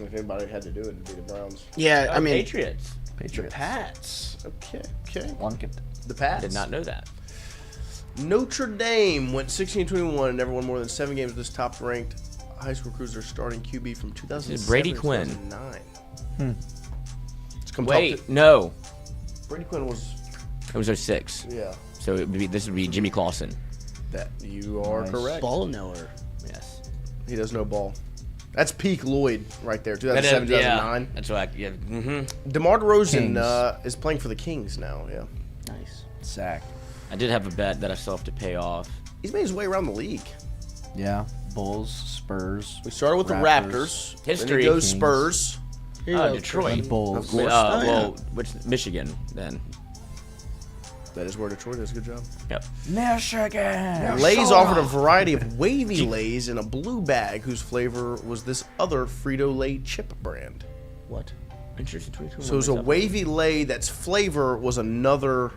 If anybody had to do it, it'd be the Browns. Yeah, I mean Patriots. The Pats. Okay. Plunkett. The Pats. Did not know that. Notre Dame went 16-21 and never won more than 7 games with this top-ranked high school cruiser starting QB from 2007 Brady to Quinn. 2009. It's come Wait, no. Brady Quinn was. It was 06. Yeah. So this would be Jimmy Clausen. That you are correct. Ball knower. Yes. He does know ball. That's peak Lloyd right there. 2007, 2009. That's what DeMar DeRozan is playing for the Kings now. Yeah. Nice. Sack. I did have a bet that I still have to pay off. He's made his way around the league. Yeah. Bulls, Spurs. We started with the Raptors. History. Then he goes Spurs. Detroit. And Bulls. Of course. Well, which Michigan then? That is where Detroit is. Good job. Yep. Michigan. Lay's offered a variety of wavy Lays in a blue bag whose flavor was this other Frito-Lay chip brand. What? Interesting. So it was a wavy Lay that's flavor was another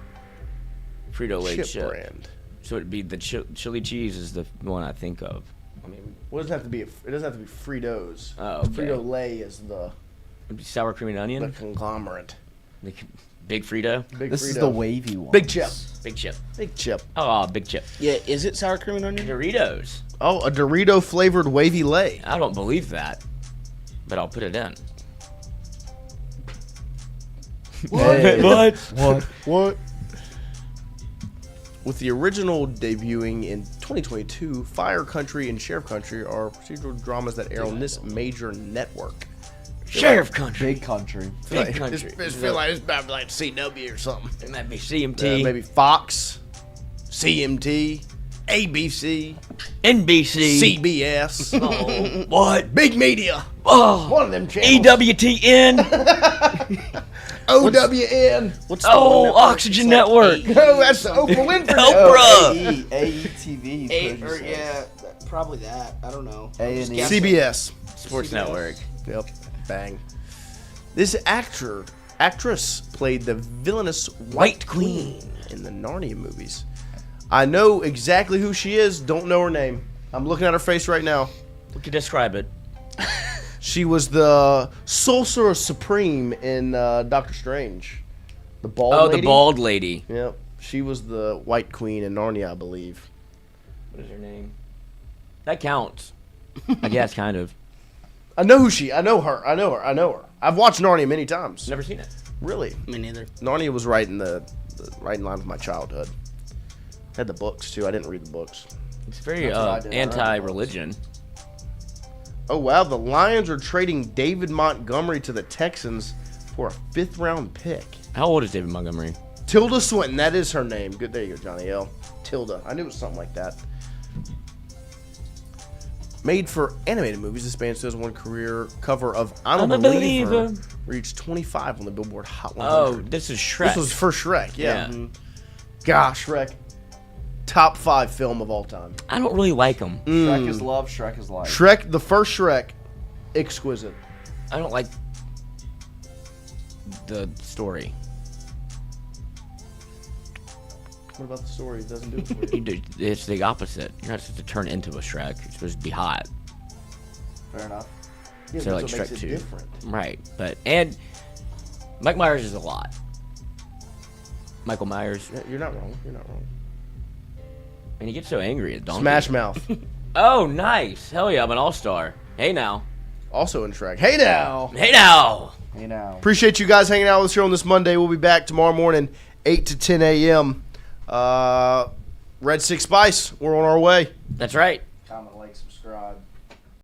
Frito-Lay chip brand. So it'd be the chili cheese is the one I think of. I mean, What does it have to be? It doesn't have to be Fritos. Oh, okay. Frito-Lay is the it'd be sour cream and onion. the conglomerate. Big Frito. Big This Frito. is the wavy one. Big chip. Big chip. Big chip. Oh, big chip. Yeah, is it sour cream and onion? Doritos. Oh, a Dorito flavored wavy Lay. I don't believe that, but I'll put it in. What? What? With the original debuting in 2022, Fire Country and Sheriff Country are procedural dramas that air on this major network. Sheriff Country. Big country. Big country. I feel like it's about like CW or something. It might be CMT. Maybe Fox, CMT, ABC, NBC. CBS. Oh, what? Big media. Oh, One of them channels. EWTN. OWN. What's the Oh, Oxygen Network. Oh, that's the Oprah Winfrey. Oprah. AETV. Yeah, probably that. I don't know. A&E. CBS. Sports Network. Yep. Bang. This actress played the villainous White Queen in the Narnia movies. I know exactly who she is. Don't know her name. I'm looking at her face right now. We could describe it. She was the Sorcerer Supreme in Doctor Strange. The bald lady. The bald lady. Yep. She was the White Queen in Narnia, I believe. What is her name? That counts. I guess, kind of. I know who she. I know her. I've watched Narnia many times. Never seen it. Really? Me neither. Narnia was right in right in line with my childhood. Had the books too. I didn't read the books. It's very That's what I did. I read the anti-religion. Oh wow, the Lions are trading David Montgomery to the Texans for a 5th-round pick. How old is David Montgomery? Tilda Swinton. That is her name. Good. There you go, Johnny L. Tilda. I knew it was something like that. Made for animated movies, this band's 2001 career cover of I'm a Believer reached 25 on the Billboard Hot 100. Oh, this is Shrek. This was for Shrek, yeah. Mm-hmm. Gosh, Shrek. Top 5 film of all time. I don't really like him. Shrek is love, Shrek is life. Shrek, the first Shrek, exquisite. I don't like the story. What about the story? It doesn't do it for you. It's the opposite. You're not supposed to turn into a Shrek. You're supposed to be hot. Fair enough. Yeah, so like what makes Shrek it 2. Different. Right. And Mike Myers is a lot. Michael Myers. Yeah, you're not wrong. And he gets so angry at Donkey. Smash Mouth. Oh, nice. Hell yeah, I'm an all-star. Hey now. Also in Shrek. Hey now. Hey now. Hey now. Appreciate you guys hanging out with us here on this Monday. We'll be back tomorrow morning, 8 to 10 a.m. Red 6 Spice. We're on our way. That's right. Comment, like, subscribe.